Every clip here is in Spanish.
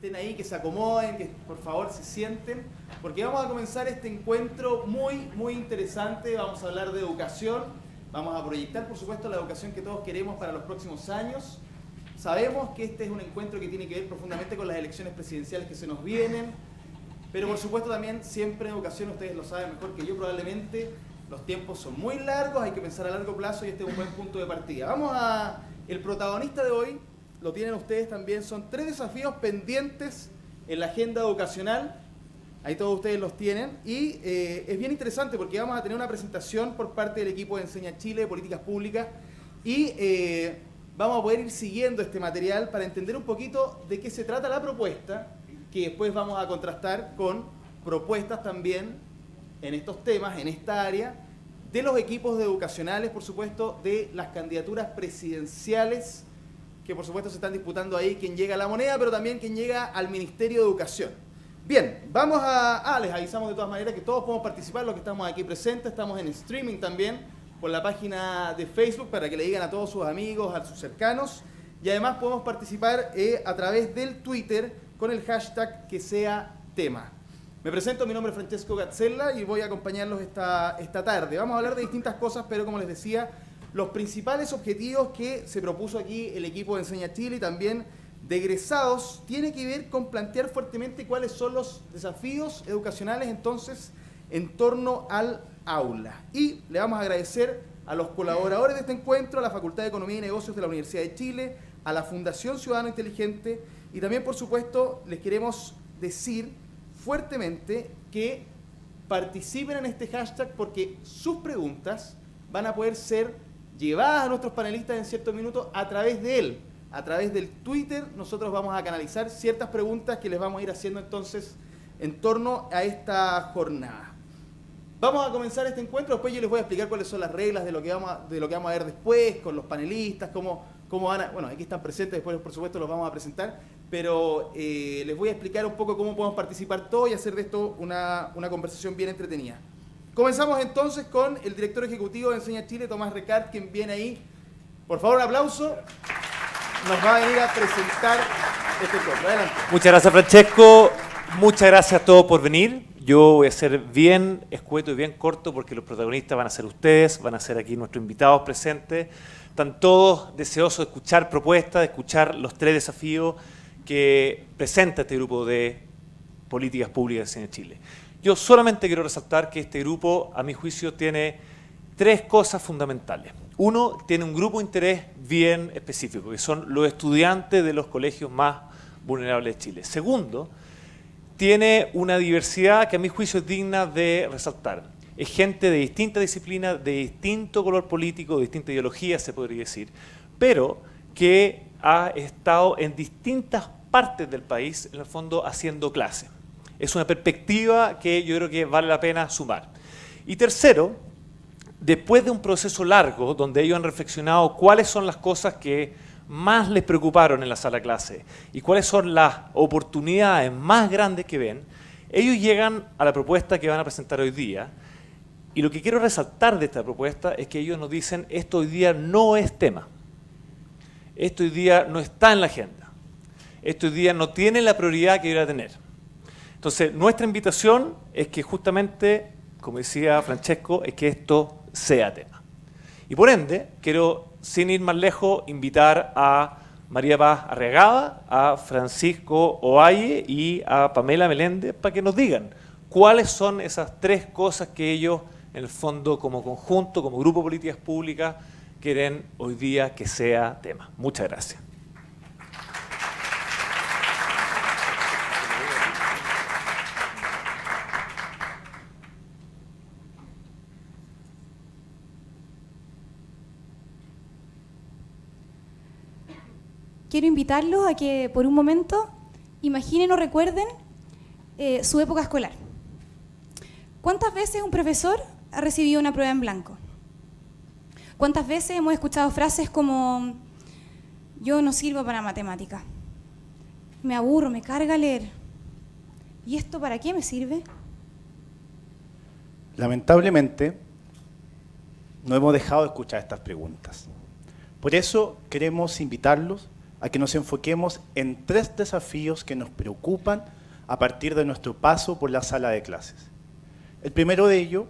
estén ahí, que se acomoden, que por favor se sienten, porque vamos a comenzar este encuentro muy interesante. Vamos a hablar de educación, vamos a proyectar por supuesto la educación que todos queremos para los próximos años. Sabemos que este es un encuentro que tiene que ver profundamente con las elecciones presidenciales que se nos vienen, pero por supuesto también siempre en educación, ustedes lo saben mejor que yo probablemente, los tiempos son muy largos, hay que pensar a largo plazo y este es un buen punto de partida. El protagonista de hoy, lo tienen ustedes también, son 3 desafíos pendientes en la agenda educacional, ahí todos ustedes los tienen, y es bien interesante porque vamos a tener una presentación por parte del equipo de Enseña Chile de Políticas Públicas y vamos a poder ir siguiendo este material para entender un poquito de qué se trata la propuesta, que después vamos a contrastar con propuestas también en estos temas, en esta área, de los equipos educacionales, por supuesto, de las candidaturas presidenciales, que por supuesto se están disputando ahí quién llega a la moneda, pero también quién llega al Ministerio de Educación. Bien, les avisamos de todas maneras que todos podemos participar, los que estamos aquí presentes, estamos en streaming también, por la página de Facebook, para que le digan a todos sus amigos, a sus cercanos, y además podemos participar a través del Twitter con el hashtag que sea tema. Me presento, mi nombre es Francesco Gazzella y voy a acompañarlos esta tarde. Vamos a hablar de distintas cosas, pero como les decía, los principales objetivos que se propuso aquí el equipo de Enseña Chile y también de egresados tiene que ver con plantear fuertemente cuáles son los desafíos educacionales entonces en torno al aula. Y le vamos a agradecer a los colaboradores de este encuentro, a la Facultad de Economía y Negocios de la Universidad de Chile, a la Fundación Ciudadano Inteligente y también, por supuesto, les queremos decir fuertemente que participen en este hashtag porque sus preguntas van a poder ser llevadas a nuestros panelistas en ciertos minutos a través de él. A través del Twitter nosotros vamos a canalizar ciertas preguntas que les vamos a ir haciendo entonces en torno a esta jornada. Vamos a comenzar este encuentro, después yo les voy a explicar cuáles son las reglas de lo que vamos a ver después, con los panelistas, cómo van a... Bueno, aquí están presentes, después por supuesto los vamos a presentar, pero les voy a explicar un poco cómo podemos participar todos y hacer de esto una conversación bien entretenida. Comenzamos entonces con el director ejecutivo de Enseña Chile, Tomás Recart, quien viene ahí. Por favor, un aplauso. Nos va a venir a presentar este encuentro. Adelante. Muchas gracias, Francesco. Muchas gracias a todos por venir. Yo voy a ser bien escueto y bien corto porque los protagonistas van a ser ustedes, van a ser aquí nuestros invitados presentes. Están todos deseosos de escuchar propuestas, de escuchar los 3 desafíos que presenta este grupo de políticas públicas en Chile. Yo solamente quiero resaltar que este grupo, a mi juicio, tiene 3 cosas fundamentales. Uno, tiene un grupo de interés bien específico, que son los estudiantes de los colegios más vulnerables de Chile. Segundo, tiene una diversidad que a mi juicio es digna de resaltar. Es gente de distintas disciplinas, de distinto color político, de distinta ideología, se podría decir, pero que ha estado en distintas partes del país, en el fondo, haciendo clase. Es una perspectiva que yo creo que vale la pena sumar. Y tercero, después de un proceso largo, donde ellos han reflexionado cuáles son las cosas que más les preocuparon en la sala de clase y cuáles son las oportunidades más grandes que ven, ellos llegan a la propuesta que van a presentar hoy día. Y lo que quiero resaltar de esta propuesta es que ellos nos dicen, esto hoy día no es tema. Esto hoy día no está en la agenda. Esto hoy día no tiene la prioridad que debería tener. Entonces, nuestra invitación es que justamente, como decía Francesco, es que esto sea tema. Y por ende, quiero, sin ir más lejos, invitar a María Paz Arriagada, a Francisco Ovalle y a Pamela Meléndez para que nos digan cuáles son esas 3 cosas que ellos, en el fondo, como conjunto, como grupo de políticas públicas, quieren hoy día que sea tema. Muchas gracias. Quiero invitarlos a que por un momento imaginen o recuerden su época escolar. ¿Cuántas veces un profesor ha recibido una prueba en blanco? ¿Cuántas veces hemos escuchado frases como yo no sirvo para matemática, me aburro, me carga leer? ¿Y esto para qué me sirve? Lamentablemente, no hemos dejado de escuchar estas preguntas. Por eso queremos invitarlos a que nos enfoquemos en 3 desafíos que nos preocupan a partir de nuestro paso por la sala de clases. El primero de ellos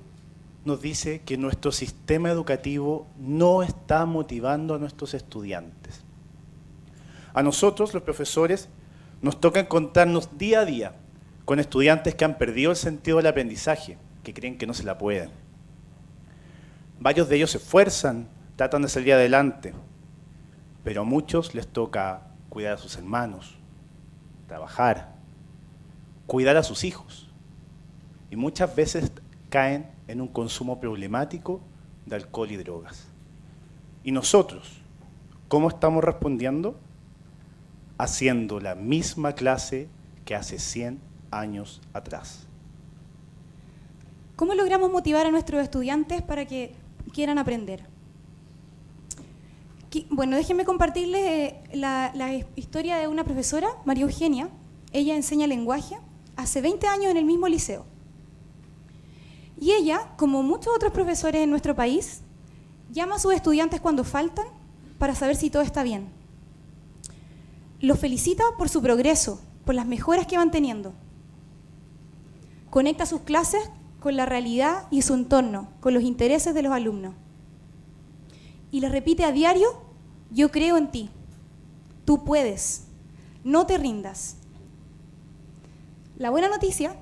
nos dice que nuestro sistema educativo no está motivando a nuestros estudiantes. A nosotros, los profesores, nos toca encontrarnos día a día con estudiantes que han perdido el sentido del aprendizaje, que creen que no se la pueden. Varios de ellos se esfuerzan, tratan de salir adelante, pero a muchos les toca cuidar a sus hermanos, trabajar, cuidar a sus hijos, y muchas veces caen en un consumo problemático de alcohol y drogas. ¿Y nosotros cómo estamos respondiendo? Haciendo la misma clase que hace 100 años atrás. ¿Cómo logramos motivar a nuestros estudiantes para que quieran aprender? Bueno, déjenme compartirles la historia de una profesora, María Eugenia. Ella enseña lenguaje hace 20 años en el mismo liceo. Y ella, como muchos otros profesores en nuestro país, llama a sus estudiantes cuando faltan para saber si todo está bien. Los felicita por su progreso, por las mejoras que van teniendo. Conecta sus clases con la realidad y su entorno, con los intereses de los alumnos. Y les repite a diario: yo creo en ti, tú puedes, no te rindas. La buena noticia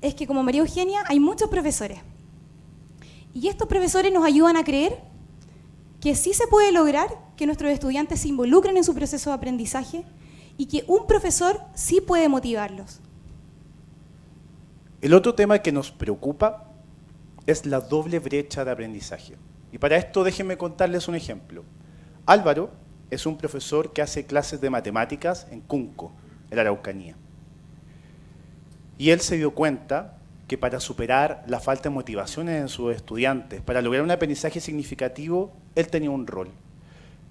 es que como María Eugenia hay muchos profesores. Y estos profesores nos ayudan a creer que sí se puede lograr que nuestros estudiantes se involucren en su proceso de aprendizaje y que un profesor sí puede motivarlos. El otro tema que nos preocupa es la doble brecha de aprendizaje. Y para esto déjenme contarles un ejemplo. Álvaro es un profesor que hace clases de matemáticas en Cunco, en la Araucanía. Y él se dio cuenta que para superar la falta de motivación en sus estudiantes, para lograr un aprendizaje significativo, él tenía un rol.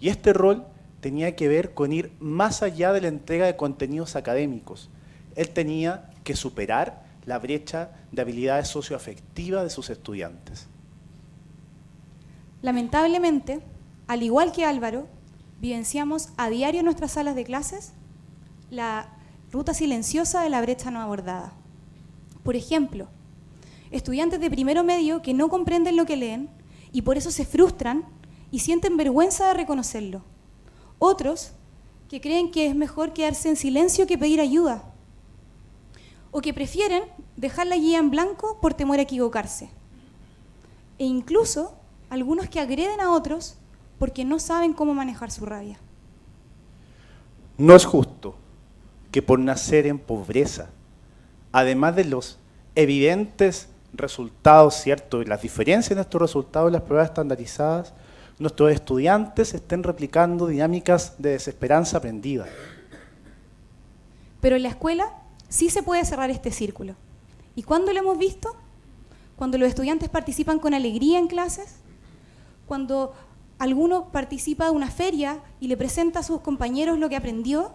Y este rol tenía que ver con ir más allá de la entrega de contenidos académicos. Él tenía que superar la brecha de habilidades socioafectivas de sus estudiantes. Lamentablemente, al igual que Álvaro, vivenciamos a diario en nuestras salas de clases la ruta silenciosa de la brecha no abordada. Por ejemplo, estudiantes de primero medio que no comprenden lo que leen y por eso se frustran y sienten vergüenza de reconocerlo. Otros que creen que es mejor quedarse en silencio que pedir ayuda. O que prefieren dejar la guía en blanco por temor a equivocarse. E incluso algunos que agreden a otros porque no saben cómo manejar su rabia. No es justo que por nacer en pobreza, además de los evidentes resultados, ¿cierto?, y las diferencias en estos resultados de las pruebas estandarizadas, nuestros estudiantes estén replicando dinámicas de desesperanza aprendida. Pero en la escuela sí se puede cerrar este círculo. ¿Y cuándo lo hemos visto? Cuando los estudiantes participan con alegría en clases, cuando alguno participa de una feria y le presenta a sus compañeros lo que aprendió,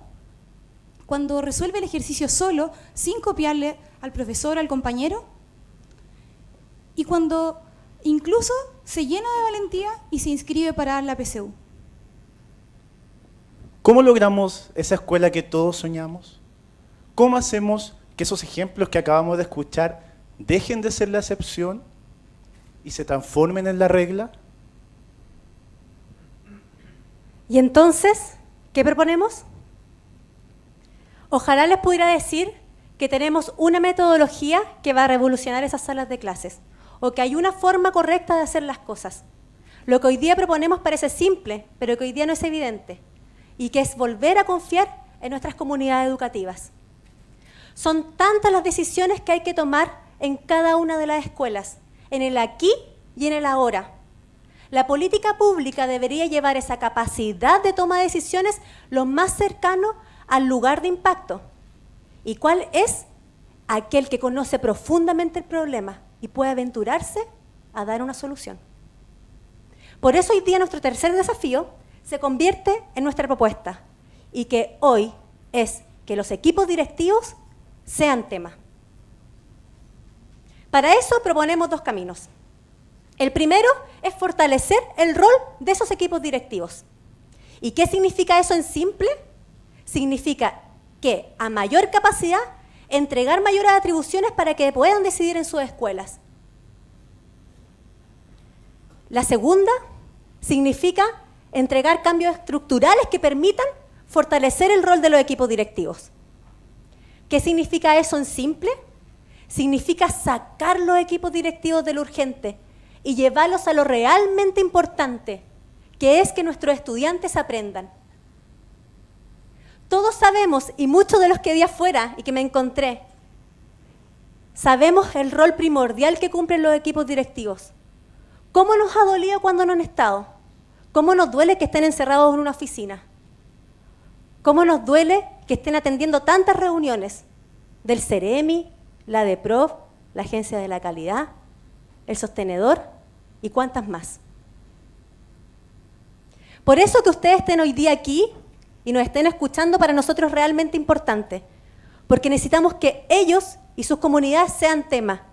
cuando resuelve el ejercicio solo, sin copiarle al profesor o al compañero, y cuando incluso se llena de valentía y se inscribe para dar la PSU. ¿Cómo logramos esa escuela que todos soñamos? ¿Cómo hacemos que esos ejemplos que acabamos de escuchar dejen de ser la excepción y se transformen en la regla? Y entonces, ¿qué proponemos? Ojalá les pudiera decir que tenemos una metodología que va a revolucionar esas salas de clases, o que hay una forma correcta de hacer las cosas. Lo que hoy día proponemos parece simple, pero que hoy día no es evidente, y que es volver a confiar en nuestras comunidades educativas. Son tantas las decisiones que hay que tomar en cada una de las escuelas, en el aquí y en el ahora. La política pública debería llevar esa capacidad de toma de decisiones lo más cercano al lugar de impacto. ¿Y cuál es? Aquel que conoce profundamente el problema y puede aventurarse a dar una solución. Por eso hoy día nuestro tercer desafío se convierte en nuestra propuesta, y que hoy es que los equipos directivos sean tema. Para eso proponemos 2 caminos. El primero es fortalecer el rol de esos equipos directivos. ¿Y qué significa eso en simple? significa que a mayor capacidad, entregar mayores atribuciones para que puedan decidir en sus escuelas. La segunda significa entregar cambios estructurales que permitan fortalecer el rol de los equipos directivos. ¿Qué significa eso en simple? Significa sacar los equipos directivos de lo urgente y llevarlos a lo realmente importante, que es que nuestros estudiantes aprendan. Todos sabemos, y muchos de los que vi afuera y que me encontré, sabemos el rol primordial que cumplen los equipos directivos. ¿Cómo nos ha dolido cuando no han estado? ¿Cómo nos duele que estén encerrados en una oficina? ¿Cómo nos duele que estén atendiendo tantas reuniones del Ceremi, la DEPROF, la Agencia de la Calidad, el Sostenedor y cuántas más? Por eso que ustedes estén hoy día aquí y nos estén escuchando para nosotros es realmente importante, porque necesitamos que ellos y sus comunidades sean tema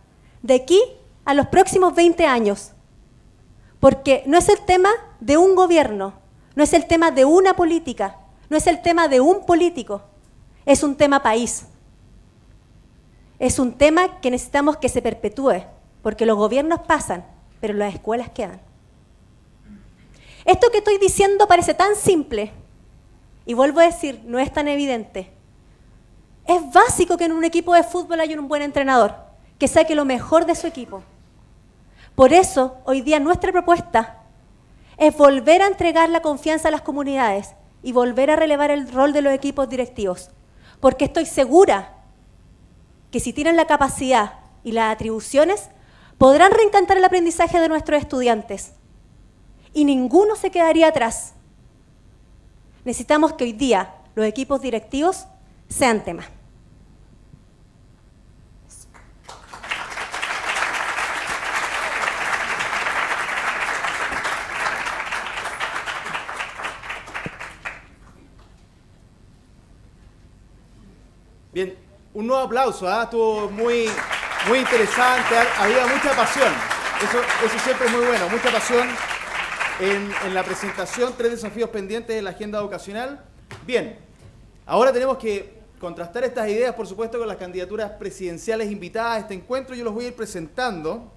de aquí a los próximos 20 años, porque no es el tema de un gobierno, no es el tema de una política, no es el tema de un político, es un tema país. Es un tema que necesitamos que se perpetúe, porque los gobiernos pasan, pero las escuelas quedan. Esto que estoy diciendo parece tan simple, y vuelvo a decir, no es tan evidente. Es básico que en un equipo de fútbol haya un buen entrenador, que saque lo mejor de su equipo. Por eso, hoy día nuestra propuesta es volver a entregar la confianza a las comunidades y volver a relevar el rol de los equipos directivos, porque estoy segura que si tienen la capacidad y las atribuciones, podrán reencantar el aprendizaje de nuestros estudiantes y ninguno se quedaría atrás. Necesitamos que hoy día los equipos directivos sean tema. Bien, un nuevo aplauso, estuvo muy interesante, había mucha pasión, eso siempre es muy bueno, mucha pasión en la presentación, 3 desafíos pendientes de la agenda educacional. Bien, ahora tenemos que contrastar estas ideas, por supuesto, con las candidaturas presidenciales invitadas a este encuentro. Yo los voy a ir presentando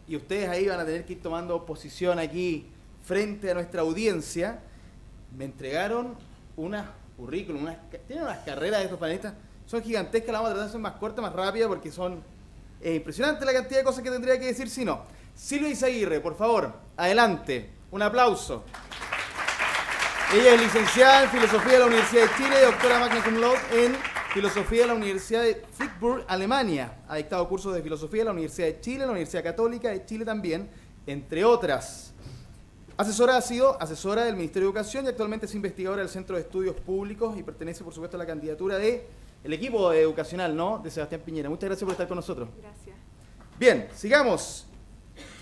y ustedes ahí van a tener que ir tomando posición aquí frente a nuestra audiencia. Me entregaron unas currículum, tienen unas carreras de estos panelistas, son gigantescas, las vamos a tratar de hacer más corta, más rápida, porque son impresionante la cantidad de cosas que tendría que decir si no. Silvia Izaguirre, por favor, adelante, un aplauso. Ella es licenciada en Filosofía de la Universidad de Chile, doctora magna cum laude en Filosofía de la Universidad de Freiburg, Alemania. Ha dictado cursos de Filosofía de la Universidad de Chile, la Universidad Católica de Chile también, entre otras. Ha sido asesora del Ministerio de Educación y actualmente es investigadora del Centro de Estudios Públicos y pertenece, por supuesto, a la candidatura del equipo educacional, ¿no?, de Sebastián Piñera. Muchas gracias por estar con nosotros. Gracias. Bien, sigamos.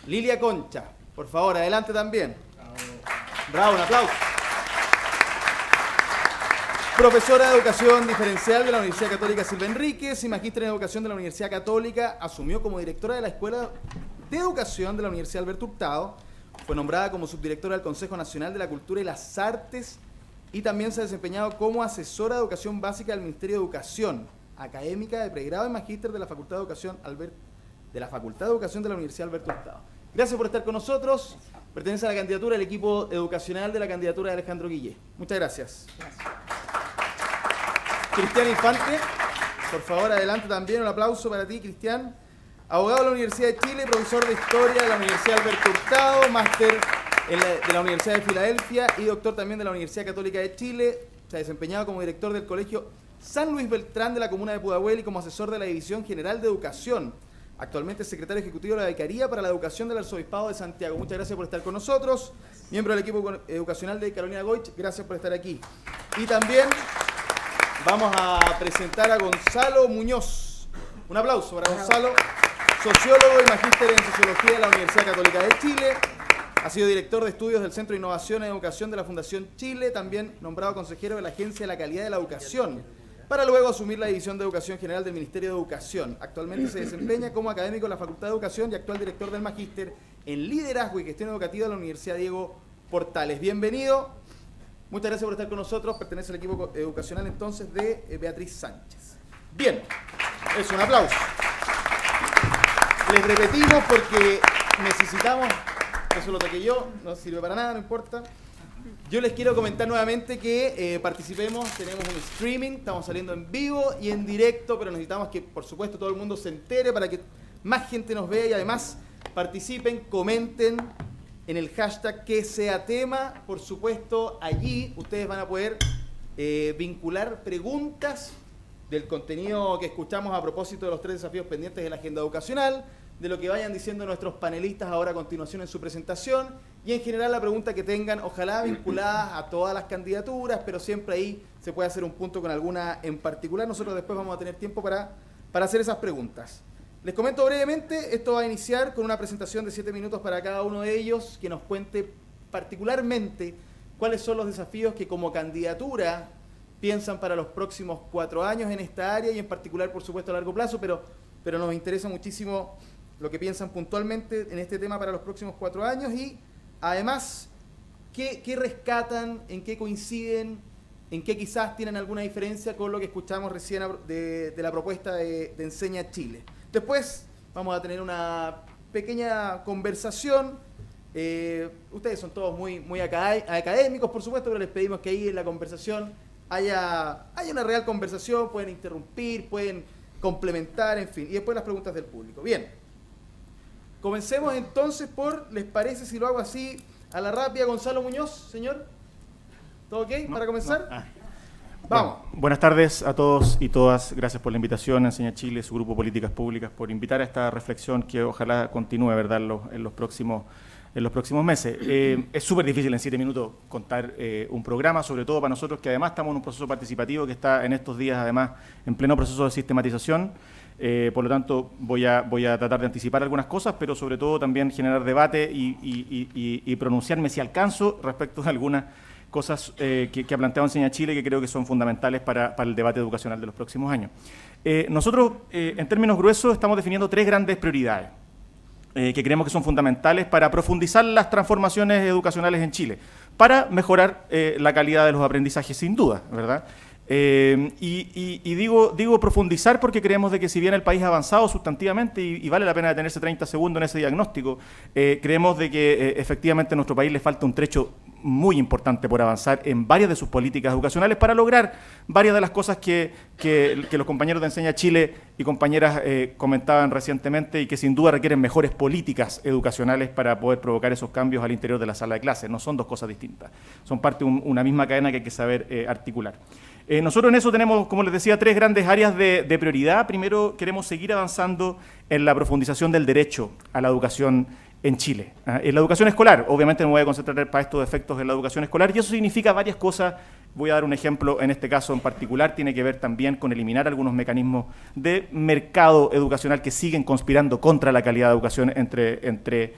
Lilia Concha, por favor, adelante también. Bravo, un aplauso. Profesora de Educación Diferencial de la Universidad Católica Silva Enríquez y magíster en Educación de la Universidad Católica. Asumió como directora de la Escuela de Educación de la Universidad Alberto Hurtado. Fue nombrada como subdirectora del Consejo Nacional de la Cultura y las Artes y también se ha desempeñado como asesora de Educación Básica del Ministerio de Educación, académica de pregrado y magíster de la Facultad de Educación de la Universidad Alberto Hurtado. Gracias por estar con nosotros. Pertenece a la candidatura del equipo educacional de la candidatura de Alejandro Guillé. Muchas gracias. Cristian Infante, por favor, adelante también. Un aplauso para ti, Cristian. Abogado de la Universidad de Chile, profesor de Historia de la Universidad Alberto Hurtado, máster de la Universidad de Filadelfia y doctor también de la Universidad Católica de Chile. Se ha desempeñado como director del Colegio San Luis Beltrán de la comuna de Pudahuel y como asesor de la División General de Educación. Actualmente es secretario ejecutivo de la Vicaría para la Educación del Arzobispado de Santiago. Muchas gracias por estar con nosotros. Miembro del equipo educacional de Carolina Goich, gracias por estar aquí. Y también vamos a presentar a Gonzalo Muñoz. Un aplauso para Gonzalo, sociólogo y magíster en Sociología de la Universidad Católica de Chile. Ha sido director de estudios del Centro de Innovación en Educación de la Fundación Chile, también nombrado consejero de la Agencia de la Calidad de la Educación, para luego asumir la División de Educación General del Ministerio de Educación. Actualmente se desempeña como académico en la Facultad de Educación y actual director del Magíster en Liderazgo y Gestión Educativa de la Universidad Diego Portales. Bienvenido. Muchas gracias por estar con nosotros. Pertenece al equipo educacional entonces de Beatriz Sánchez. Bien, es un aplauso. Les repetimos porque necesitamos, eso lo toqué yo, no sirve para nada, no importa. Yo les quiero comentar nuevamente que participemos, tenemos un streaming, estamos saliendo en vivo y en directo, pero necesitamos que, por supuesto, todo el mundo se entere para que más gente nos vea y además participen, comenten en el hashtag que sea tema. Por supuesto, allí ustedes van a poder vincular preguntas del contenido que escuchamos a propósito de los 3 desafíos pendientes de la agenda educacional, de lo que vayan diciendo nuestros panelistas ahora a continuación en su presentación y en general la pregunta que tengan, ojalá vinculadas a todas las candidaturas, pero siempre ahí se puede hacer un punto con alguna en particular. Nosotros después vamos a tener tiempo para hacer esas preguntas. Les comento brevemente, esto va a iniciar con una presentación de 7 minutos para cada uno de ellos, que nos cuente particularmente cuáles son los desafíos que como candidatura piensan para los próximos 4 años en esta área y en particular, por supuesto, a largo plazo, pero nos interesa muchísimo lo que piensan puntualmente en este tema para los próximos 4 años y además, ¿qué rescatan, en qué coinciden, en qué quizás tienen alguna diferencia con lo que escuchamos recién de la propuesta de Enseña Chile? Después vamos a tener una pequeña conversación. Ustedes son todos muy académicos, por supuesto, pero les pedimos que ahí en la conversación haya una real conversación, pueden interrumpir, pueden complementar, en fin, y después las preguntas del público. Bien, comencemos entonces por, ¿les parece si lo hago así a la rápida? Gonzalo Muñoz, señor, ¿todo ok para comenzar? Vamos. Bueno, buenas tardes a todos y todas. Gracias por la invitación a Enseña Chile, su grupo Políticas Públicas, por invitar a esta reflexión que ojalá continúe, ¿verdad?, en los próximos meses. Es súper difícil en 7 minutos contar un programa, sobre todo para nosotros que además estamos en un proceso participativo que está en estos días además en pleno proceso de sistematización. Por lo tanto, voy a tratar de anticipar algunas cosas, pero sobre todo también generar debate y pronunciarme si alcanzo respecto de algunas cosas que ha planteado Enseña Chile que creo que son fundamentales para el debate educacional de los próximos años. Nosotros, en términos gruesos, estamos definiendo 3 grandes prioridades que creemos que son fundamentales para profundizar las transformaciones educacionales en Chile, para mejorar la calidad de los aprendizajes, sin duda, ¿verdad? Y digo profundizar porque creemos de que si bien el país ha avanzado sustantivamente y vale la pena detenerse 30 segundos en ese diagnóstico, creemos de que efectivamente a nuestro país le falta un trecho muy importante por avanzar en varias de sus políticas educacionales para lograr varias de las cosas que los compañeros de Enseña Chile y compañeras comentaban recientemente y que sin duda requieren mejores políticas educacionales para poder provocar esos cambios al interior de la sala de clases. No son 2 cosas distintas, son parte de una misma cadena que hay que saber articular. Nosotros en eso tenemos, como les decía, 3 grandes áreas de prioridad. Primero, queremos seguir avanzando en la profundización del derecho a la educación en Chile. En la educación escolar, obviamente me voy a concentrar para estos efectos en la educación escolar, y eso significa varias cosas. Voy a dar un ejemplo en este caso en particular, tiene que ver también con eliminar algunos mecanismos de mercado educacional que siguen conspirando contra la calidad de educación entre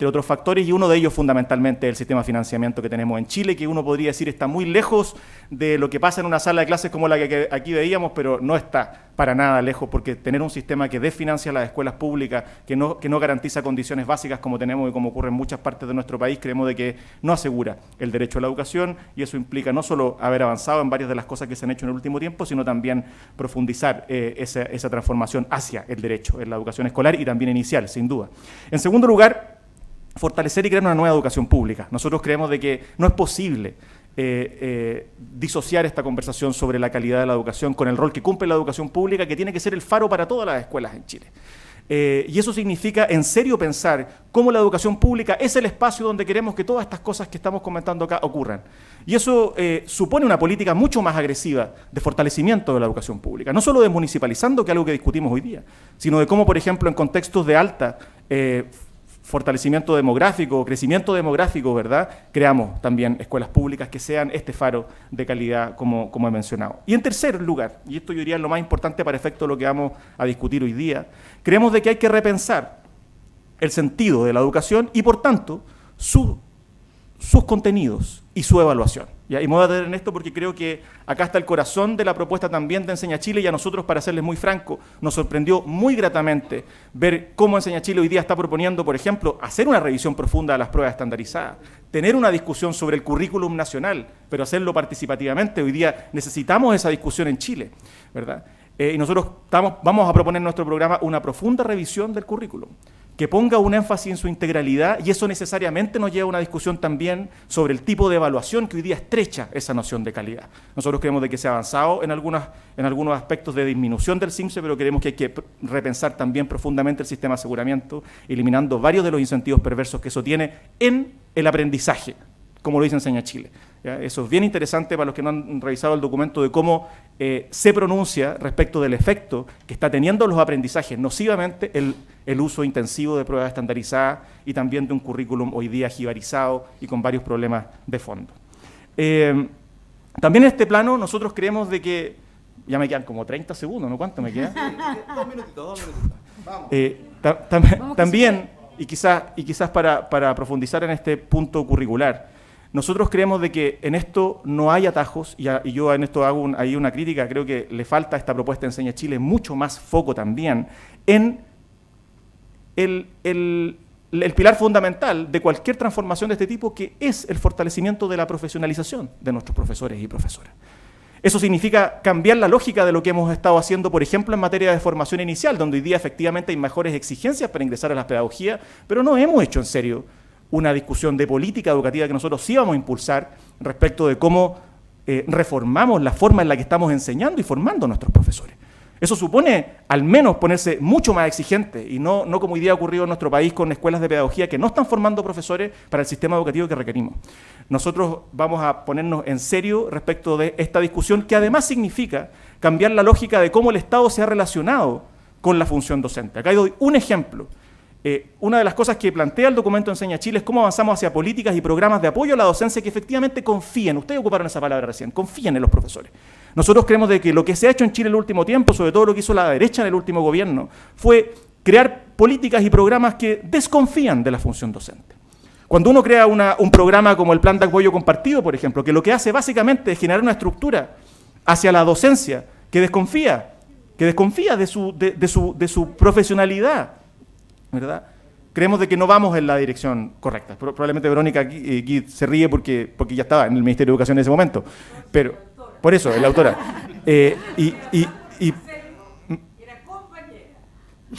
otros factores, y uno de ellos fundamentalmente el sistema de financiamiento que tenemos en Chile, que uno podría decir está muy lejos de lo que pasa en una sala de clases como la que aquí veíamos, pero no está para nada lejos, porque tener un sistema que desfinancia las escuelas públicas, que no garantiza condiciones básicas como tenemos y como ocurre en muchas partes de nuestro país, creemos de que no asegura el derecho a la educación, y eso implica no solo haber avanzado en varias de las cosas que se han hecho en el último tiempo, sino también profundizar esa transformación hacia el derecho en la educación escolar y también inicial, sin duda. En segundo lugar, fortalecer y crear una nueva educación pública. Nosotros creemos de que no es posible disociar esta conversación sobre la calidad de la educación con el rol que cumple la educación pública, que tiene que ser el faro para todas las escuelas en Chile. Y eso significa en serio pensar cómo la educación pública es el espacio donde queremos que todas estas cosas que estamos comentando acá ocurran. Y eso supone una política mucho más agresiva de fortalecimiento de la educación pública, no solo desmunicipalizando, que es algo que discutimos hoy día, sino de cómo, por ejemplo, en contextos de alta fortalecimiento demográfico, crecimiento demográfico, ¿verdad?, creamos también escuelas públicas que sean este faro de calidad, como he mencionado. Y en tercer lugar, y esto yo diría es lo más importante para efecto de lo que vamos a discutir hoy día, creemos de que hay que repensar el sentido de la educación y, por tanto, sus contenidos y su evaluación. ¿ya? Y me voy a detener en esto porque creo que acá está el corazón de la propuesta también de Enseña Chile, y a nosotros, para serles muy franco, nos sorprendió muy gratamente ver cómo Enseña Chile hoy día está proponiendo, por ejemplo, hacer una revisión profunda de las pruebas estandarizadas, tener una discusión sobre el currículum nacional, pero hacerlo participativamente. Hoy día necesitamos esa discusión en Chile, ¿verdad? Y nosotros vamos a proponer en nuestro programa una profunda revisión del currículum, que ponga un énfasis en su integralidad, y eso necesariamente nos lleva a una discusión también sobre el tipo de evaluación que hoy día estrecha esa noción de calidad. Nosotros creemos de que se ha avanzado en algunos aspectos de disminución del CIMSE, pero creemos que hay que repensar también profundamente el sistema de aseguramiento, eliminando varios de los incentivos perversos que eso tiene en el aprendizaje, como lo dice Enseña Chile. ¿Ya? Eso es bien interesante para los que no han revisado el documento, de cómo se pronuncia respecto del efecto que está teniendo los aprendizajes nocivamente el uso intensivo de pruebas estandarizadas, y también de un currículum hoy día jibarizado y con varios problemas de fondo. También en este plano nosotros creemos de que, ya me quedan como 30 segundos, ¿no? ¿Cuánto me queda? 2 minutitos. Vamos. También, y quizás para profundizar en este punto curricular, nosotros creemos de que en esto no hay atajos, y yo en esto hago ahí una crítica. Creo que le falta a esta propuesta de Enseña Chile mucho más foco también en el pilar fundamental de cualquier transformación de este tipo, que es el fortalecimiento de la profesionalización de nuestros profesores y profesoras. Eso significa cambiar la lógica de lo que hemos estado haciendo, por ejemplo, en materia de formación inicial, donde hoy día efectivamente hay mejores exigencias para ingresar a la pedagogía, pero no hemos hecho en serio una discusión de política educativa que nosotros sí vamos a impulsar respecto de cómo reformamos la forma en la que estamos enseñando y formando a nuestros profesores. Eso supone al menos ponerse mucho más exigente, y no como hoy día ha ocurrido en nuestro país con escuelas de pedagogía que no están formando profesores para el sistema educativo que requerimos. Nosotros vamos a ponernos en serio respecto de esta discusión, que además significa cambiar la lógica de cómo el Estado se ha relacionado con la función docente. Acá doy un ejemplo. Una de las cosas que plantea el documento Enseña Chile es cómo avanzamos hacia políticas y programas de apoyo a la docencia que efectivamente confíen, ustedes ocuparon esa palabra recién, confíen en los profesores. Nosotros creemos de que lo que se ha hecho en Chile en el último tiempo, sobre todo lo que hizo la derecha en el último gobierno, fue crear políticas y programas que desconfían de la función docente. Cuando uno crea un programa como el Plan de Apoyo Compartido, por ejemplo, que lo que hace básicamente es generar una estructura hacia la docencia que desconfía de su profesionalidad, ¿verdad? Creemos de que no vamos en la dirección correcta. Probablemente Verónica aquí se ríe porque ya estaba en el Ministerio de Educación en ese momento, pero por eso, es la autora. Era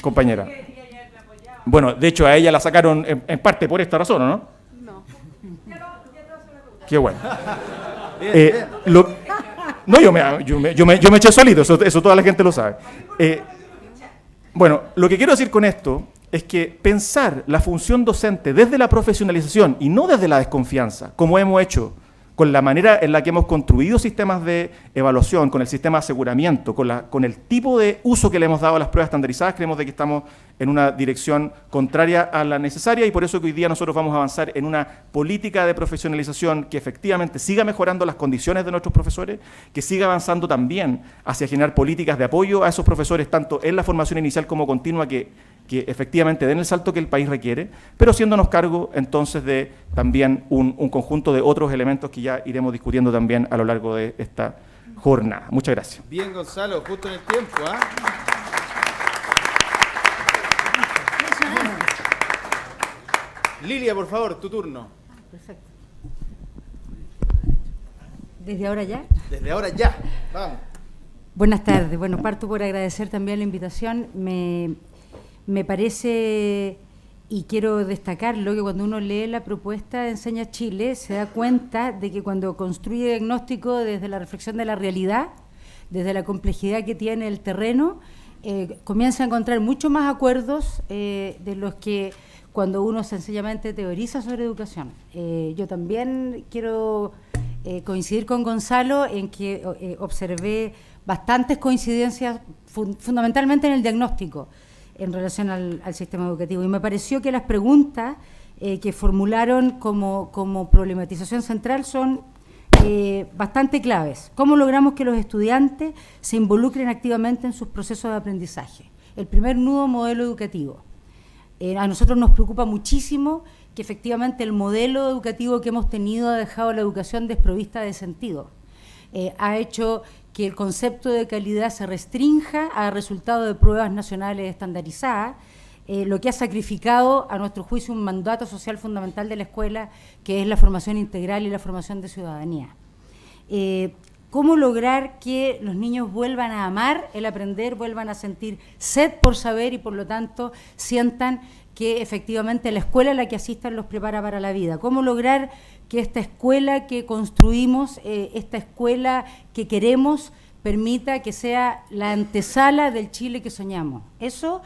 compañera. Bueno, de hecho a ella la sacaron en parte por esta razón, ¿o no? No. Qué bueno. No, yo me eché solito, eso toda la gente lo sabe. Bueno, lo que quiero decir con esto es que pensar la función docente desde la profesionalización y no desde la desconfianza, como hemos hecho con la manera en la que hemos construido sistemas de evaluación, con el sistema de aseguramiento, con el tipo de uso que le hemos dado a las pruebas estandarizadas, creemos de que estamos en una dirección contraria a la necesaria, y por eso que hoy día nosotros vamos a avanzar en una política de profesionalización que efectivamente siga mejorando las condiciones de nuestros profesores, que siga avanzando también hacia generar políticas de apoyo a esos profesores, tanto en la formación inicial como continua, que efectivamente den el salto que el país requiere, pero haciéndonos cargo entonces de también un conjunto de otros elementos que ya iremos discutiendo también a lo largo de esta jornada. Muchas gracias. Bien, Gonzalo, justo en el tiempo, ¿ah? Lilia, por favor, tu turno. Perfecto. ¿Desde ahora ya? Desde ahora ya, vamos. Buenas tardes. Bueno, parto por agradecer también la invitación. Me parece, y quiero destacarlo, que cuando uno lee la propuesta de Enseña Chile se da cuenta de que cuando construye diagnóstico desde la reflexión de la realidad, desde la complejidad que tiene el terreno, comienza a encontrar mucho más acuerdos de los que cuando uno sencillamente teoriza sobre educación. Yo también quiero coincidir con Gonzalo en que observé bastantes coincidencias, fundamentalmente en el diagnóstico, en relación al sistema educativo. Y me pareció que las preguntas que formularon como problematización central son bastante claves. ¿Cómo logramos que los estudiantes se involucren activamente en sus procesos de aprendizaje? El primer nudo, modelo educativo. A nosotros nos preocupa muchísimo que efectivamente el modelo educativo que hemos tenido ha dejado la educación desprovista de sentido. Ha hecho que el concepto de calidad se restrinja a resultado de pruebas nacionales estandarizadas, lo que ha sacrificado, a nuestro juicio, un mandato social fundamental de la escuela, que es la formación integral y la formación de ciudadanía. ¿Cómo lograr que los niños vuelvan a amar el aprender, vuelvan a sentir sed por saber y por lo tanto sientan que efectivamente la escuela a la que asistan los prepara para la vida? ¿Cómo lograr que esta escuela que construimos, esta escuela que queremos, permita que sea la antesala del Chile que soñamos? Eso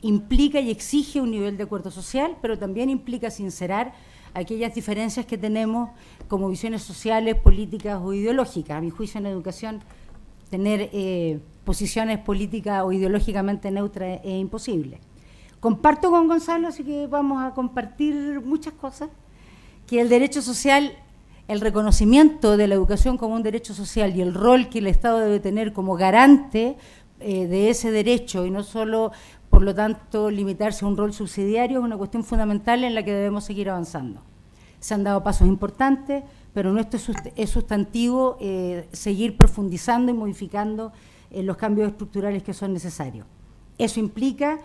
implica y exige un nivel de acuerdo social, pero también implica sincerar aquellas diferencias que tenemos como visiones sociales, políticas o ideológicas. A mi juicio, en educación, tener posiciones políticas o ideológicamente neutras es imposible. Comparto con Gonzalo, así que vamos a compartir muchas cosas, que el derecho social, el reconocimiento de la educación como un derecho social y el rol que el Estado debe tener como garante de ese derecho y no solo, por lo tanto, limitarse a un rol subsidiario, es una cuestión fundamental en la que debemos seguir avanzando. Se han dado pasos importantes, pero nuestro es sustantivo seguir profundizando y modificando los cambios estructurales que son necesarios. Eso implica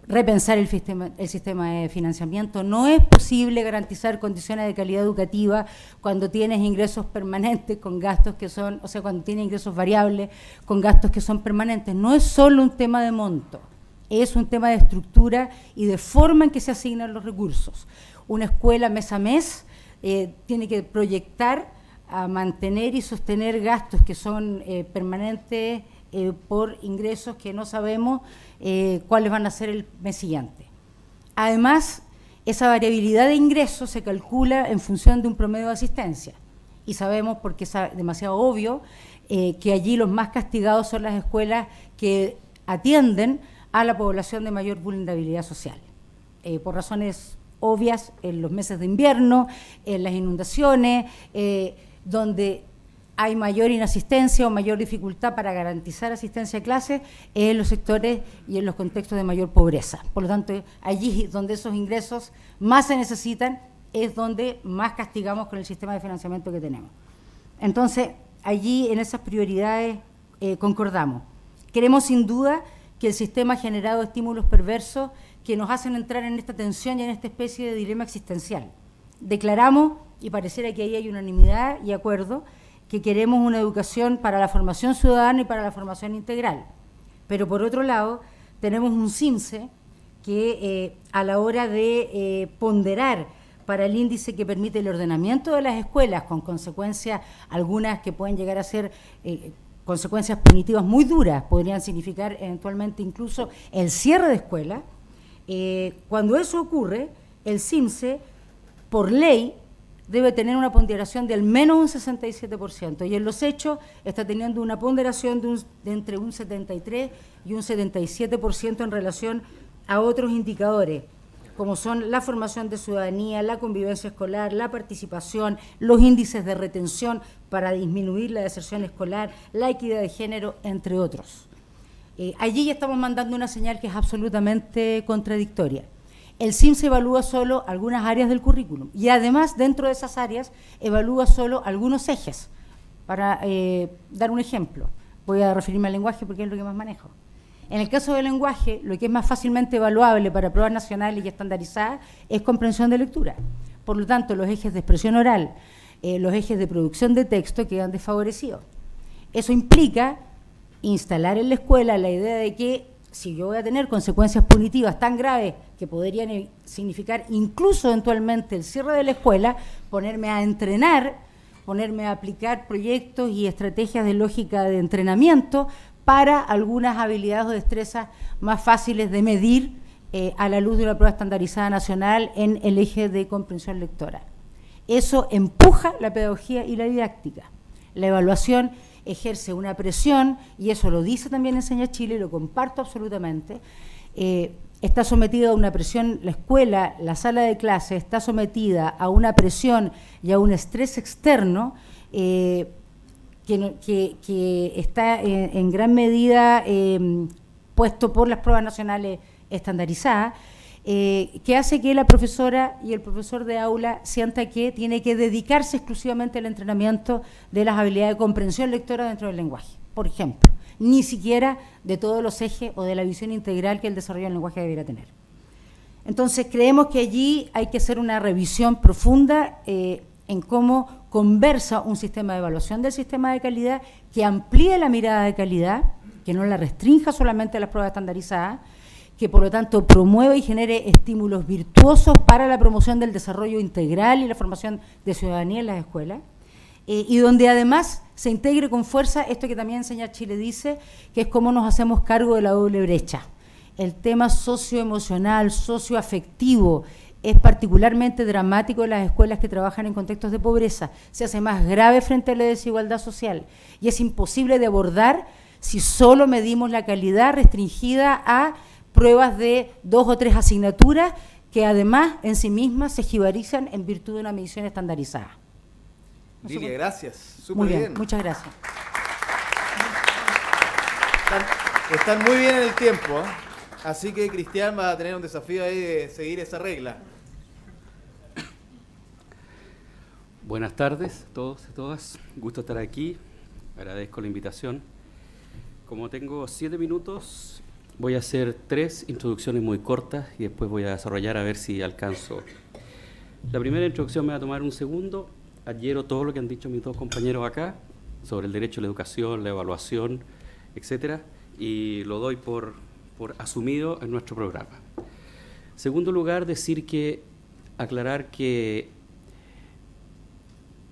repensar el sistema de financiamiento. No es posible garantizar condiciones de calidad educativa cuando tienes ingresos permanentes con gastos que son, o sea, cuando tienes ingresos variables con gastos que son permanentes. No es solo un tema de monto, es un tema de estructura y de forma en que se asignan los recursos. Una escuela mes a mes tiene que proyectar a mantener y sostener gastos que son permanentes por ingresos que no sabemos cuáles van a ser el mes siguiente. Además, esa variabilidad de ingresos se calcula en función de un promedio de asistencia. Y sabemos, porque es demasiado obvio, que allí los más castigados son las escuelas que atienden a la población de mayor vulnerabilidad social. Por razones obvias, en los meses de invierno, en las inundaciones, donde hay mayor inasistencia o mayor dificultad para garantizar asistencia a clases, en los sectores y en los contextos de mayor pobreza. Por lo tanto, allí donde esos ingresos más se necesitan, es donde más castigamos con el sistema de financiamiento que tenemos. Entonces, allí en esas prioridades concordamos. Queremos sin duda que el sistema ha generado estímulos perversos que nos hacen entrar en esta tensión y en esta especie de dilema existencial. Declaramos, y pareciera que ahí hay unanimidad y acuerdo, que queremos una educación para la formación ciudadana y para la formación integral. Pero por otro lado, tenemos un CIMSE que a la hora de ponderar para el índice que permite el ordenamiento de las escuelas, con consecuencias, algunas que pueden llegar a ser consecuencias punitivas muy duras, podrían significar eventualmente incluso el cierre de escuelas. Cuando eso ocurre, el CIMSE, por ley, debe tener una ponderación de al menos un 67%, y en los hechos está teniendo una ponderación de entre un 73 y un 77% en relación a otros indicadores, como son la formación de ciudadanía, la convivencia escolar, la participación, los índices de retención para disminuir la deserción escolar, la equidad de género, entre otros. Allí ya estamos mandando una señal que es absolutamente contradictoria. El CIMSE evalúa solo algunas áreas del currículum y además dentro de esas áreas evalúa solo algunos ejes. Para dar un ejemplo, voy a referirme al lenguaje porque es lo que más manejo. En el caso del lenguaje, lo que es más fácilmente evaluable para pruebas nacionales y estandarizadas es comprensión de lectura. Por lo tanto, los ejes de expresión oral, los ejes de producción de texto quedan desfavorecidos. Eso implica instalar en la escuela la idea de que si yo voy a tener consecuencias punitivas tan graves que podrían significar incluso eventualmente el cierre de la escuela, ponerme a entrenar, ponerme a aplicar proyectos y estrategias de lógica de entrenamiento para algunas habilidades o destrezas más fáciles de medir a la luz de una prueba estandarizada nacional en el eje de comprensión lectora. Eso empuja la pedagogía y la didáctica. La evaluación ejerce una presión, y eso lo dice también Enseña Chile, y lo comparto absolutamente. Está sometida a una presión, la escuela, la sala de clase, está sometida a una presión y a un estrés externo que está en gran medida puesto por las pruebas nacionales estandarizadas, que hace que la profesora y el profesor de aula sienta que tiene que dedicarse exclusivamente al entrenamiento de las habilidades de comprensión lectora dentro del lenguaje, por ejemplo, ni siquiera de todos los ejes o de la visión integral que el desarrollo del lenguaje debiera tener. Entonces creemos que allí hay que hacer una revisión profunda en cómo conversa un sistema de evaluación del sistema de calidad que amplíe la mirada de calidad, que no la restrinja solamente a las pruebas estandarizadas, que por lo tanto promueva y genere estímulos virtuosos para la promoción del desarrollo integral y la formación de ciudadanía en las escuelas, y donde además se integre con fuerza esto que también Enseñar Chile dice, que es cómo nos hacemos cargo de la doble brecha. El tema socioemocional, socioafectivo, es particularmente dramático en las escuelas que trabajan en contextos de pobreza. Se hace más grave frente a la desigualdad social y es imposible de abordar si solo medimos la calidad restringida a pruebas de 2 o 3 asignaturas que además en sí mismas se jibarizan en virtud de una medición estandarizada. Lilia, gracias. Súper Muy bien, muchas gracias. Están muy bien en el tiempo, ¿eh? Así que Cristian va a tener un desafío ahí de seguir esa regla. Buenas tardes a todos y todas. Gusto estar aquí. Agradezco la invitación. Como tengo 7 minutos, voy a hacer 3 introducciones muy cortas y después voy a desarrollar a ver si alcanzo. La primera introducción me va a tomar un segundo. Adhiero todo lo que han dicho mis 2 compañeros acá sobre el derecho a la educación, la evaluación, etcétera, y lo doy por asumido en nuestro programa. Segundo lugar, aclarar que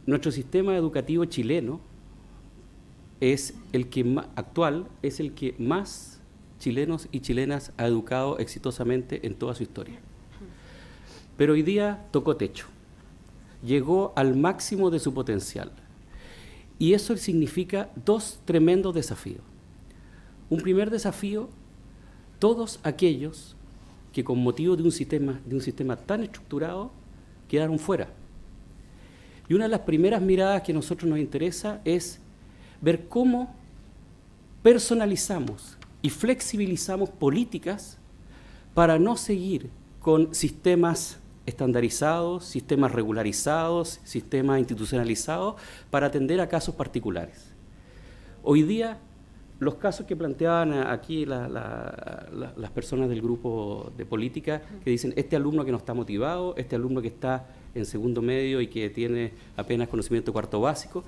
nuestro sistema educativo chileno es el que actual es el que más chilenos y chilenas ha educado exitosamente en toda su historia. Pero hoy día tocó techo, llegó al máximo de su potencial. Y eso significa 2 tremendos desafíos. Un primer desafío, todos aquellos que con motivo de un sistema tan estructurado quedaron fuera. Y una de las primeras miradas que a nosotros nos interesa es ver cómo personalizamos y flexibilizamos políticas para no seguir con sistemas estandarizados, sistemas regularizados, sistemas institucionalizados, para atender a casos particulares. Hoy día, los casos que planteaban aquí las personas del grupo de política, que dicen, este alumno que no está motivado, este alumno que está en segundo medio y que tiene apenas conocimiento cuarto básico,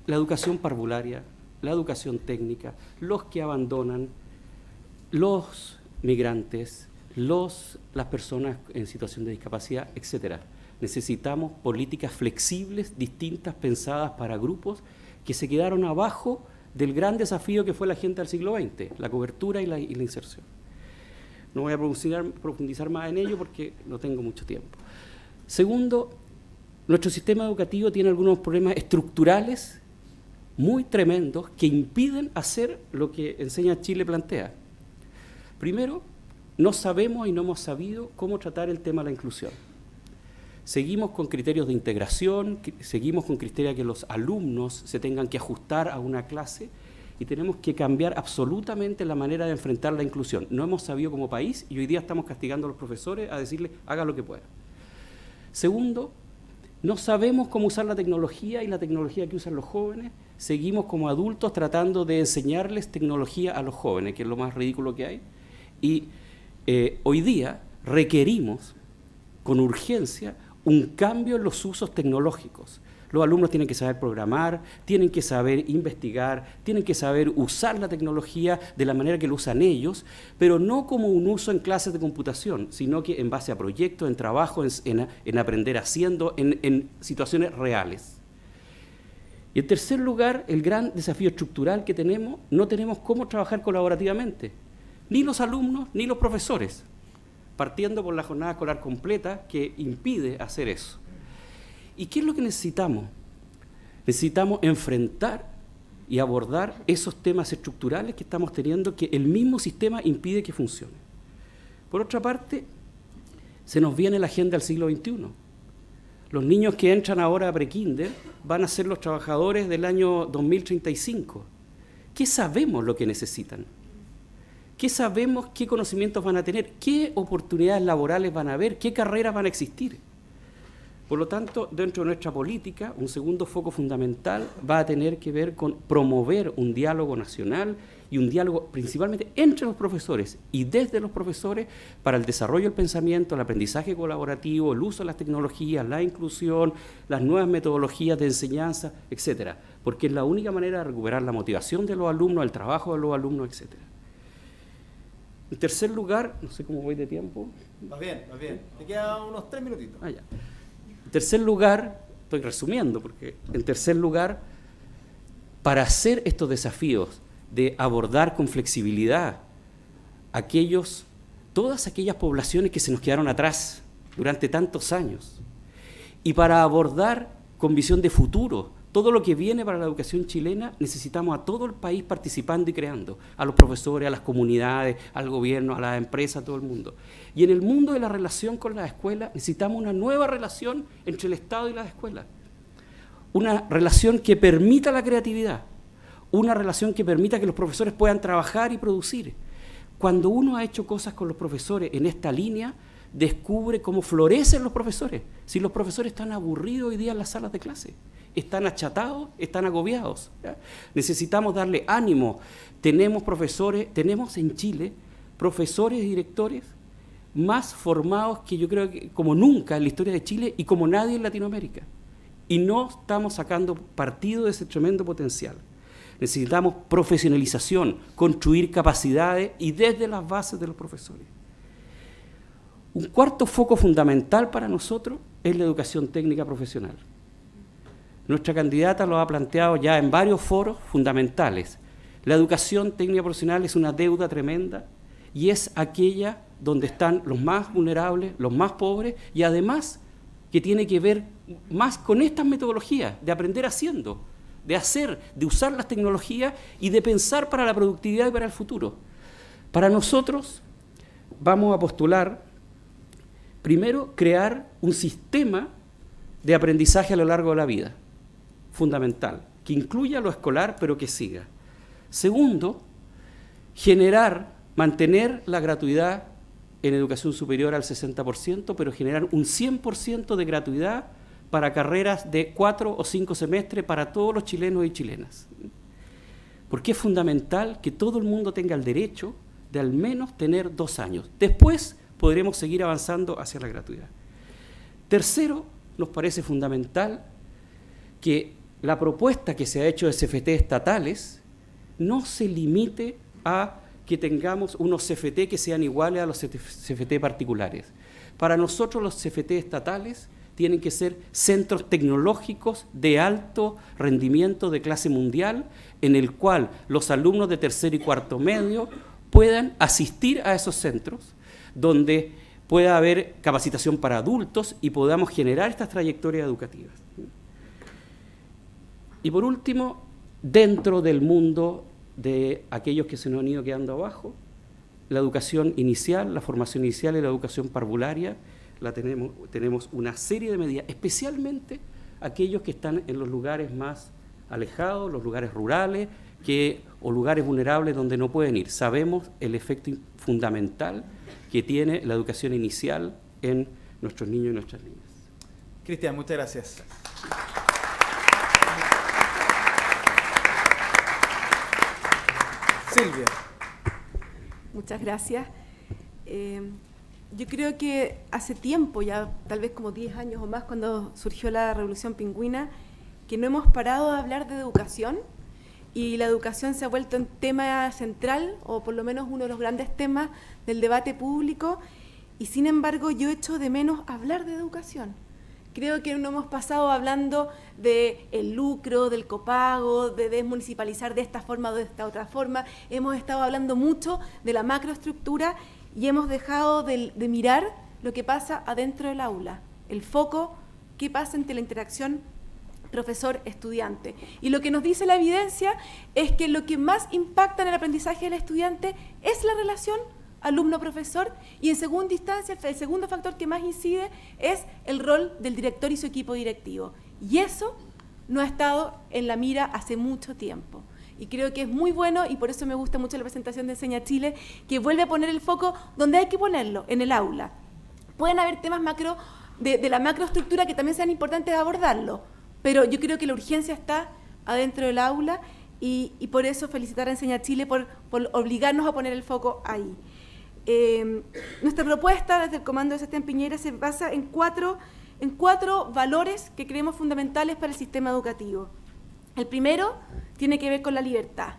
la educación parvularia, la educación técnica, los que abandonan, los migrantes, las personas en situación de discapacidad, etcétera. Necesitamos políticas flexibles, distintas, pensadas para grupos que se quedaron abajo del gran desafío que fue la agenda del siglo XX, la cobertura y la inserción. No voy a profundizar más en ello porque no tengo mucho tiempo. Segundo, nuestro sistema educativo tiene algunos problemas estructurales muy tremendos que impiden hacer lo que Enseña Chile plantea. Primero, no sabemos y no hemos sabido cómo tratar el tema de la inclusión. Seguimos con criterios de integración, seguimos con criterios que los alumnos se tengan que ajustar a una clase y tenemos que cambiar absolutamente la manera de enfrentar la inclusión. No hemos sabido como país y hoy día estamos castigando a los profesores a decirles haga lo que pueda. Segundo, no sabemos cómo usar la tecnología y la tecnología que usan los jóvenes. Seguimos como adultos tratando de enseñarles tecnología a los jóvenes, que es lo más ridículo que hay. Y hoy día requerimos con urgencia un cambio en los usos tecnológicos. Los alumnos tienen que saber programar, tienen que saber investigar, tienen que saber usar la tecnología de la manera que lo usan ellos, pero no como un uso en clases de computación, sino que en base a proyectos, en trabajo, en aprender haciendo, en situaciones reales. Y en tercer lugar, el gran desafío estructural que tenemos, no tenemos cómo trabajar colaborativamente, ni los alumnos ni los profesores, partiendo por la jornada escolar completa que impide hacer eso. ¿Y qué es lo que necesitamos? Necesitamos enfrentar y abordar esos temas estructurales que estamos teniendo, que el mismo sistema impide que funcione. Por otra parte, se nos viene la agenda del siglo XXI. Los niños que entran ahora a prekinder van a ser los trabajadores del año 2035. ¿Qué sabemos lo que necesitan? ¿Qué sabemos? ¿Qué conocimientos van a tener? ¿Qué oportunidades laborales van a haber? ¿Qué carreras van a existir? Por lo tanto, dentro de nuestra política, un segundo foco fundamental va a tener que ver con promover un diálogo nacional y un diálogo principalmente entre los profesores y desde los profesores para el desarrollo del pensamiento, el aprendizaje colaborativo, el uso de las tecnologías, la inclusión, las nuevas metodologías de enseñanza, etcétera, porque es la única manera de recuperar la motivación de los alumnos, el trabajo de los alumnos, etcétera. En tercer lugar, no sé cómo voy de tiempo. Vas bien, vas bien. Te quedan unos 3 minutitos. Ya. En tercer lugar, estoy resumiendo, porque en tercer lugar, para hacer estos desafíos de abordar con flexibilidad todas aquellas poblaciones que se nos quedaron atrás durante tantos años, y para abordar con visión de futuro todo lo que viene para la educación chilena, necesitamos a todo el país participando y creando, a los profesores, a las comunidades, al gobierno, a las empresas, a todo el mundo. Y en el mundo de la relación con las escuelas necesitamos una nueva relación entre el Estado y las escuelas. Una relación que permita la creatividad, una relación que permita que los profesores puedan trabajar y producir. Cuando uno ha hecho cosas con los profesores en esta línea, descubre cómo florecen los profesores. Si los profesores están aburridos hoy día en las salas de clase, están achatados, están agobiados, ¿ya? Necesitamos darle ánimo. Tenemos en Chile profesores y directores más formados que yo creo que como nunca en la historia de Chile y como nadie en Latinoamérica. Y no estamos sacando partido de ese tremendo potencial. Necesitamos profesionalización, construir capacidades y desde las bases de los profesores. Un cuarto foco fundamental para nosotros es la educación técnica profesional. Nuestra candidata lo ha planteado ya en varios foros fundamentales. La educación técnica profesional es una deuda tremenda y es aquella donde están los más vulnerables, los más pobres y además que tiene que ver más con estas metodologías de aprender haciendo, de hacer, de usar las tecnologías y de pensar para la productividad y para el futuro. Para nosotros vamos a postular primero crear un sistema de aprendizaje a lo largo de la vida, fundamental, que incluya lo escolar pero que siga. Segundo, mantener la gratuidad en educación superior al 60%, pero generar un 100% de gratuidad para carreras de 4 o 5 semestres para todos los chilenos y chilenas. Porque es fundamental que todo el mundo tenga el derecho de al menos tener 2 años. Después podremos seguir avanzando hacia la gratuidad. Tercero, nos parece fundamental que la propuesta que se ha hecho de CFT estatales no se limite a que tengamos unos CFT que sean iguales a los CFT particulares. Para nosotros los CFT estatales tienen que ser centros tecnológicos de alto rendimiento de clase mundial, en el cual los alumnos de tercer y cuarto medio puedan asistir a esos centros, donde pueda haber capacitación para adultos y podamos generar estas trayectorias educativas. Y por último, dentro del mundo de aquellos que se nos han ido quedando abajo, la educación inicial, la formación inicial y la educación parvularia, tenemos una serie de medidas, especialmente aquellos que están en los lugares más alejados, los lugares rurales o lugares vulnerables donde no pueden ir. Sabemos el efecto fundamental que tiene la educación inicial en nuestros niños y nuestras niñas. Cristian, muchas gracias. Silvia. Muchas gracias. Yo creo que hace tiempo, ya tal vez como 10 años o más, cuando surgió la Revolución Pingüina, que no hemos parado de hablar de educación y la educación se ha vuelto un tema central o por lo menos uno de los grandes temas del debate público y sin embargo yo echo de menos hablar de educación. Creo que no hemos pasado hablando del lucro, del copago, de desmunicipalizar de esta forma o de esta otra forma. Hemos estado hablando mucho de la macroestructura y hemos dejado de mirar lo que pasa adentro del aula, el foco, qué pasa entre la interacción profesor-estudiante. Y lo que nos dice la evidencia es que lo que más impacta en el aprendizaje del estudiante es la relación alumno-profesor y en segunda instancia el segundo factor que más incide es el rol del director y su equipo directivo. Y eso no ha estado en la mira hace mucho tiempo. Y creo que es muy bueno, y por eso me gusta mucho la presentación de Enseña Chile, que vuelve a poner el foco donde hay que ponerlo, en el aula. Pueden haber temas macro, de la macroestructura que también sean importantes abordarlo, pero yo creo que la urgencia está adentro del aula, y por eso felicitar a Enseña Chile por obligarnos a poner el foco ahí. Nuestra propuesta desde el Comando de Sebastián Piñera se basa en cuatro valores que creemos fundamentales para el sistema educativo. El primero tiene que ver con la libertad.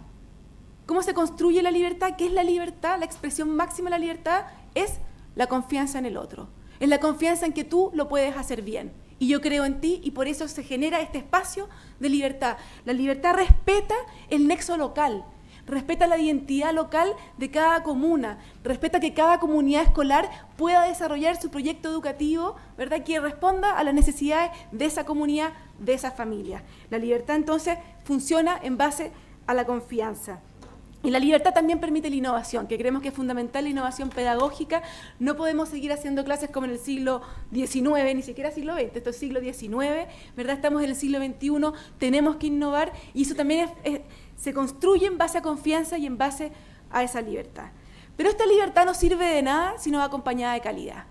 ¿Cómo se construye la libertad? ¿Qué es la libertad? La expresión máxima de la libertad es la confianza en el otro. Es la confianza en que tú lo puedes hacer bien. Y yo creo en ti, y por eso se genera este espacio de libertad. La libertad respeta el nexo local, respeta la identidad local de cada comuna, respeta que cada comunidad escolar pueda desarrollar su proyecto educativo, ¿verdad?, que responda a las necesidades de esa comunidad, de esa familia. La libertad entonces funciona en base a la confianza. Y la libertad también permite la innovación, que creemos que es fundamental la innovación pedagógica. No podemos seguir haciendo clases como en el siglo XIX, ni siquiera siglo XX, esto es siglo XIX, ¿verdad? Estamos en el siglo XXI, tenemos que innovar, y eso también se construye en base a confianza y en base a esa libertad. Pero esta libertad no sirve de nada si no va acompañada de calidad,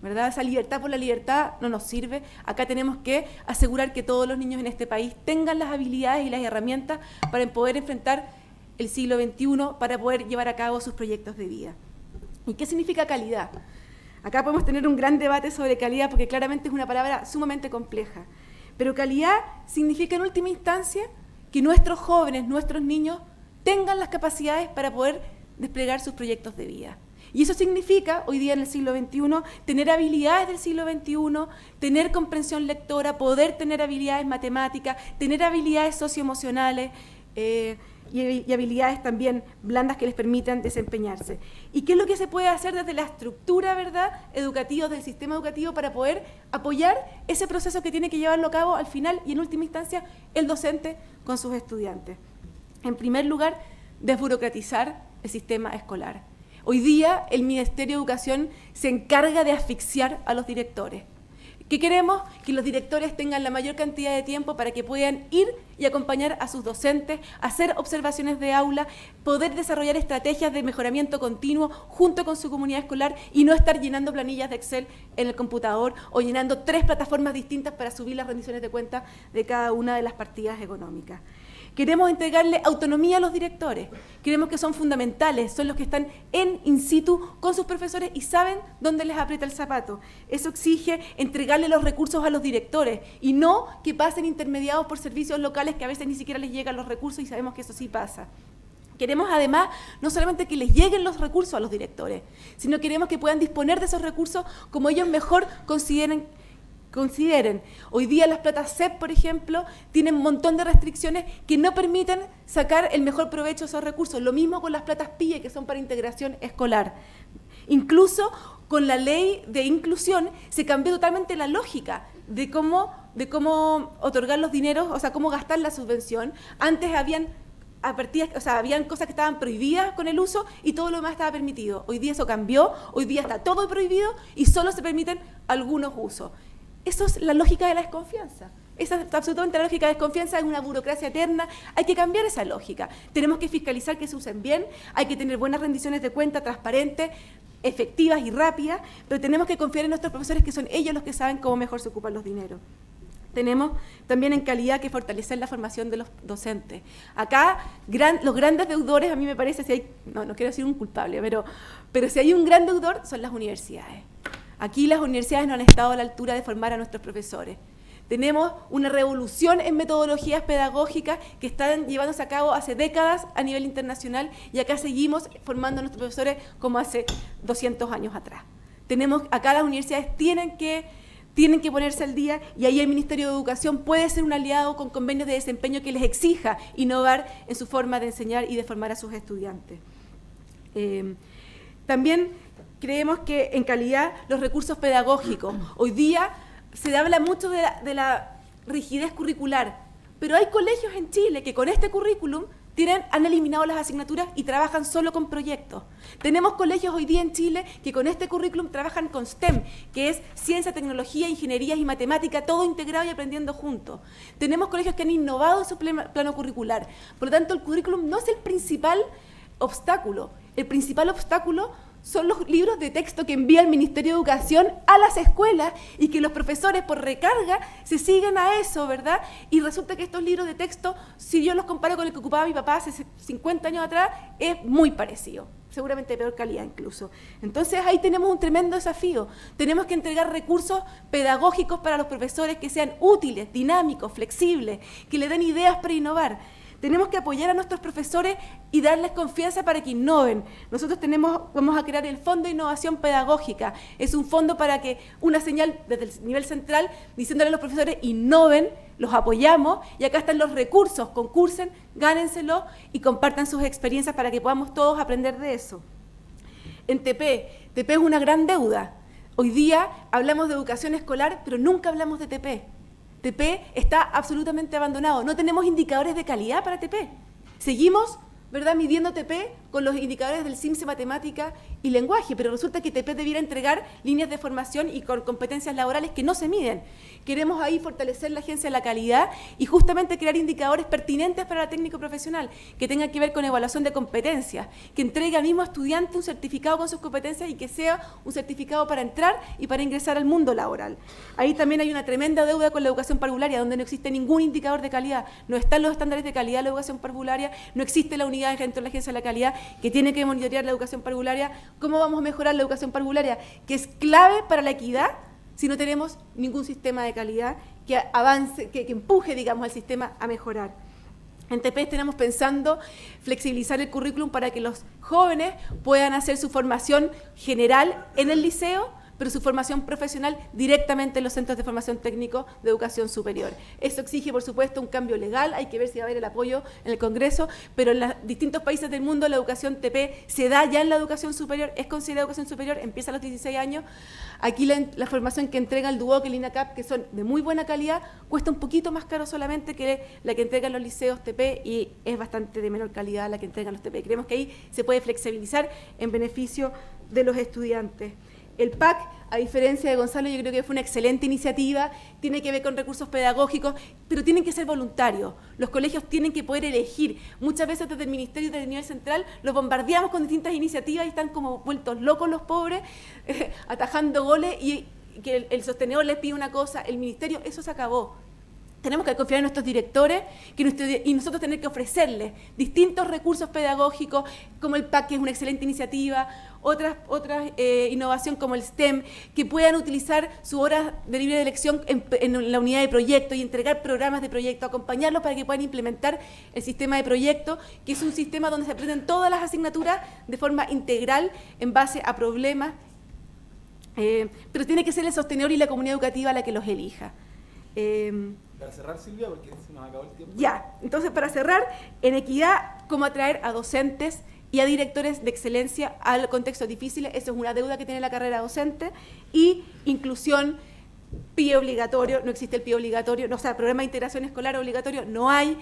¿verdad? Esa libertad por la libertad no nos sirve. Acá tenemos que asegurar que todos los niños en este país tengan las habilidades y las herramientas para poder enfrentar el siglo XXI, para poder llevar a cabo sus proyectos de vida. ¿Y qué significa calidad? Acá podemos tener un gran debate sobre calidad, porque claramente es una palabra sumamente compleja. Pero calidad significa en última instancia que nuestros jóvenes, nuestros niños, tengan las capacidades para poder desplegar sus proyectos de vida. Y eso significa, hoy día en el siglo XXI, tener habilidades del siglo XXI, tener comprensión lectora, poder tener habilidades matemáticas, tener habilidades socioemocionales, y habilidades también blandas que les permitan desempeñarse. ¿Y qué es lo que se puede hacer desde la estructura, ¿verdad?, educativa, del sistema educativo, para poder apoyar ese proceso que tiene que llevarlo a cabo al final y en última instancia el docente con sus estudiantes? En primer lugar, desburocratizar el sistema escolar. Hoy día el Ministerio de Educación se encarga de asfixiar a los directores. ¿Qué queremos? Que los directores tengan la mayor cantidad de tiempo para que puedan ir y acompañar a sus docentes, hacer observaciones de aula, poder desarrollar estrategias de mejoramiento continuo junto con su comunidad escolar, y no estar llenando planillas de Excel en el computador o llenando 3 plataformas distintas para subir las rendiciones de cuentas de cada una de las partidas económicas. Queremos entregarle autonomía a los directores. Creemos que son fundamentales, son los que están in situ con sus profesores y saben dónde les aprieta el zapato. Eso exige entregarle los recursos a los directores y no que pasen intermediados por servicios locales que a veces ni siquiera les llegan los recursos, y sabemos que eso sí pasa. Queremos además no solamente que les lleguen los recursos a los directores, sino queremos que puedan disponer de esos recursos como ellos mejor consideren. Hoy día las platas CEP, por ejemplo, tienen un montón de restricciones que no permiten sacar el mejor provecho de esos recursos. Lo mismo con las platas PIE, que son para integración escolar. Incluso con la ley de inclusión se cambió totalmente la lógica de cómo otorgar los dineros, o sea, cómo gastar la subvención. Antes habían cosas que estaban prohibidas con el uso y todo lo demás estaba permitido. Hoy día eso cambió, hoy día está todo prohibido y solo se permiten algunos usos. Eso es la lógica de la desconfianza. Esa es absolutamente la lógica de desconfianza, es una burocracia eterna. Hay que cambiar esa lógica. Tenemos que fiscalizar que se usen bien, hay que tener buenas rendiciones de cuenta, transparentes, efectivas y rápidas, pero tenemos que confiar en nuestros profesores, que son ellos los que saben cómo mejor se ocupan los dineros. Tenemos también en calidad que fortalecer la formación de los docentes. Acá los grandes deudores, a mí me parece, no quiero decir un culpable, pero si hay un gran deudor son las universidades. Aquí las universidades no han estado a la altura de formar a nuestros profesores. Tenemos una revolución en metodologías pedagógicas que están llevándose a cabo hace décadas a nivel internacional, y acá seguimos formando a nuestros profesores como hace 200 años atrás. Acá las universidades tienen que ponerse al día, y ahí el Ministerio de Educación puede ser un aliado con convenios de desempeño que les exija innovar en su forma de enseñar y de formar a sus estudiantes. También creemos que en calidad los recursos pedagógicos. Hoy día se habla mucho de la rigidez curricular, pero hay colegios en Chile que con este currículum han eliminado las asignaturas y trabajan solo con proyectos. Tenemos colegios hoy día en Chile que con este currículum trabajan con STEM, que es ciencia, tecnología, ingenierías y matemática, todo integrado y aprendiendo juntos. Tenemos colegios que han innovado en su plano curricular. Por lo tanto, el currículum no es el principal obstáculo. El principal obstáculo son los libros de texto que envía el Ministerio de Educación a las escuelas y que los profesores por recarga se siguen a eso, ¿verdad? Y resulta que estos libros de texto, si yo los comparo con el que ocupaba mi papá hace 50 años atrás, es muy parecido, seguramente de peor calidad incluso. Entonces ahí tenemos un tremendo desafío. Tenemos que entregar recursos pedagógicos para los profesores que sean útiles, dinámicos, flexibles, que le den ideas para innovar. Tenemos que apoyar a nuestros profesores y darles confianza para que innoven. Nosotros vamos a crear el Fondo de Innovación Pedagógica. Es un fondo para que una señal desde el nivel central diciéndole a los profesores innoven, los apoyamos y acá están los recursos, concursen, gánenselo y compartan sus experiencias para que podamos todos aprender de eso. En TP es una gran deuda. Hoy día hablamos de educación escolar, pero nunca hablamos de TP. TP está absolutamente abandonado. No tenemos indicadores de calidad para TP. Seguimos, ¿verdad?, midiendo TP con los indicadores del CIMSE Matemática y Lenguaje, pero resulta que TP debiera entregar líneas de formación y con competencias laborales que no se miden. Queremos ahí fortalecer la Agencia de la Calidad y justamente crear indicadores pertinentes para la técnico profesional, que tengan que ver con evaluación de competencias, que entregue al mismo estudiante un certificado con sus competencias y que sea un certificado para entrar y para ingresar al mundo laboral. Ahí también hay una tremenda deuda con la educación parvularia, donde no existe ningún indicador de calidad, no están los estándares de calidad de la educación parvularia, no existe la unidad dentro de la Agencia de la Calidad que tiene que monitorear la educación parvularia. ¿Cómo vamos a mejorar la educación parvularia, que es clave para la equidad, si no tenemos ningún sistema de calidad que avance, que empuje, digamos, al sistema a mejorar? En TP tenemos pensando flexibilizar el currículum para que los jóvenes puedan hacer su formación general en el liceo, pero su formación profesional directamente en los centros de formación técnico de educación superior. Eso exige, por supuesto, un cambio legal, hay que ver si va a haber el apoyo en el Congreso, pero en los distintos países del mundo la educación TP se da ya en la educación superior, es considerada educación superior, empieza a los 16 años. Aquí la formación que entrega el DUOC, el INACAP, que son de muy buena calidad, cuesta un poquito más caro solamente que la que entregan los liceos TP y es bastante de menor calidad la que entregan los TP. Creemos que ahí se puede flexibilizar en beneficio de los estudiantes. El PAC, a diferencia de Gonzalo, yo creo que fue una excelente iniciativa, tiene que ver con recursos pedagógicos, pero tienen que ser voluntarios. Los colegios tienen que poder elegir. Muchas veces desde el Ministerio y desde el nivel central los bombardeamos con distintas iniciativas y están como vueltos locos los pobres, atajando goles y que el sostenedor les pide una cosa, el Ministerio, eso se acabó. Tenemos que confiar en nuestros directores y nosotros tener que ofrecerles distintos recursos pedagógicos, como el PAC, que es una excelente iniciativa, otras innovación como el STEM, que puedan utilizar su hora de libre elección en la unidad de proyecto y entregar programas de proyecto, acompañarlos para que puedan implementar el sistema de proyecto, que es un sistema donde se aprenden todas las asignaturas de forma integral en base a problemas, pero tiene que ser el sostenedor y la comunidad educativa la que los elija. Para cerrar, Silvia, porque se nos acabó el tiempo. Ya, entonces para cerrar, en equidad, cómo atraer a docentes y a directores de excelencia al contexto difícil, eso es una deuda que tiene la carrera docente, y inclusión, PIE obligatorio, no existe el PIE obligatorio, no, o sea, programa de integración escolar obligatorio, no hay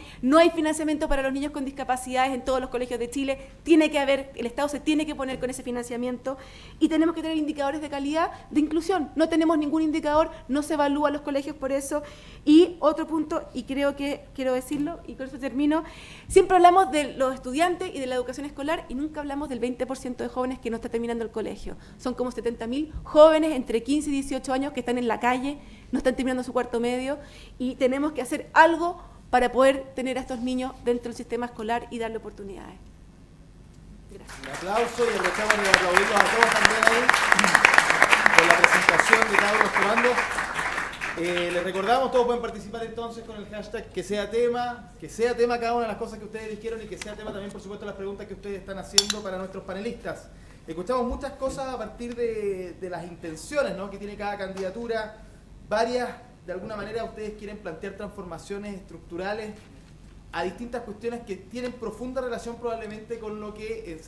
financiamiento para los niños con discapacidades en todos los colegios de Chile, tiene que haber, el Estado se tiene que poner con ese financiamiento, y tenemos que tener indicadores de calidad de inclusión, no tenemos ningún indicador, no se evalúa los colegios por eso. Y otro punto, y creo que quiero decirlo, y con eso termino, siempre hablamos de los estudiantes y de la educación escolar, y nunca hablamos del 20% de jóvenes que no está terminando el colegio. Son como 70.000 jóvenes entre 15 y 18 años que están en la calle, no están terminando su cuarto medio, y tenemos que hacer algo para poder tener a estos niños dentro del sistema escolar y darle oportunidades. Gracias. Un aplauso y aprovechamos de aplaudirlos a todos también ahí por la presentación de cada uno de los comandos. Les recordamos, todos pueden participar entonces con el hashtag que sea tema cada una de las cosas que ustedes dijeron y que sea tema también, por supuesto, las preguntas que ustedes están haciendo para nuestros panelistas. Escuchamos muchas cosas a partir de las intenciones, ¿no?, que tiene cada candidatura. Varias, de alguna manera, ustedes quieren plantear transformaciones estructurales a distintas cuestiones que tienen profunda relación probablemente con lo que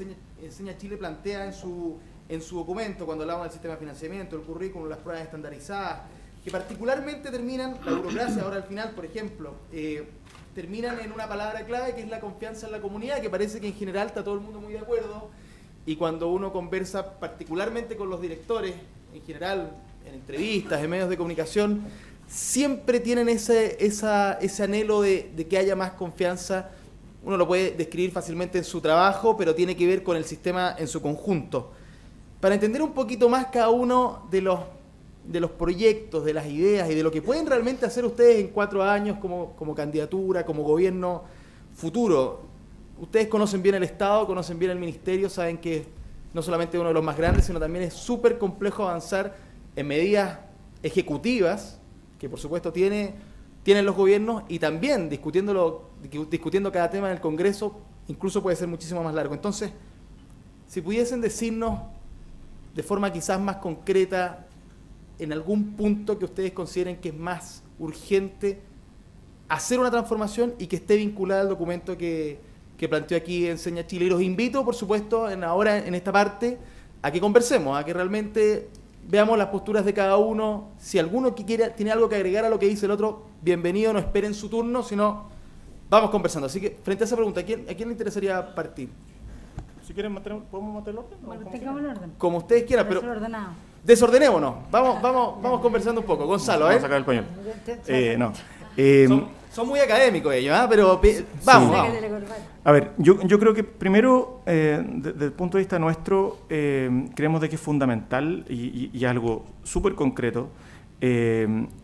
Enseña Chile plantea en su documento, cuando hablamos del sistema de financiamiento, el currículum, las pruebas estandarizadas, que particularmente terminan la burocracia ahora al final, por ejemplo. terminan en una palabra clave que es la confianza en la comunidad, que parece que en general está todo el mundo muy de acuerdo, y cuando uno conversa particularmente con los directores, en general, en entrevistas, en medios de comunicación, siempre tienen ese anhelo de que haya más confianza. Uno lo puede describir fácilmente en su trabajo, pero tiene que ver con el sistema en su conjunto. Para entender un poquito más cada uno de los proyectos, de las ideas y de lo que pueden realmente hacer ustedes en 4 años como candidatura, como gobierno futuro. Ustedes conocen bien el Estado, conocen bien el Ministerio, saben que no solamente es uno de los más grandes, sino también es súper complejo avanzar en medidas ejecutivas, que por supuesto tienen los gobiernos, y también discutiendo cada tema en el Congreso, incluso puede ser muchísimo más largo. Entonces, si pudiesen decirnos de forma quizás más concreta, en algún punto que ustedes consideren que es más urgente hacer una transformación y que esté vinculada al documento que planteó aquí Enseña Chile. Y los invito, por supuesto, ahora en esta parte, a que conversemos, a que realmente veamos las posturas de cada uno. Si alguno que quiera tiene algo que agregar a lo que dice el otro, bienvenido, no esperen su turno, sino vamos conversando. Así que, frente a esa pregunta, ¿a quién le interesaría partir? Si quieren, ¿podemos mantener el orden? Bueno, tengamos el orden. Como ustedes quieran, pero Desordenado. desordenémonos. Vamos conversando un poco. Gonzalo, Vamos a sacar el pañuelo. No. Son muy académicos ellos, pero vamos. A ver, yo creo que primero, desde el punto de vista nuestro, creemos de que es fundamental y algo súper concreto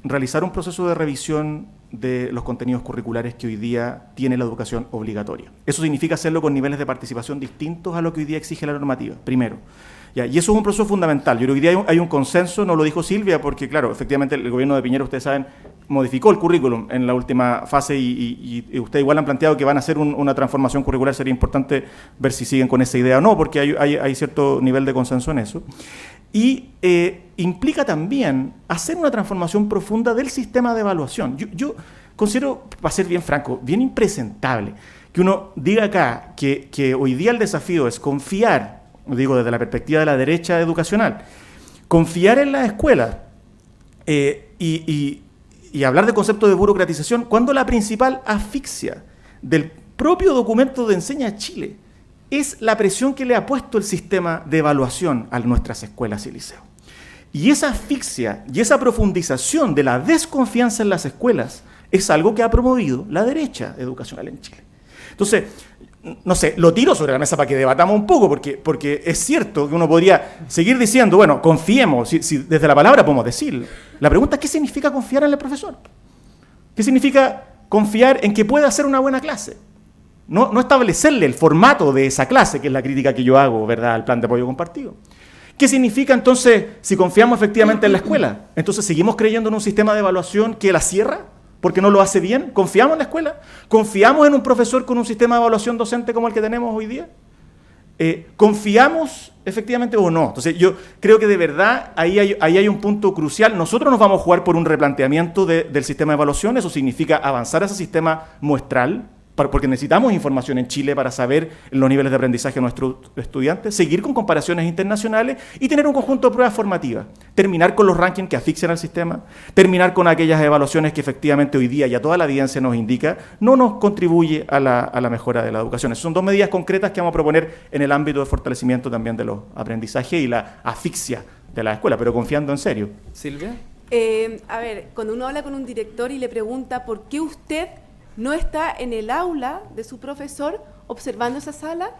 realizar un proceso de revisión de los contenidos curriculares que hoy día tiene la educación obligatoria. Eso significa hacerlo con niveles de participación distintos a lo que hoy día exige la normativa, primero. Ya, y eso es un proceso fundamental. Yo creo que hoy día hay un consenso, no lo dijo Silvia, porque claro, efectivamente el gobierno de Piñera, ustedes saben, modificó el currículum en la última fase y ustedes igual han planteado que van a hacer una transformación curricular. Sería importante ver si siguen con esa idea o no, porque hay cierto nivel de consenso en eso. Y implica también hacer una transformación profunda del sistema de evaluación. Yo considero, para ser bien franco, bien impresentable que uno diga acá que hoy día el desafío es confiar, digo desde la perspectiva de la derecha educacional, confiar en las escuelas y hablar de concepto de burocratización, cuando la principal asfixia del propio documento de Enseña Chile es la presión que le ha puesto el sistema de evaluación a nuestras escuelas y liceos. Y esa asfixia y esa profundización de la desconfianza en las escuelas es algo que ha promovido la derecha educacional en Chile. Entonces, no sé, lo tiro sobre la mesa para que debatamos un poco, porque es cierto que uno podría seguir diciendo, bueno, confiemos, si desde la palabra podemos decirlo. La pregunta es, ¿qué significa confiar en el profesor? ¿Qué significa confiar en que puede hacer una buena clase? No establecerle el formato de esa clase, que es la crítica que yo hago, ¿verdad?, al plan de apoyo compartido. ¿Qué significa entonces, si confiamos efectivamente en la escuela? Entonces, ¿seguimos creyendo en un sistema de evaluación que la cierra porque no lo hace bien? ¿Confiamos en la escuela? ¿Confiamos en un profesor con un sistema de evaluación docente como el que tenemos hoy día? ¿Confiamos efectivamente o no? Entonces, yo creo que de verdad ahí hay un punto crucial. Nosotros nos vamos a jugar por un replanteamiento del sistema de evaluación. Eso significa avanzar a ese sistema muestral, porque necesitamos información en Chile para saber los niveles de aprendizaje de nuestros estudiantes, seguir con comparaciones internacionales y tener un conjunto de pruebas formativas, terminar con los rankings que asfixian al sistema, terminar con aquellas evaluaciones que efectivamente hoy día ya toda la evidencia nos indica no nos contribuye a la mejora de la educación. Esas son 2 medidas concretas que vamos a proponer en el ámbito de fortalecimiento también de los aprendizajes y la asfixia de la escuela, pero confiando en serio. Silvia. A ver, cuando uno habla con un director y le pregunta por qué usted no está en el aula de su profesor observando esa sala,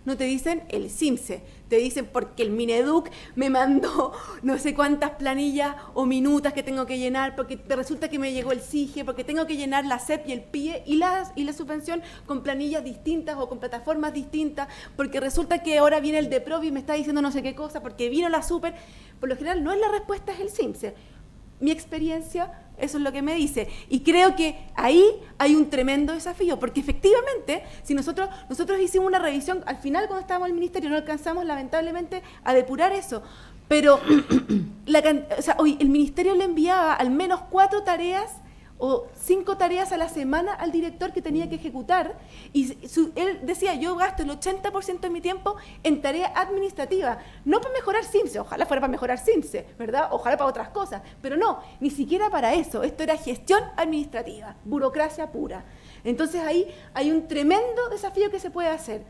no te dicen el CIMSE, te dicen porque el Mineduc me mandó no sé cuántas planillas o minutas que tengo que llenar, porque resulta que me llegó el SIGE, porque tengo que llenar la SEP y el PIE y la subvención con planillas distintas o con plataformas distintas, porque resulta que ahora viene el DEPROV y me está diciendo no sé qué cosa, porque vino la super. Por lo general no es la respuesta, es el CIMSE. Mi experiencia, eso es lo que me dice. Y creo que ahí hay un tremendo desafío, porque efectivamente, si nosotros hicimos una revisión, al final cuando estábamos en el ministerio no alcanzamos lamentablemente a depurar eso, pero hoy el ministerio le enviaba al menos 4 tareas o 5 tareas a la semana al director que tenía que ejecutar, y él decía, yo gasto el 80% de mi tiempo en tarea administrativa, no para mejorar CIMSE, ojalá fuera para mejorar CIMSE, ¿verdad? Ojalá para otras cosas, pero no, ni siquiera para eso. Esto era gestión administrativa, burocracia pura. Entonces ahí hay un tremendo desafío que se puede hacer.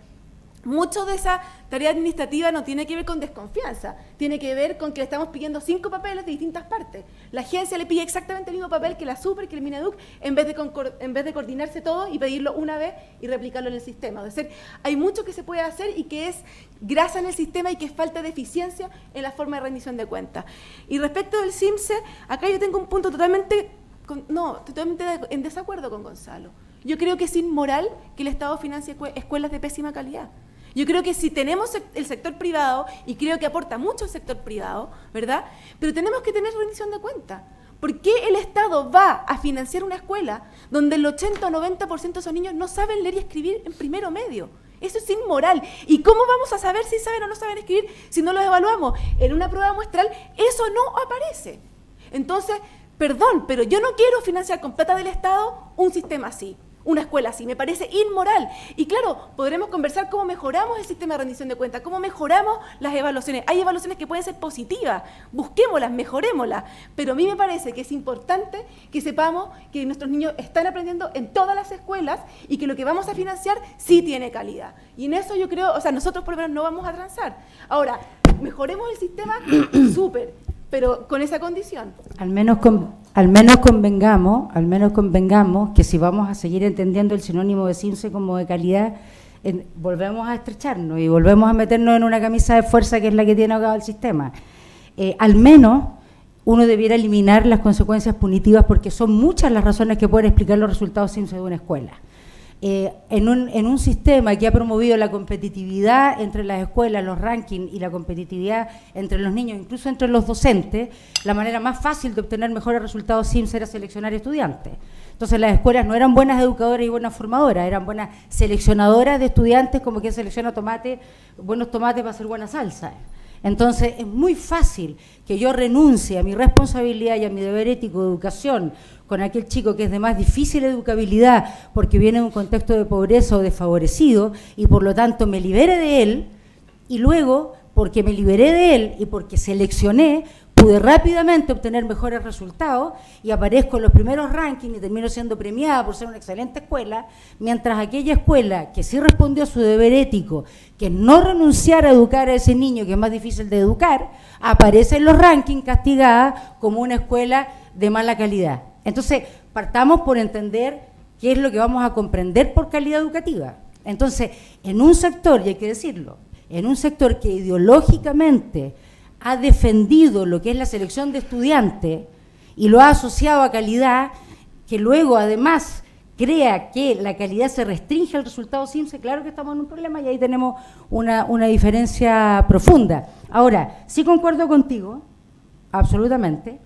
Mucho de esa tarea administrativa no tiene que ver con desconfianza, tiene que ver con que le estamos pidiendo 5 papeles de distintas partes. La agencia le pide exactamente el mismo papel que la SUPER, que el Mineduc, en vez de coordinarse todo y pedirlo una vez y replicarlo en el sistema. Es decir, hay mucho que se puede hacer y que es grasa en el sistema y que es falta de eficiencia en la forma de rendición de cuentas. Y respecto del CIMSE, acá yo tengo un punto totalmente en desacuerdo con Gonzalo. Yo creo que es inmoral que el Estado financie escuelas de pésima calidad. Yo creo que si tenemos el sector privado, y creo que aporta mucho el sector privado, ¿verdad? Pero tenemos que tener rendición de cuentas. ¿Por qué el Estado va a financiar una escuela donde el 80 o 90% de esos niños no saben leer y escribir en primero medio? Eso es inmoral. ¿Y cómo vamos a saber si saben o no saben escribir si no los evaluamos? En una prueba muestral eso no aparece. Entonces, perdón, pero yo no quiero financiar con plata del Estado un sistema así, una escuela así. Me parece inmoral. Y claro, podremos conversar cómo mejoramos el sistema de rendición de cuentas, cómo mejoramos las evaluaciones. Hay evaluaciones que pueden ser positivas, busquémoslas, mejorémoslas. Pero a mí me parece que es importante que sepamos que nuestros niños están aprendiendo en todas las escuelas y que lo que vamos a financiar sí tiene calidad. Y en eso yo creo, o sea, nosotros por lo menos no vamos a transar. Ahora, mejoremos el sistema, súper, pero con esa condición. Al menos convengamos que si vamos a seguir entendiendo el sinónimo de CIMSE como de calidad, volvemos a estrecharnos y volvemos a meternos en una camisa de fuerza que es la que tiene ahogado el sistema. Al menos uno debiera eliminar las consecuencias punitivas, porque son muchas las razones que pueden explicar los resultados CIMSE de una escuela. En un sistema que ha promovido la competitividad entre las escuelas, los rankings y la competitividad entre los niños, incluso entre los docentes, la manera más fácil de obtener mejores resultados CIMSE era seleccionar estudiantes. Entonces las escuelas no eran buenas educadoras y buenas formadoras, eran buenas seleccionadoras de estudiantes, como quien selecciona buenos tomates para hacer buena salsa. Entonces es muy fácil que yo renuncie a mi responsabilidad y a mi deber ético de educación con aquel chico que es de más difícil educabilidad porque viene de un contexto de pobreza o desfavorecido, y por lo tanto me libere de él, y luego, porque me liberé de él y porque seleccioné, pude rápidamente obtener mejores resultados y aparezco en los primeros rankings y termino siendo premiada por ser una excelente escuela, mientras aquella escuela que sí respondió a su deber ético, que no renunciar a educar a ese niño que es más difícil de educar, aparece en los rankings castigada como una escuela de mala calidad. Entonces, partamos por entender qué es lo que vamos a comprender por calidad educativa. Entonces, en un sector, y hay que decirlo, en un sector que ideológicamente ha defendido lo que es la selección de estudiantes y lo ha asociado a calidad, que luego además crea que la calidad se restringe al resultado CIMSE, claro que estamos en un problema y ahí tenemos una diferencia profunda. Ahora, sí concuerdo contigo, absolutamente,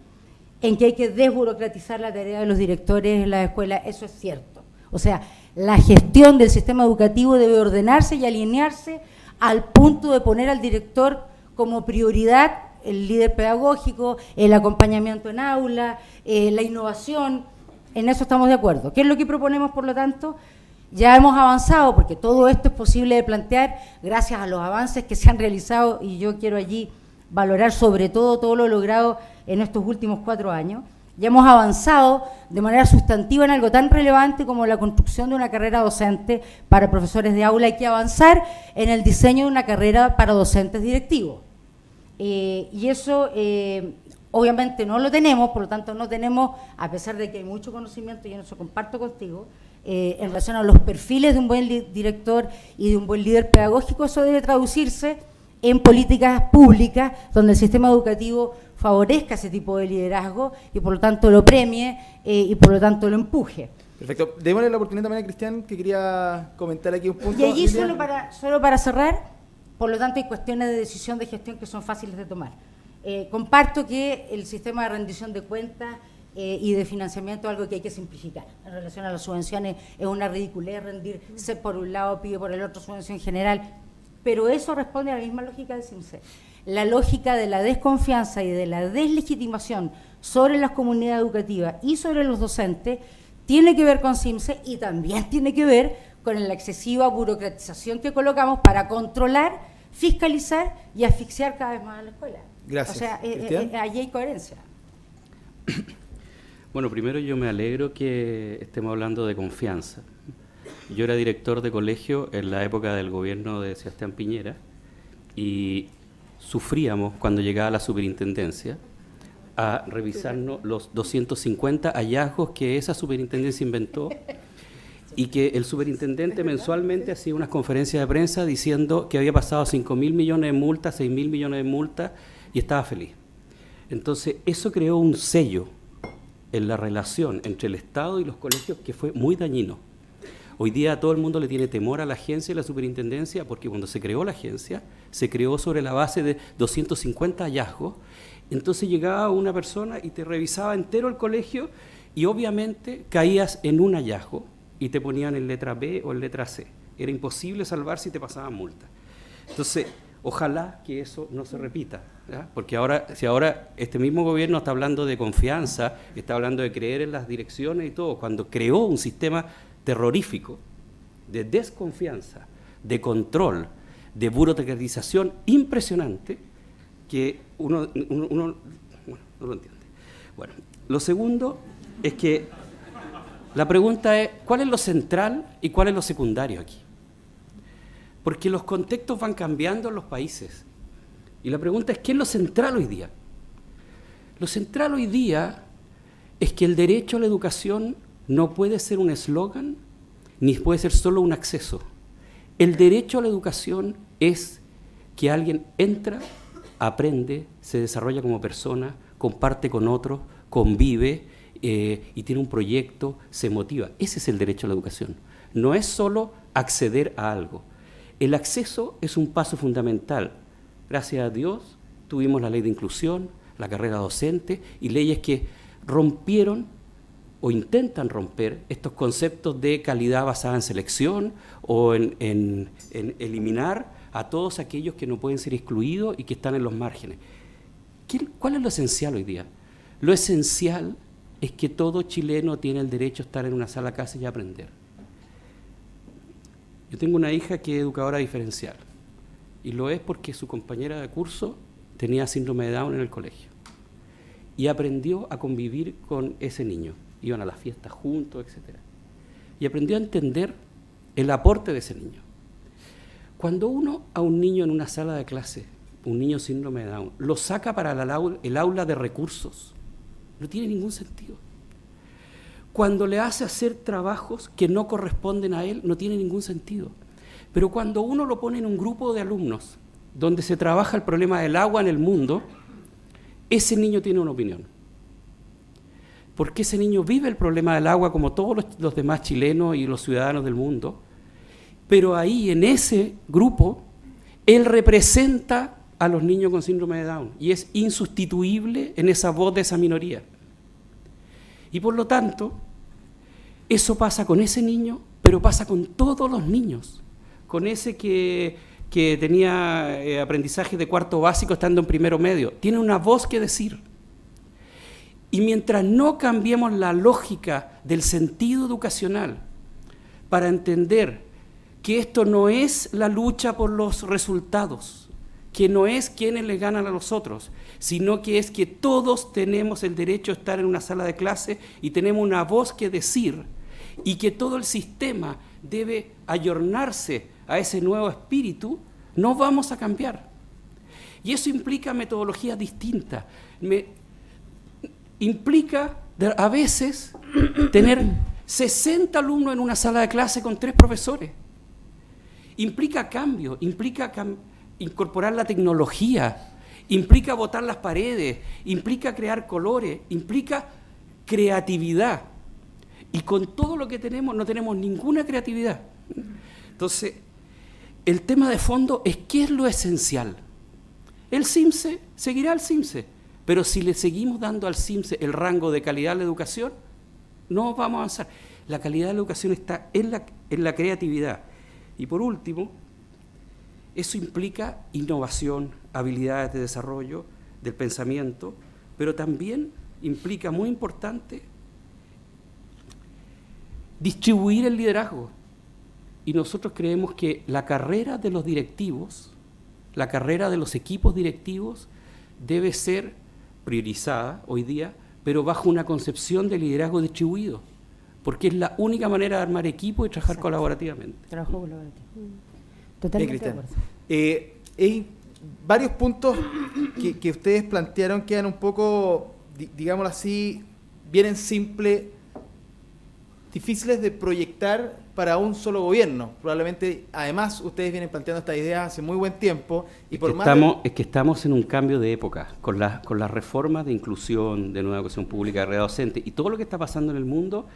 en que hay que desburocratizar la tarea de los directores en las escuelas, eso es cierto. O sea, la gestión del sistema educativo debe ordenarse y alinearse al punto de poner al director como prioridad el líder pedagógico, el acompañamiento en aula, la innovación. En eso estamos de acuerdo. ¿Qué es lo que proponemos, por lo tanto? Ya hemos avanzado, porque todo esto es posible de plantear gracias a los avances que se han realizado, y yo quiero allí valorar sobre todo lo logrado en estos últimos 4 años. Ya hemos avanzado de manera sustantiva en algo tan relevante como la construcción de una carrera docente para profesores de aula. Hay que avanzar en el diseño de una carrera para docentes directivos. Y eso obviamente no lo tenemos, por lo tanto no tenemos, a pesar de que hay mucho conocimiento, y en eso comparto contigo, en relación a los perfiles de un buen director y de un buen líder pedagógico. Eso debe traducirse en políticas públicas donde el sistema educativo favorezca ese tipo de liderazgo y por lo tanto lo premie y por lo tanto lo empuje. Perfecto. Démosle la oportunidad también a Cristian, que quería comentar aquí un punto. Y allí solo para cerrar, por lo tanto hay cuestiones de decisión de gestión que son fáciles de tomar. Comparto que el sistema de rendición de cuentas y de financiamiento es algo que hay que simplificar. En relación a las subvenciones es una ridiculez rendirse por un lado, pide por el otro subvención general, pero eso responde a la misma lógica del CIMSE. La lógica de la desconfianza y de la deslegitimación sobre las comunidades educativas y sobre los docentes tiene que ver con CIMSE y también tiene que ver con la excesiva burocratización que colocamos para controlar, fiscalizar y asfixiar cada vez más a la escuela. Gracias. O sea, allí hay coherencia. Bueno, primero yo me alegro que estemos hablando de confianza. Yo era director de colegio en la época del gobierno de Sebastián Piñera y sufríamos cuando llegaba la superintendencia a revisarnos los 250 hallazgos que esa superintendencia inventó y que el superintendente mensualmente hacía unas conferencias de prensa diciendo que había pasado 5.000 millones de multas, 6.000 millones de multas y estaba feliz. Entonces, eso creó un sello en la relación entre el Estado y los colegios que fue muy dañino. Hoy día todo el mundo le tiene temor a la agencia y la superintendencia porque cuando se creó la agencia, se creó sobre la base de 250 hallazgos. Entonces llegaba una persona y te revisaba entero el colegio y obviamente caías en un hallazgo y te ponían en letra B o en letra C. Era imposible salvar si te pasaban multa. Entonces, ojalá que eso no se repita, ¿ya? Porque si ahora este mismo gobierno está hablando de confianza, está hablando de creer en las direcciones y todo, cuando creó un sistema terrorífico de desconfianza, de control, de burocratización impresionante, que uno no lo entiende. Bueno, lo segundo es que la pregunta es, ¿cuál es lo central y cuál es lo secundario aquí? Porque los contextos van cambiando en los países. Y la pregunta es, ¿qué es lo central hoy día? Lo central hoy día es que el derecho a la educación no puede ser un eslogan, ni puede ser solo un acceso. El derecho a la educación es que alguien entra, aprende, se desarrolla como persona, comparte con otros, convive y tiene un proyecto, se motiva. Ese es el derecho a la educación. No es solo acceder a algo. El acceso es un paso fundamental. Gracias a Dios tuvimos la ley de inclusión, la carrera docente y leyes que rompieron o intentan romper estos conceptos de calidad basada en selección o en eliminar a todos aquellos que no pueden ser excluidos y que están en los márgenes. ¿Cuál es lo esencial hoy día? Lo esencial es que todo chileno tiene el derecho a estar en una sala de clase y aprender. Yo tengo una hija que es educadora diferencial y lo es porque su compañera de curso tenía síndrome de Down en el colegio y aprendió a convivir con ese niño. Iban a las fiestas juntos, etc. Y aprendió a entender el aporte de ese niño. Cuando uno a un niño en una sala de clase, un niño síndrome de Down, lo saca para el aula de recursos, no tiene ningún sentido. Cuando le hace hacer trabajos que no corresponden a él, no tiene ningún sentido. Pero cuando uno lo pone en un grupo de alumnos donde se trabaja el problema del agua en el mundo, ese niño tiene una opinión. Porque ese niño vive el problema del agua como todos los demás chilenos y los ciudadanos del mundo, pero ahí, en ese grupo, él representa a los niños con síndrome de Down y es insustituible en esa voz de esa minoría. Y por lo tanto, eso pasa con ese niño, pero pasa con todos los niños, con ese que tenía aprendizaje de cuarto básico estando en primero medio, tiene una voz que decir. Y mientras no cambiemos la lógica del sentido educacional para entender que esto no es la lucha por los resultados, que no es quienes le ganan a los otros, sino que es que todos tenemos el derecho a estar en una sala de clase y tenemos una voz que decir, y que todo el sistema debe ayornarse a ese nuevo espíritu, no vamos a cambiar. Y eso implica metodologías distintas. Implica a veces tener 60 alumnos en una sala de clase con 3 profesores. Implica cambio, implica incorporar la tecnología, implica botar las paredes, implica crear colores, implica creatividad. Y con todo lo que tenemos no tenemos ninguna creatividad. Entonces, el tema de fondo es qué es lo esencial. El CIMSE seguirá al CIMSE, pero si le seguimos dando al CIMSE el rango de calidad de la educación, no vamos a avanzar. La calidad de la educación está en la creatividad. Y por último, eso implica innovación, habilidades de desarrollo del pensamiento, pero también implica, muy importante, distribuir el liderazgo. Y nosotros creemos que la carrera de los directivos, la carrera de los equipos directivos, debe ser priorizada hoy día pero bajo una concepción de liderazgo distribuido, porque es la única manera de armar equipo y trabajar colaborativamente. Trabajo colaborativo. Bien, Totalmente de Cristian. acuerdo. Hay varios puntos que ustedes plantearon quedan un poco, digámoslo así, bien en simple, difíciles de proyectar para un solo gobierno. Probablemente, además, ustedes vienen planteando estas ideas hace muy buen tiempo. Y por más Es que estamos en un cambio de época, con las reformas de inclusión, de nueva educación pública, de red docente, y todo lo que está pasando en el mundo,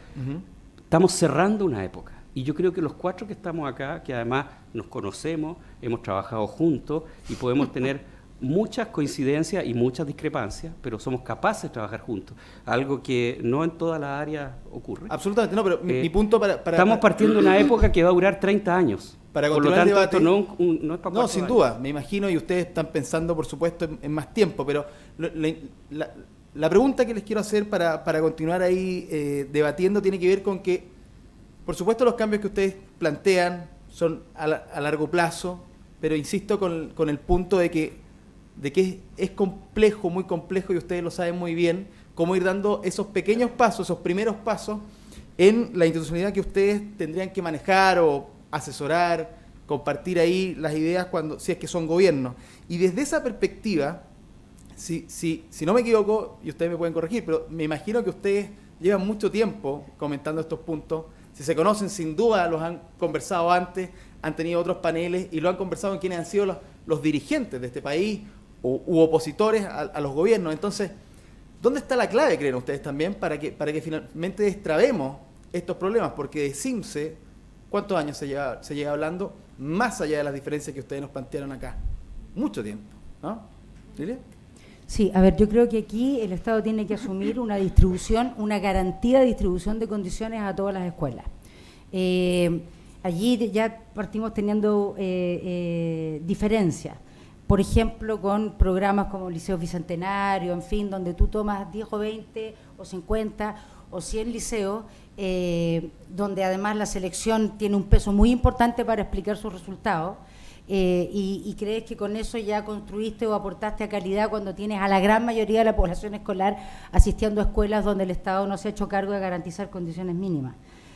estamos cerrando una época. Y yo creo que los 4 que estamos acá, que además nos conocemos, hemos trabajado juntos y podemos tener muchas coincidencias y muchas discrepancias, pero somos capaces de trabajar juntos, algo que no en todas las áreas ocurre. Absolutamente, no, pero mi punto para estamos partiendo de una época que va a durar 30 años. Para Por lo continuar el tanto, debate, esto no es para no, 4 sin años. duda, me imagino, y ustedes están pensando, por supuesto, en más tiempo, pero la pregunta que les quiero hacer para continuar ahí debatiendo tiene que ver con que, por supuesto, los cambios que ustedes plantean son a largo plazo, pero insisto con el punto de que es complejo, muy complejo, y ustedes lo saben muy bien, cómo ir dando esos pequeños pasos, esos primeros pasos en la institucionalidad que ustedes tendrían que manejar o asesorar, compartir ahí las ideas si es que son gobierno. Y desde esa perspectiva, si no me equivoco, y ustedes me pueden corregir, pero me imagino que ustedes llevan mucho tiempo comentando estos puntos. Si se conocen, sin duda los han conversado antes, han tenido otros paneles y lo han conversado con quienes han sido los dirigentes de este país u opositores a los gobiernos. Entonces, ¿dónde está la clave, creen ustedes también, para que finalmente destrabemos estos problemas? Porque de CIMSE, ¿cuántos años se lleva hablando? Más allá de las diferencias que ustedes nos plantearon acá. Mucho tiempo, ¿no? ¿Lilia? Sí, a ver, yo creo que aquí el Estado tiene que asumir una distribución, una garantía de distribución de condiciones a todas las escuelas. Allí ya partimos teniendo diferencias. Por ejemplo, con programas como Liceo Bicentenario, en fin, donde tú tomas 10 o 20 o 50 o 100 liceos, donde además la selección tiene un peso muy importante para explicar sus resultados, y crees que con eso ya construiste o aportaste a calidad cuando tienes a la gran mayoría de la población escolar asistiendo a escuelas donde el Estado no se ha hecho cargo de garantizar condiciones mínimas.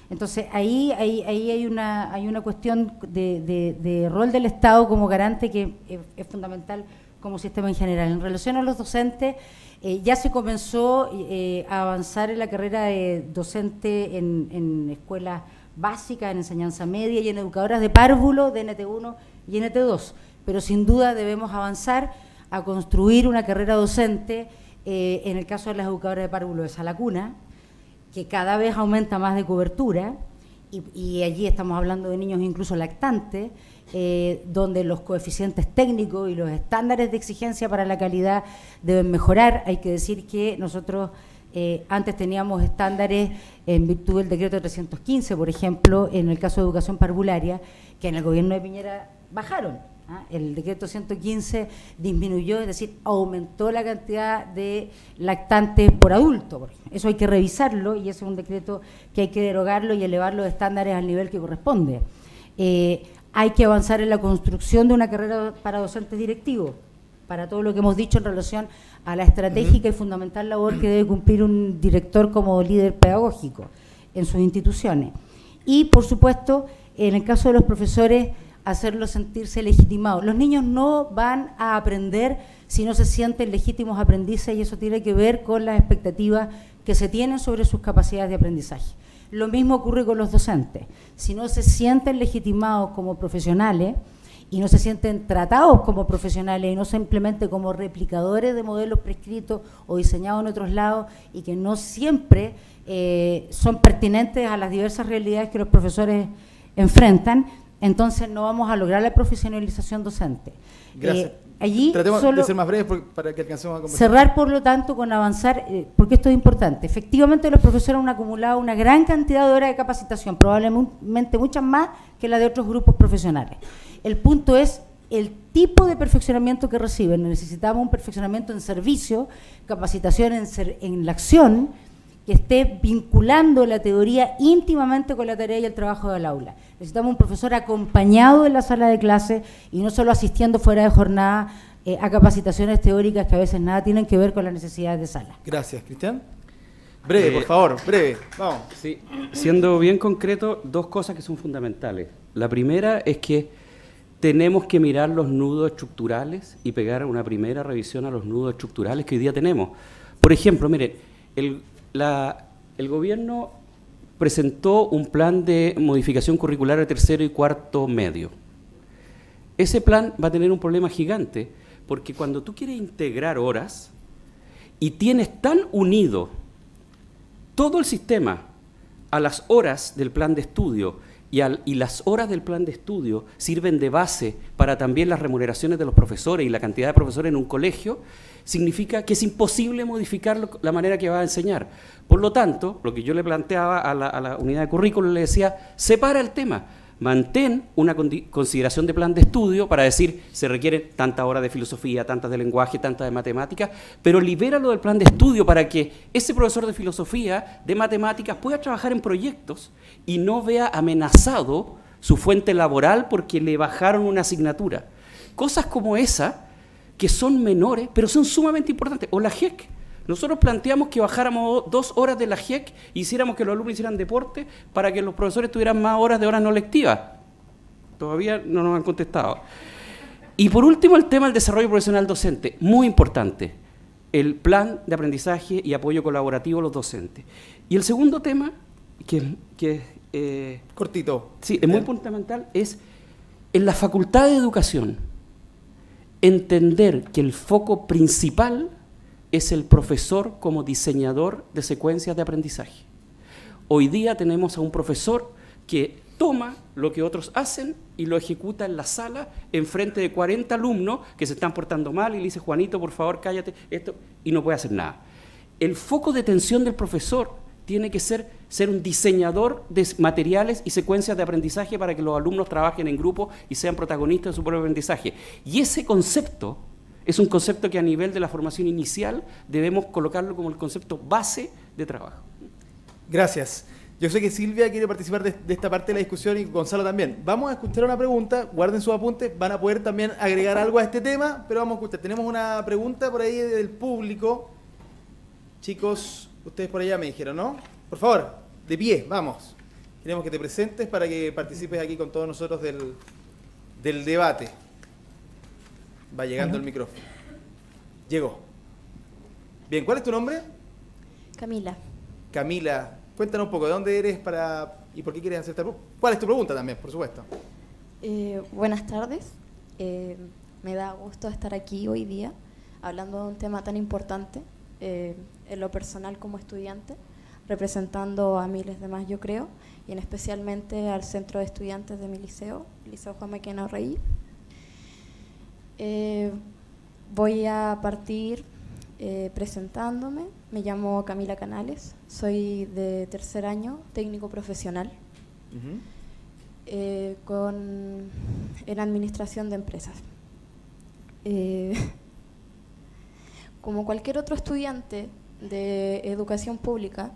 Entonces, ahí hay una cuestión de rol del Estado como garante que es fundamental como sistema en general. En relación a los docentes, ya se comenzó a avanzar en la carrera de docente en escuelas básicas, en enseñanza media y en educadoras de párvulo, de NT1 y NT2. Pero sin duda debemos avanzar a construir una carrera docente, en el caso de las educadoras de párvulo de sala cuna, que cada vez aumenta más de cobertura, y allí estamos hablando de niños incluso lactantes, donde los coeficientes técnicos y los estándares de exigencia para la calidad deben mejorar. Hay que decir que nosotros antes teníamos estándares en virtud del decreto 315, por ejemplo, en el caso de educación parvularia, que en el gobierno de Piñera bajaron. El decreto 115 disminuyó, es decir, aumentó la cantidad de lactantes por adulto. Eso hay que revisarlo y ese es un decreto que hay que derogarlo y elevar los estándares al nivel que corresponde. Hay que avanzar en la construcción de una carrera para docentes directivos, para todo lo que hemos dicho en relación a la estratégica y fundamental labor que debe cumplir un director como líder pedagógico en sus instituciones. Y, por supuesto, en el caso de los profesores, hacerlos sentirse legitimados. Los niños no van a aprender si no se sienten legítimos aprendices, y eso tiene que ver con las expectativas que se tienen sobre sus capacidades de aprendizaje. Lo mismo ocurre con los docentes. Si no se sienten legitimados como profesionales y no se sienten tratados como profesionales y no simplemente como replicadores de modelos prescritos o diseñados en otros lados y que no siempre son pertinentes a las diversas realidades que los profesores enfrentan, entonces no vamos a lograr la profesionalización docente. Gracias. Allí Tratemos solo de ser más breves para que alcancemos a conversar. cerrar, por lo tanto, con avanzar, porque esto es importante. Efectivamente, los profesores han acumulado una gran cantidad de horas de capacitación, probablemente muchas más que la de otros grupos profesionales. El punto es el tipo de perfeccionamiento que reciben. Necesitamos un perfeccionamiento en servicio, capacitación en la acción, que esté vinculando la teoría íntimamente con la tarea y el trabajo del aula. Necesitamos un profesor acompañado en la sala de clase y no solo asistiendo fuera de jornada a capacitaciones teóricas que a veces nada tienen que ver con las necesidades de sala. Gracias, Cristian. Breve, por favor, breve. Vamos. Sí, siendo bien concreto, dos cosas que son fundamentales. La primera es que tenemos que mirar los nudos estructurales y pegar una primera revisión a los nudos estructurales que hoy día tenemos. Por ejemplo, miren, el gobierno presentó un plan de modificación curricular de tercero y cuarto medio. Ese plan va a tener un problema gigante, porque cuando tú quieres integrar horas y tienes tan unido todo el sistema a las horas del plan de estudio y las horas del plan de estudio sirven de base para también las remuneraciones de los profesores y la cantidad de profesores en un colegio, significa que es imposible modificar la manera que va a enseñar. Por lo tanto, lo que yo le planteaba a la unidad de currículo, le decía, separa el tema, mantén una consideración de plan de estudio para decir, se requieren tantas horas de filosofía, tantas de lenguaje, tantas de matemáticas, pero libéralo del plan de estudio para que ese profesor de filosofía, de matemáticas, pueda trabajar en proyectos y no vea amenazado su fuente laboral porque le bajaron una asignatura. Cosas como esa, que son menores, pero son sumamente importantes. O la GEC. Nosotros planteamos que bajáramos 2 horas de la GEC e hiciéramos que los alumnos hicieran deporte para que los profesores tuvieran más horas de horas no lectivas. Todavía no nos han contestado. Y por último, el tema del desarrollo profesional docente. Muy importante. El plan de aprendizaje y apoyo colaborativo a los docentes. Y el segundo tema, cortito. Sí, es muy fundamental, es en la Facultad de Educación entender que el foco principal es el profesor como diseñador de secuencias de aprendizaje. Hoy día tenemos a un profesor que toma lo que otros hacen y lo ejecuta en la sala en frente de 40 alumnos que se están portando mal y le dice, Juanito, por favor, cállate, esto, y no puede hacer nada. El foco de atención del profesor tiene que ser un diseñador de materiales y secuencias de aprendizaje para que los alumnos trabajen en grupo y sean protagonistas de su propio aprendizaje. Y ese concepto es un concepto que a nivel de la formación inicial debemos colocarlo como el concepto base de trabajo. Gracias. Yo sé que Silvia quiere participar de esta parte de la discusión y Gonzalo también. Vamos a escuchar una pregunta, guarden sus apuntes, van a poder también agregar algo a este tema, pero vamos a escuchar. Tenemos una pregunta por ahí del público. Chicos, ustedes por allá me dijeron, ¿no? Por favor, de pie, vamos. Queremos que te presentes para que participes aquí con todos nosotros del debate. Va llegando el micrófono. Llegó. Bien, ¿cuál es tu nombre? Camila. Camila, cuéntanos un poco, ¿de dónde eres y por qué quieres hacer esta pregunta? ¿Cuál es tu pregunta también, por supuesto? Buenas tardes. Me da gusto estar aquí hoy día hablando de un tema tan importante. En lo personal como estudiante, representando a miles de más, yo creo, y en especialmente al centro de estudiantes de mi liceo, Liceo Juan Maquena Rey. Voy a partir presentándome. Me llamo Camila Canales, soy de tercer año, técnico profesional, en administración de empresas. Como cualquier otro estudiante de educación pública,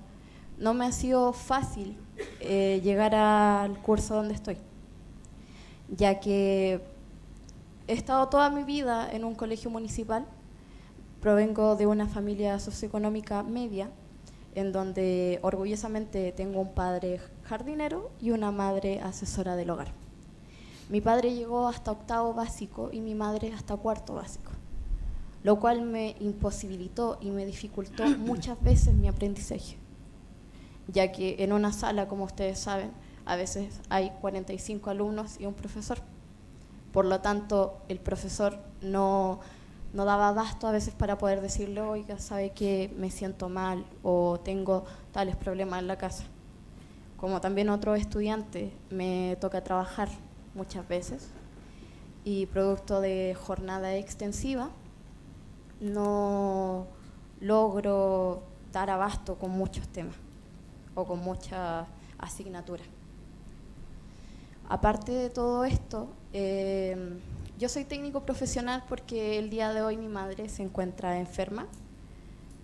no me ha sido fácil llegar al curso donde estoy, ya que he estado toda mi vida en un colegio municipal, provengo de una familia socioeconómica media, en donde orgullosamente tengo un padre jardinero y una madre asesora del hogar. Mi padre llegó hasta 8º básico y mi madre hasta 4º básico, lo cual me imposibilitó y me dificultó muchas veces mi aprendizaje, ya que en una sala, como ustedes saben, a veces hay 45 alumnos y un profesor. Por lo tanto, el profesor no daba abasto a veces para poder decirle, oiga, sabe que me siento mal o tengo tales problemas en la casa. Como también otro estudiante, me toca trabajar muchas veces y producto de jornada extensiva, no logro dar abasto con muchos temas o con muchas asignaturas. Aparte de todo esto, yo soy técnico profesional porque el día de hoy mi madre se encuentra enferma.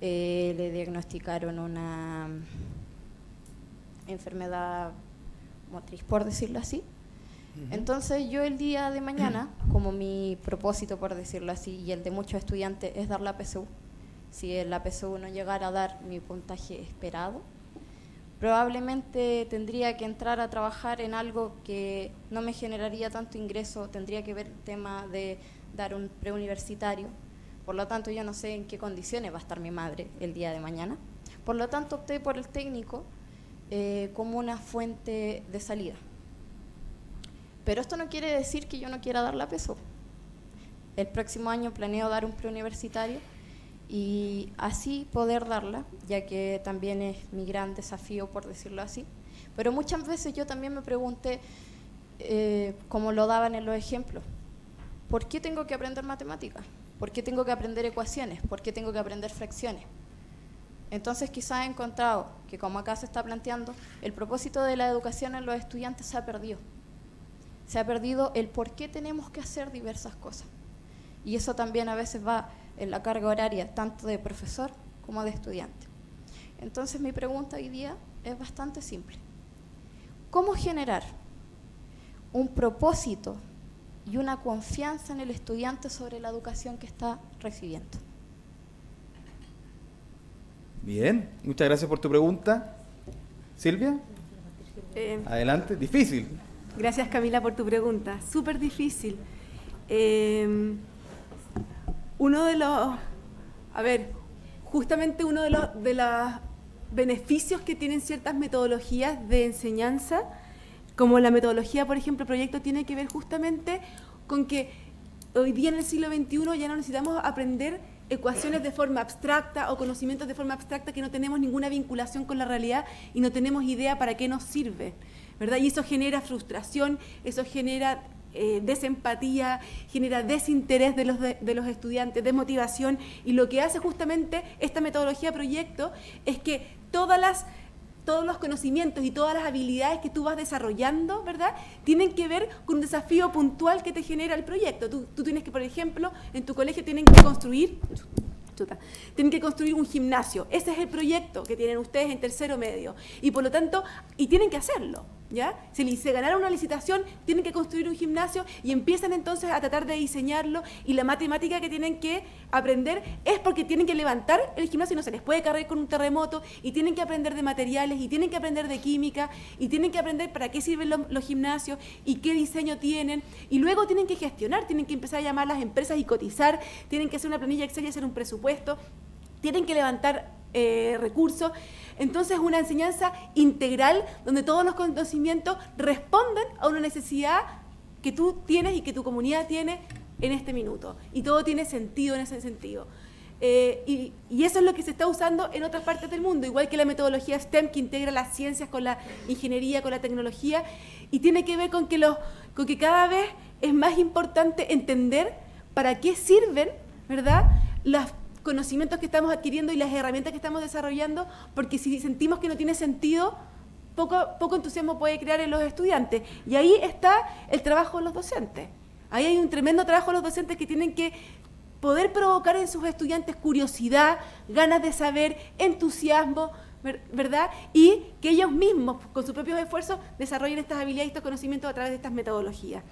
Le diagnosticaron una enfermedad motriz, por decirlo así. Entonces yo el día de mañana, como mi propósito, por decirlo así, y el de muchos estudiantes es dar la PSU, si en la PSU no llegara a dar mi puntaje esperado, probablemente tendría que entrar a trabajar en algo que no me generaría tanto ingreso, tendría que ver el tema de dar un preuniversitario. Por lo tanto, yo no sé en qué condiciones va a estar mi madre el día de mañana. Por lo tanto, opté por el técnico como una fuente de salida. Pero esto no quiere decir que yo no quiera dar la PSU. El próximo año planeo dar un preuniversitario y así poder darla, ya que también es mi gran desafío, por decirlo así. Pero muchas veces yo también me pregunté, como lo daban en los ejemplos, ¿por qué tengo que aprender matemáticas? ¿Por qué tengo que aprender ecuaciones? ¿Por qué tengo que aprender fracciones? Entonces quizás he encontrado que, como acá se está planteando, el propósito de la educación en los estudiantes se ha perdido. Se ha perdido el por qué tenemos que hacer diversas cosas. Y eso también a veces va en la carga horaria, tanto de profesor como de estudiante. Entonces mi pregunta hoy día es bastante simple. ¿Cómo generar un propósito y una confianza en el estudiante sobre la educación que está recibiendo? Bien, muchas gracias por tu pregunta. Silvia, adelante. Difícil. Gracias, Camila, por tu pregunta. Súper difícil. Justamente uno de los beneficios que tienen ciertas metodologías de enseñanza, como la metodología, por ejemplo, proyecto, tiene que ver justamente con que hoy día en el siglo XXI ya no necesitamos aprender ecuaciones de forma abstracta o conocimientos de forma abstracta que no tenemos ninguna vinculación con la realidad y no tenemos idea para qué nos sirve, ¿verdad? Y eso genera frustración, eso genera desempatía, genera desinterés de los estudiantes, desmotivación, y lo que hace justamente esta metodología proyecto es que todos los conocimientos y todas las habilidades que tú vas desarrollando, ¿verdad?, tienen que ver con un desafío puntual que te genera el proyecto. Tú tienes que, por ejemplo, en tu colegio tienen que construir un gimnasio. Ese es el proyecto que tienen ustedes en tercero medio. Y por lo tanto, tienen que hacerlo, ¿ya? Si se ganaron una licitación, tienen que construir un gimnasio y empiezan entonces a tratar de diseñarlo, y la matemática que tienen que aprender es porque tienen que levantar el gimnasio y no se les puede caer con un terremoto, y tienen que aprender de materiales, y tienen que aprender de química, y tienen que aprender para qué sirven los gimnasios y qué diseño tienen, y luego tienen que gestionar, tienen que empezar a llamar a las empresas y cotizar, tienen que hacer una planilla Excel y hacer un presupuesto, tienen que levantar recursos. Entonces, una enseñanza integral donde todos los conocimientos responden a una necesidad que tú tienes y que tu comunidad tiene en este minuto. Y todo tiene sentido en ese sentido. Y eso es lo que se está usando en otras partes del mundo, igual que la metodología STEM, que integra las ciencias con la ingeniería, con la tecnología, y tiene que ver con que cada vez es más importante entender para qué sirven, ¿verdad?, los conocimientos que estamos adquiriendo y las herramientas que estamos desarrollando, porque si sentimos que no tiene sentido, poco entusiasmo puede crear en los estudiantes. Y ahí está el trabajo de los docentes. Ahí hay un tremendo trabajo de los docentes que tienen que poder provocar en sus estudiantes curiosidad, ganas de saber, entusiasmo, ¿verdad? Y que ellos mismos, con sus propios esfuerzos, desarrollen estas habilidades y estos conocimientos a través de estas metodologías.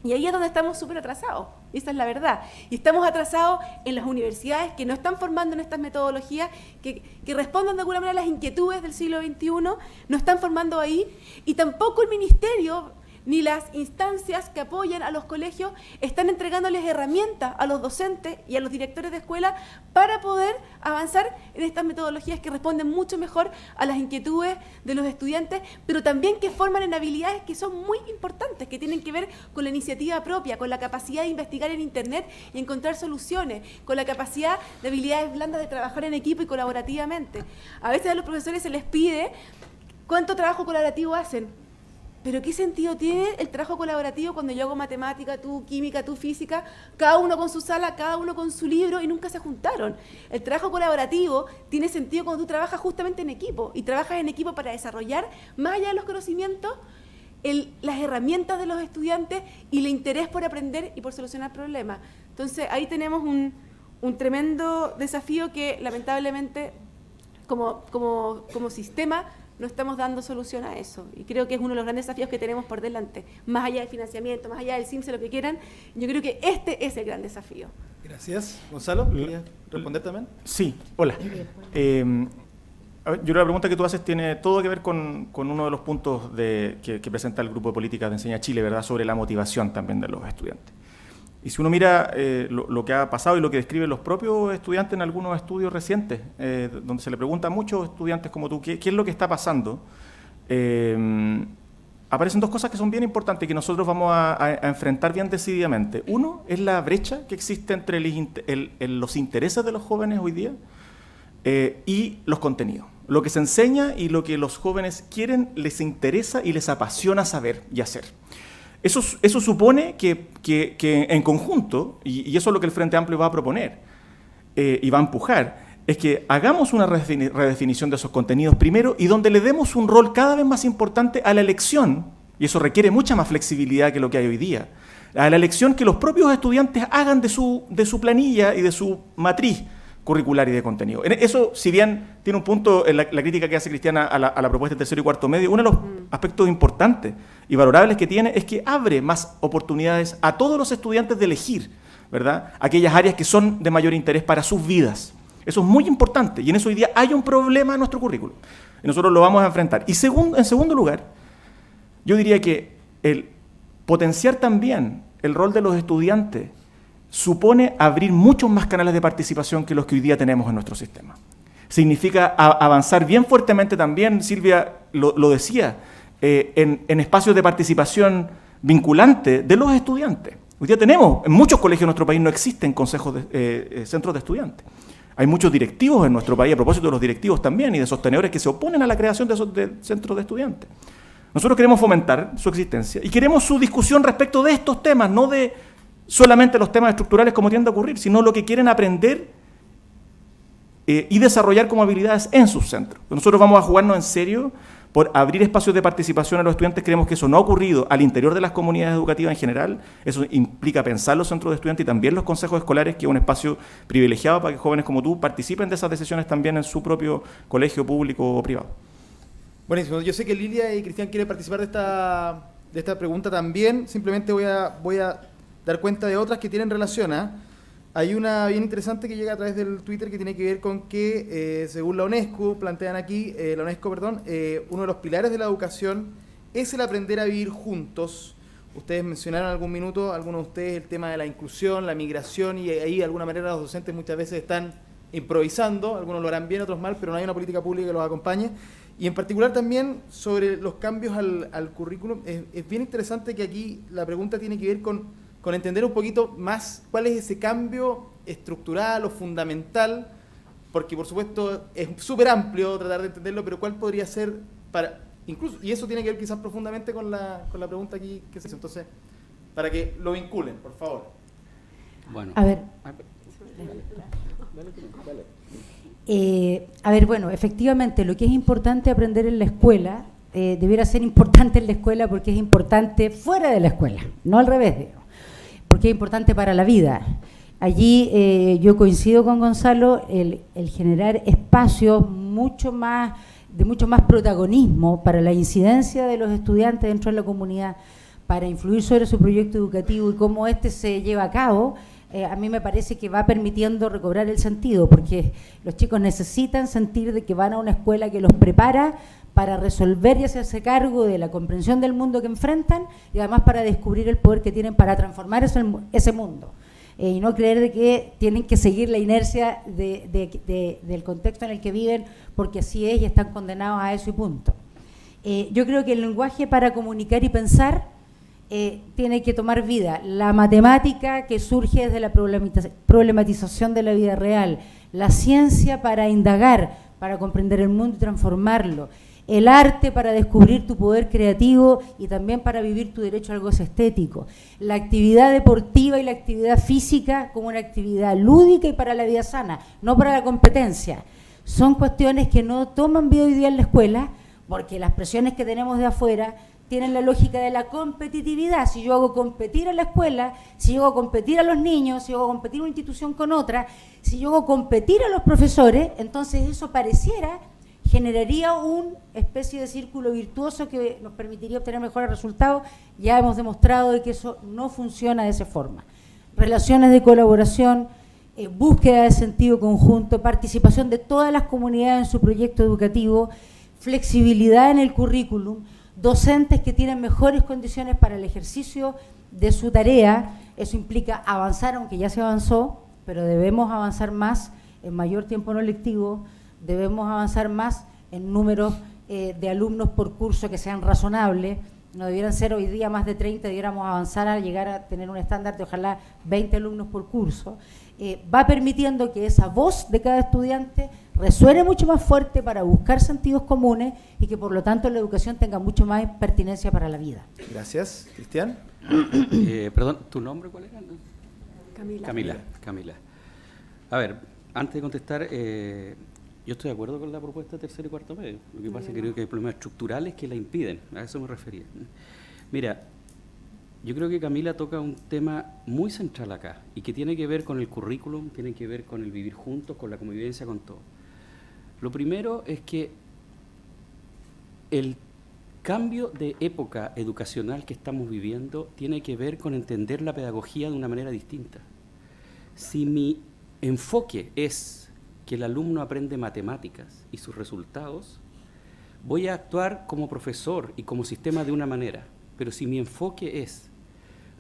Y ahí es donde estamos súper atrasados, y esa es la verdad. Y estamos atrasados en las universidades que no están formando en estas metodologías, que respondan de alguna manera a las inquietudes del siglo XXI, no están formando ahí, y tampoco el ministerio ni las instancias que apoyan a los colegios están entregándoles herramientas a los docentes y a los directores de escuela para poder avanzar en estas metodologías que responden mucho mejor a las inquietudes de los estudiantes, pero también que forman en habilidades que son muy importantes, que tienen que ver con la iniciativa propia, con la capacidad de investigar en Internet y encontrar soluciones, con la capacidad de habilidades blandas de trabajar en equipo y colaborativamente. A veces a los profesores se les pide cuánto trabajo colaborativo hacen. Pero ¿qué sentido tiene el trabajo colaborativo cuando yo hago matemática, tú química, tú física, cada uno con su sala, cada uno con su libro y nunca se juntaron? El trabajo colaborativo tiene sentido cuando tú trabajas justamente en equipo, y trabajas en equipo para desarrollar, más allá de los conocimientos, las herramientas de los estudiantes y el interés por aprender y por solucionar problemas. Entonces ahí tenemos un tremendo desafío que lamentablemente como sistema no estamos dando solución a eso. Y creo que es uno de los grandes desafíos que tenemos por delante. Más allá del financiamiento, más allá del CIMSE, lo que quieran, yo creo que este es el gran desafío. Gracias. Gonzalo, ¿querías responder también? Sí, hola. A ver, yo creo que la pregunta que tú haces tiene todo que ver con uno de los puntos que presenta el Grupo de Políticas de Enseña Chile, ¿verdad?, sobre la motivación también de los estudiantes. Y si uno mira lo que ha pasado y lo que describen los propios estudiantes en algunos estudios recientes, donde se le pregunta a muchos estudiantes como tú, ¿qué es lo que está pasando? Aparecen dos cosas que son bien importantes y que nosotros vamos a enfrentar bien decididamente. Uno es la brecha que existe entre los intereses de los jóvenes hoy día y los contenidos. Lo que se enseña y lo que los jóvenes quieren, les interesa y les apasiona saber y hacer. Eso supone que en conjunto, y eso es lo que el Frente Amplio va a proponer y va a empujar, es que hagamos una redefinición de esos contenidos primero y donde le demos un rol cada vez más importante a la elección, y eso requiere mucha más flexibilidad que lo que hay hoy día, a la elección que los propios estudiantes hagan de su planilla y de su matriz curricular y de contenido. Eso, si bien tiene un punto en la crítica que hace Cristiana a la propuesta de tercero y cuarto medio, uno de los aspectos importantes y valorables que tiene es que abre más oportunidades a todos los estudiantes de elegir, ¿verdad?, aquellas áreas que son de mayor interés para sus vidas. Eso es muy importante y en eso hoy día hay un problema en nuestro currículo y nosotros lo vamos a enfrentar. Y en segundo lugar, yo diría que el potenciar también el rol de los estudiantes supone abrir muchos más canales de participación que los que hoy día tenemos en nuestro sistema. Significa avanzar bien fuertemente también, Silvia lo decía, en espacios de participación vinculante de los estudiantes. Hoy día tenemos, en muchos colegios de nuestro país no existen consejos centros de estudiantes. Hay muchos directivos en nuestro país, a propósito de los directivos también, y de sostenedores que se oponen a la creación de centros de estudiantes. Nosotros queremos fomentar su existencia y queremos su discusión respecto de estos temas, no de solamente los temas estructurales como tiende a ocurrir, sino lo que quieren aprender y desarrollar como habilidades en sus centros. Nosotros vamos a jugarnos en serio por abrir espacios de participación a los estudiantes. Creemos que eso no ha ocurrido al interior de las comunidades educativas en general. Eso implica pensar los centros de estudiantes y también los consejos escolares, que es un espacio privilegiado para que jóvenes como tú participen de esas decisiones también en su propio colegio público o privado. Buenísimo. Yo sé que Lilia y Cristian quieren participar de esta pregunta también. Simplemente voy a dar cuenta de otras que tienen relación. Hay una bien interesante que llega a través del Twitter que tiene que ver con que, según la UNESCO, plantean aquí, uno de los pilares de la educación es el aprender a vivir juntos. Ustedes mencionaron algún minuto, algunos de ustedes, el tema de la inclusión, la migración, y ahí de alguna manera los docentes muchas veces están improvisando, algunos lo harán bien, otros mal, pero no hay una política pública que los acompañe. Y en particular también sobre los cambios al currículum, es bien interesante que aquí la pregunta tiene que ver con entender un poquito más cuál es ese cambio estructural o fundamental, porque por supuesto es súper amplio tratar de entenderlo, pero cuál podría ser para, incluso, y eso tiene que ver quizás profundamente con la pregunta aquí que se hizo, entonces, para que lo vinculen, por favor. Bueno. A ver. Bueno, efectivamente, lo que es importante aprender en la escuela debiera ser importante en la escuela porque es importante fuera de la escuela, no al revés, digo, porque es importante para la vida. Allí yo coincido con Gonzalo, el generar espacios de mucho más protagonismo para la incidencia de los estudiantes dentro de la comunidad, para influir sobre su proyecto educativo y cómo este se lleva a cabo. A mí me parece que va permitiendo recobrar el sentido, porque los chicos necesitan sentir de que van a una escuela que los prepara para resolver y hacerse cargo de la comprensión del mundo que enfrentan y además para descubrir el poder que tienen para transformar ese mundo. Y no creer de que tienen que seguir la inercia del contexto en el que viven, porque así es y están condenados a eso y punto. Yo creo que el lenguaje para comunicar y pensar tiene que tomar vida. La matemática que surge desde la problematización de la vida real, la ciencia para indagar, para comprender el mundo y transformarlo, el arte para descubrir tu poder creativo y también para vivir tu derecho al goce estético, la actividad deportiva y la actividad física como una actividad lúdica y para la vida sana, no para la competencia. Son cuestiones que no toman vida hoy día en la escuela porque las presiones que tenemos de afuera tienen la lógica de la competitividad. Si yo hago competir a la escuela, si yo hago competir a los niños, si yo hago competir una institución con otra, si yo hago competir a los profesores, entonces eso pareciera generaría una especie de círculo virtuoso que nos permitiría obtener mejores resultados. Ya hemos demostrado de que eso no funciona de esa forma. Relaciones de colaboración, búsqueda de sentido conjunto, participación de todas las comunidades en su proyecto educativo, flexibilidad en el currículum, docentes que tienen mejores condiciones para el ejercicio de su tarea. Eso implica avanzar, aunque ya se avanzó, pero debemos avanzar más en mayor tiempo no lectivo, debemos avanzar más en números de alumnos por curso que sean razonables. No debieran ser hoy día más de 30, debiéramos avanzar a llegar a tener un estándar de ojalá 20 alumnos por curso. Va permitiendo que esa voz de cada estudiante resuene mucho más fuerte para buscar sentidos comunes y que por lo tanto la educación tenga mucho más pertinencia para la vida. Gracias. Cristian. Perdón, ¿tu nombre cuál era? Camila. Camila. A ver, antes de contestar, yo estoy de acuerdo con la propuesta de tercero y cuarto medio. Lo que pasa es que creo que hay problemas estructurales que la impiden. A eso me refería. Mira, yo creo que Camila toca un tema muy central acá y que tiene que ver con el currículum, tiene que ver con el vivir juntos, con la convivencia, con todo. Lo primero es que el cambio de época educacional que estamos viviendo tiene que ver con entender la pedagogía de una manera distinta. Si mi enfoque es que el alumno aprende matemáticas y sus resultados, voy a actuar como profesor y como sistema de una manera. Pero si mi enfoque es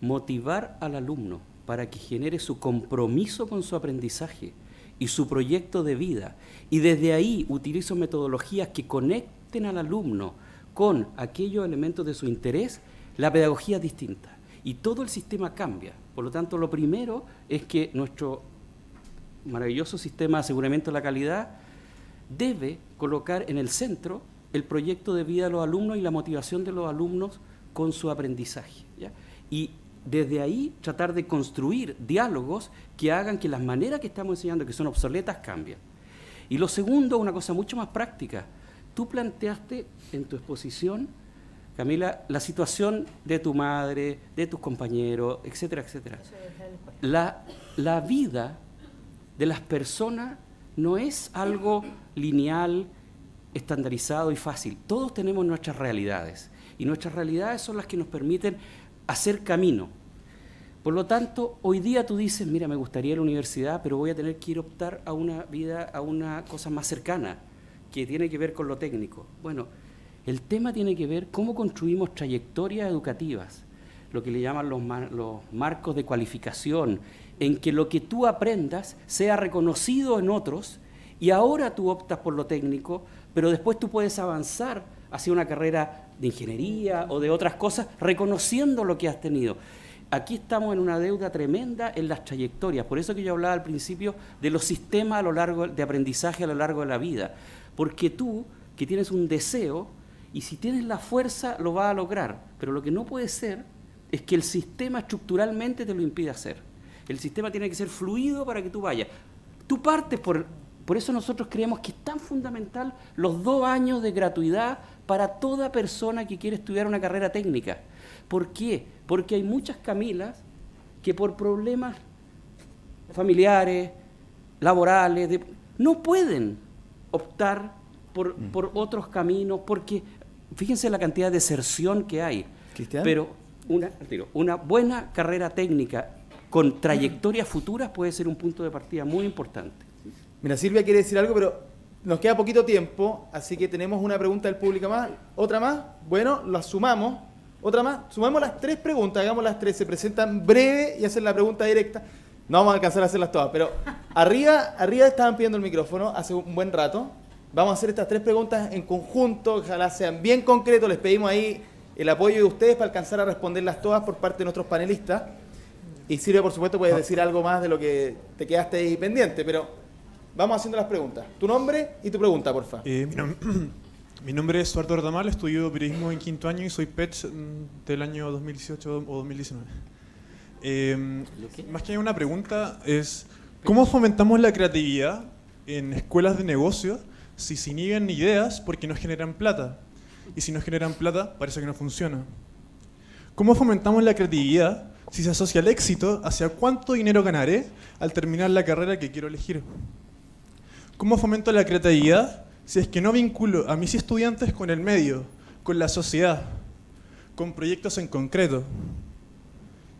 motivar al alumno para que genere su compromiso con su aprendizaje y su proyecto de vida, y desde ahí utilizo metodologías que conecten al alumno con aquellos elementos de su interés, la pedagogía es distinta y todo el sistema cambia. Por lo tanto, lo primero es que nuestro maravilloso sistema de aseguramiento de la calidad debe colocar en el centro el proyecto de vida de los alumnos y la motivación de los alumnos con su aprendizaje, ¿ya? Y desde ahí tratar de construir diálogos que hagan que las maneras que estamos enseñando, que son obsoletas, cambien. Y lo segundo, una cosa mucho más práctica. Tú planteaste en tu exposición, Camila, la situación de tu madre, de tus compañeros, etcétera, etcétera. La vida de las personas no es algo lineal, estandarizado y fácil. Todos tenemos nuestras realidades y nuestras realidades son las que nos permiten hacer camino. Por lo tanto, hoy día tú dices, mira, me gustaría ir a la universidad, pero voy a tener que ir a optar a una vida, a una cosa más cercana, que tiene que ver con lo técnico. Bueno, el tema tiene que ver cómo construimos trayectorias educativas, lo que le llaman los marcos de cualificación, en que lo que tú aprendas sea reconocido en otros y ahora tú optas por lo técnico, pero después tú puedes avanzar hacia una carrera de ingeniería o de otras cosas reconociendo lo que has tenido. Aquí estamos en una deuda tremenda en las trayectorias, por eso que yo hablaba al principio de los sistemas a lo largo de aprendizaje a lo largo de la vida, porque tú que tienes un deseo y si tienes la fuerza lo vas a lograr, pero lo que no puede ser es que el sistema estructuralmente te lo impide hacer. El sistema tiene que ser fluido para que tú vayas. Tú partes por eso nosotros creemos que es tan fundamental los 2 años de gratuidad para toda persona que quiere estudiar una carrera técnica. ¿Por qué? Porque hay muchas Camilas que por problemas familiares, laborales, no pueden optar por otros caminos, porque fíjense la cantidad de deserción que hay. ¿Cristian? Pero una buena carrera técnica con trayectorias futuras puede ser un punto de partida muy importante. Mira, Silvia quiere decir algo, pero nos queda poquito tiempo, así que tenemos una pregunta del público más. ¿Otra más? Bueno, las sumamos. ¿Otra más? Sumamos las 3 preguntas, hagamos las 3, se presentan breve y hacen la pregunta directa. No vamos a alcanzar a hacerlas todas, pero arriba estaban pidiendo el micrófono hace un buen rato. Vamos a hacer estas 3 preguntas en conjunto, ojalá sean bien concretos. Les pedimos ahí el apoyo de ustedes para alcanzar a responderlas todas por parte de nuestros panelistas. Y Silvia, por supuesto, puedes decir algo más de lo que te quedaste ahí pendiente, pero vamos haciendo las preguntas. Tu nombre y tu pregunta, por favor. Mi nombre es Eduardo Ardamal, estudio periodismo en 5º año y soy PETS del año 2018 o 2019. Más que una pregunta es, ¿cómo fomentamos la creatividad en escuelas de negocio si se niegan ideas porque no generan plata? Y si no generan plata, parece que no funciona. ¿Cómo fomentamos la creatividad si se asocia el éxito hacia cuánto dinero ganaré al terminar la carrera que quiero elegir? ¿Cómo fomento la creatividad si es que no vinculo a mis estudiantes con el medio, con la sociedad, con proyectos en concreto?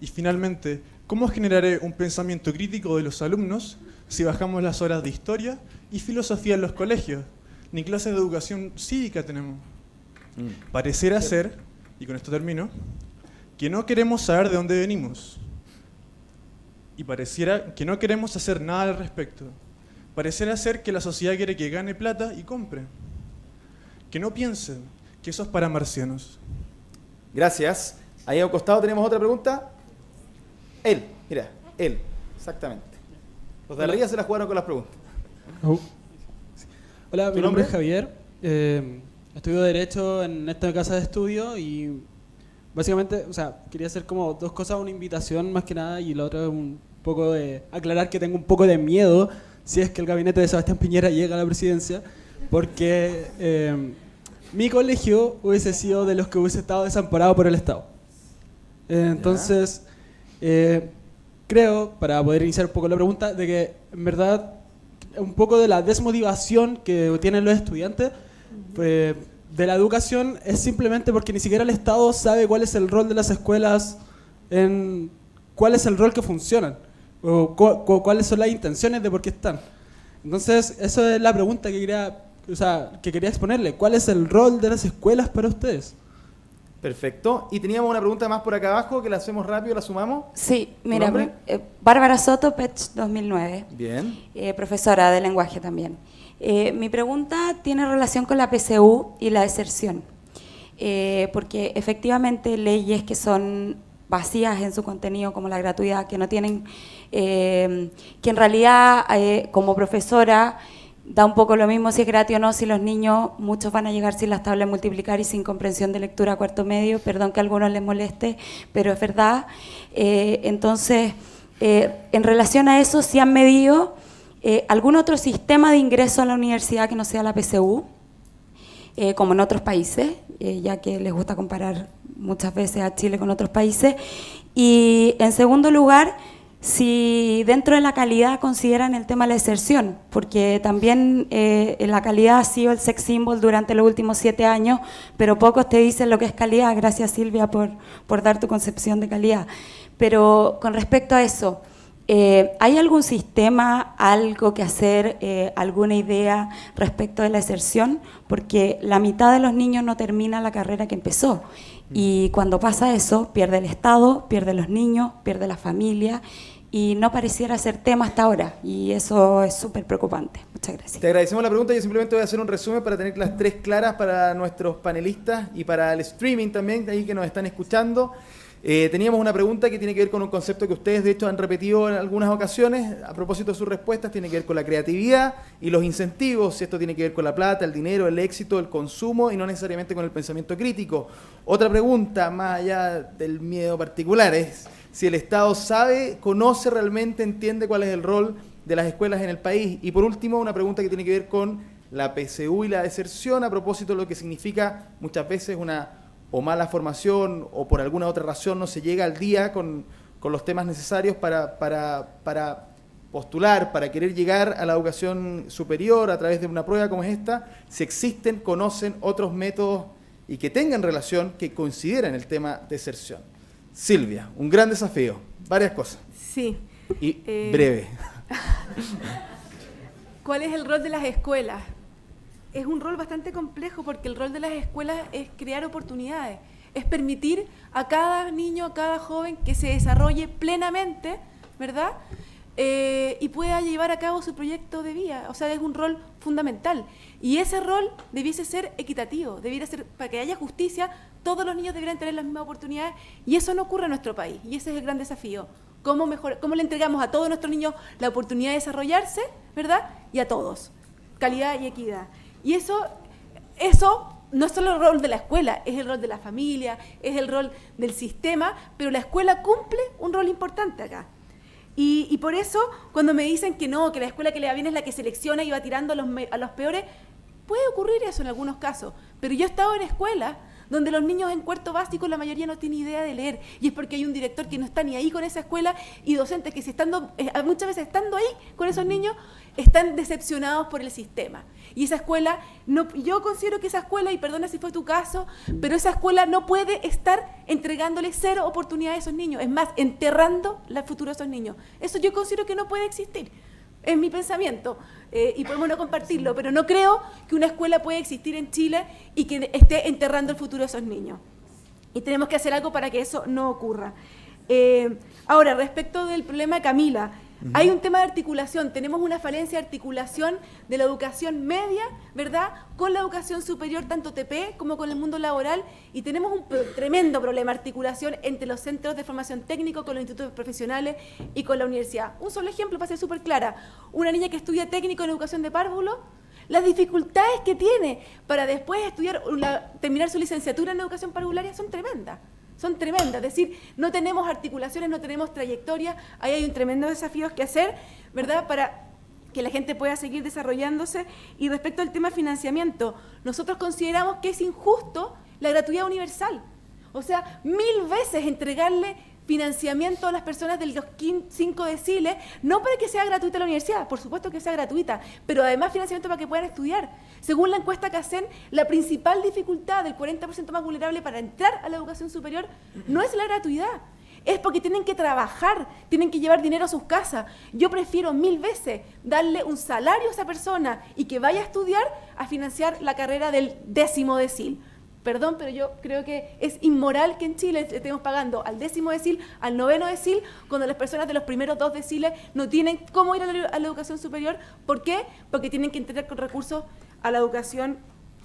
Y finalmente, ¿cómo generaré un pensamiento crítico de los alumnos si bajamos las horas de historia y filosofía en los colegios? Ni clases de educación cívica tenemos. Pareciera ser, y con esto termino, que no queremos saber de dónde venimos. Y pareciera que no queremos hacer nada al respecto. Pareciera ser que la sociedad quiere que gane plata y compre. Que no piensen que eso es para marcianos. Gracias. Ahí a un costado tenemos otra pregunta. Él, mira, él, exactamente. Los de arriba se la jugaron con las preguntas. Hola, mi ¿Tu nombre nombre? es Javier. Estudio Derecho en esta casa de estudio y básicamente, o sea, quería hacer como dos cosas, una invitación más que nada y la otra es un poco de aclarar que tengo un poco de miedo si es que el gabinete de Sebastián Piñera llega a la presidencia, porque mi colegio hubiese sido de los que hubiese estado desamparado por el Estado. Entonces, creo, para poder iniciar un poco la pregunta, de que en verdad un poco de la desmotivación que tienen los estudiantes de la educación es simplemente porque ni siquiera el Estado sabe cuál es el rol de las escuelas, cuál es el rol que funcionan, o cuáles son las intenciones de por qué están. Entonces, esa es la pregunta que quería exponerle. ¿Cuál es el rol de las escuelas para ustedes? Perfecto. Y teníamos una pregunta más por acá abajo, que la hacemos rápido, la sumamos. Sí, ¿Tu mira, nombre? Bárbara Soto, PECH 2009. Bien. Profesora de lenguaje también. Mi pregunta tiene relación con la PSU y la deserción, porque efectivamente leyes que son vacías en su contenido, como la gratuidad, que no tienen, que en realidad como profesora da un poco lo mismo si es gratis o no, si los niños, muchos van a llegar sin las tablas de multiplicar y sin comprensión de lectura a cuarto medio, perdón que a algunos les moleste, pero es verdad. Entonces, en relación a eso, ¿sí han medido algún otro sistema de ingreso a la universidad que no sea la PSU, como en otros países, ya que les gusta comparar muchas veces a Chile con otros países? Y en segundo lugar, si dentro de la calidad consideran el tema de la deserción, porque también la calidad ha sido el sex symbol durante los últimos 7 años, pero pocos te dicen lo que es calidad. Gracias, Silvia, por dar tu concepción de calidad. Pero con respecto a eso, ¿hay algún sistema, algo que hacer, alguna idea respecto de la deserción? Porque la mitad de los niños no termina la carrera que empezó. Y cuando pasa eso, pierde el Estado, pierde los niños, pierde la familia, y no pareciera ser tema hasta ahora. Y eso es súper preocupante. Muchas gracias. Te agradecemos la pregunta. Yo simplemente voy a hacer un resumen para tener las 3 claras para nuestros panelistas y para el streaming también, de ahí que nos están escuchando. Teníamos una pregunta que tiene que ver con un concepto que ustedes de hecho han repetido en algunas ocasiones a propósito de sus respuestas. Tiene que ver con la creatividad y los incentivos. Esto tiene que ver con la plata, el dinero, el éxito, el consumo y no necesariamente con el pensamiento crítico. Otra pregunta, más allá del miedo particular, es si el Estado sabe, conoce realmente, entiende cuál es el rol de las escuelas en el país. Y por último, una pregunta que tiene que ver con la PSU y la deserción a propósito de lo que significa muchas veces una o mala formación o por alguna otra razón no se llega al día con los temas necesarios para postular, para querer llegar a la educación superior a través de una prueba como es esta, si existen, conocen otros métodos y que tengan relación, que consideren el tema deserción. Silvia, un gran desafío, varias cosas. Sí. Y breve. ¿Cuál es el rol de las escuelas? Es un rol bastante complejo porque el rol de las escuelas es crear oportunidades, es permitir a cada niño, a cada joven que se desarrolle plenamente, ¿verdad? Y pueda llevar a cabo su proyecto de vida. O sea, es un rol fundamental. Y ese rol debiese ser equitativo, debiera ser, para que haya justicia, todos los niños deberían tener las mismas oportunidades y eso no ocurre en nuestro país. Y ese es el gran desafío. ¿Cómo le entregamos a todos nuestros niños la oportunidad de desarrollarse, ¿verdad? Y a todos. Calidad y equidad. Y eso no es solo el rol de la escuela, es el rol de la familia, es el rol del sistema, pero la escuela cumple un rol importante acá. Y por eso, cuando me dicen que no, que la escuela que le va bien es la que selecciona y va tirando a los peores, puede ocurrir eso en algunos casos. Pero yo he estado en escuelas donde los niños en cuarto básico la mayoría no tiene idea de leer, y es porque hay un director que no está ni ahí con esa escuela y docentes que muchas veces estando ahí con esos niños están decepcionados por el sistema. Y esa escuela, yo considero que esa escuela, y perdona si fue tu caso, pero esa escuela no puede estar entregándole 0 oportunidades a esos niños, es más, enterrando el futuro de esos niños. Eso yo considero que no puede existir. Es mi pensamiento, y podemos no compartirlo, pero no creo que una escuela pueda existir en Chile y que esté enterrando el futuro de esos niños. Y tenemos que hacer algo para que eso no ocurra. Ahora, respecto del problema de Camila, hay un tema de articulación, tenemos una falencia de articulación de la educación media, ¿verdad?, con la educación superior, tanto TP como con el mundo laboral, y tenemos un tremendo problema de articulación entre los centros de formación técnico, con los institutos profesionales y con la universidad. Un solo ejemplo para ser súper clara: una niña que estudia técnico en educación de párvulo, las dificultades que tiene para después estudiar, terminar su licenciatura en educación parvularia son tremendas. Son tremendas, es decir, no tenemos articulaciones, no tenemos trayectoria, ahí hay un tremendo desafío que hacer, ¿verdad?, para que la gente pueda seguir desarrollándose. Y respecto al tema financiamiento, nosotros consideramos que es injusto la gratuidad universal. O sea, 1000 veces entregarle financiamiento a las personas de los 5 deciles, no para que sea gratuita la universidad, por supuesto que sea gratuita, pero además financiamiento para que puedan estudiar. Según la encuesta que hacen, la principal dificultad del 40% más vulnerable para entrar a la educación superior no es la gratuidad, es porque tienen que trabajar, tienen que llevar dinero a sus casas. Yo prefiero 1000 veces darle un salario a esa persona y que vaya a estudiar a financiar la carrera del 10º decil. Perdón, pero yo creo que es inmoral que en Chile estemos pagando al 10º decil, al 9º decil, cuando las personas de los primeros 2 deciles no tienen cómo ir a la educación superior. ¿Por qué? Porque tienen que entrar con recursos a la educación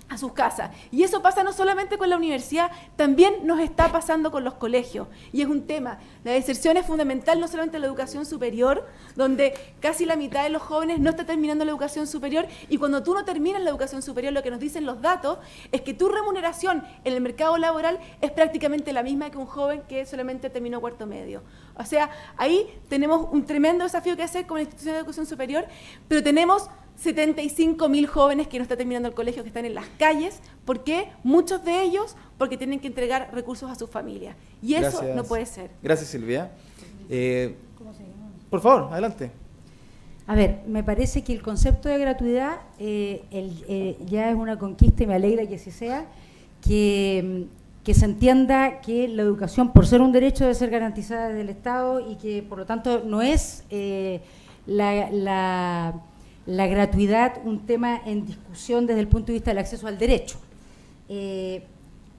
a sus casas. Y eso pasa no solamente con la universidad, también nos está pasando con los colegios. Y es un tema. La deserción es fundamental no solamente en la educación superior, donde casi la mitad de los jóvenes no está terminando la educación superior, y cuando tú no terminas la educación superior, lo que nos dicen los datos es que tu remuneración en el mercado laboral es prácticamente la misma que un joven que solamente terminó cuarto medio. O sea, ahí tenemos un tremendo desafío que hacer con la institución de educación superior, pero tenemos 75.000 jóvenes que no están terminando el colegio, que están en las calles. ¿Por qué? Muchos de ellos porque tienen que entregar recursos a sus familias. Y eso no puede ser. Gracias, Silvia. Por favor, adelante. A ver, me parece que el concepto de gratuidad ya es una conquista, y me alegra que así sea, que se entienda que la educación, por ser un derecho, debe ser garantizada desde el Estado, y que por lo tanto no es la gratuidad un tema en discusión desde el punto de vista del acceso al derecho.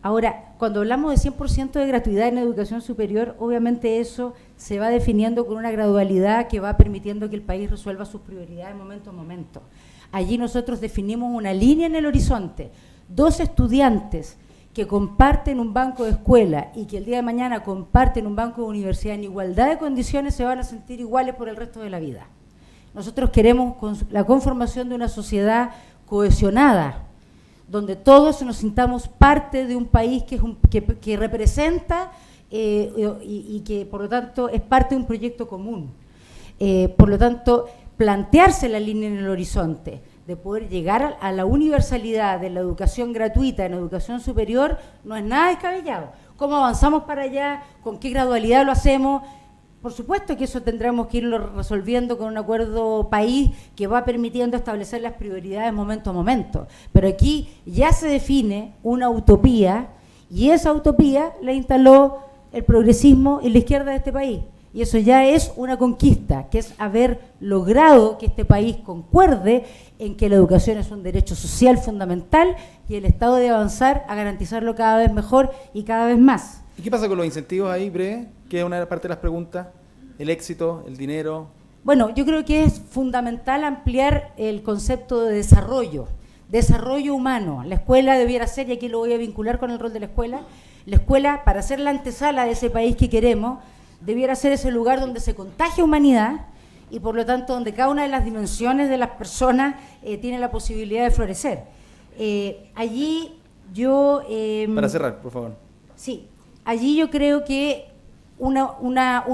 Ahora, cuando hablamos de 100% de gratuidad en educación superior, obviamente eso se va definiendo con una gradualidad que va permitiendo que el país resuelva sus prioridades momento a momento. Allí nosotros definimos una línea en el horizonte: 2 estudiantes que comparten un banco de escuela y que el día de mañana comparten un banco de universidad en igualdad de condiciones se van a sentir iguales por el resto de la vida. Nosotros queremos la conformación de una sociedad cohesionada, donde todos nos sintamos parte de un país que representa y que por lo tanto es parte de un proyecto común. Por lo tanto, plantearse la línea en el horizonte de poder llegar a la universalidad de la educación gratuita en educación superior no es nada descabellado. ¿Cómo avanzamos para allá? ¿Con qué gradualidad lo hacemos? Por supuesto que eso tendremos que irlo resolviendo con un acuerdo país que va permitiendo establecer las prioridades momento a momento. Pero aquí ya se define una utopía, y esa utopía la instaló el progresismo y la izquierda de este país. Y eso ya es una conquista, que es haber logrado que este país concuerde en que la educación es un derecho social fundamental, y el Estado debe avanzar a garantizarlo cada vez mejor y cada vez más. ¿Y qué pasa con los incentivos ahí, Bre? Que es una parte de las preguntas. El éxito, el dinero. Bueno, yo creo que es fundamental ampliar el concepto de desarrollo humano. La escuela debiera ser, y aquí lo voy a vincular con el rol de la escuela, para ser la antesala de ese país que queremos, debiera ser ese lugar donde se contagia humanidad, y por lo tanto donde cada una de las dimensiones de las personas tiene la posibilidad de florecer. Allí yo... para cerrar, por favor. Sí, allí yo creo que una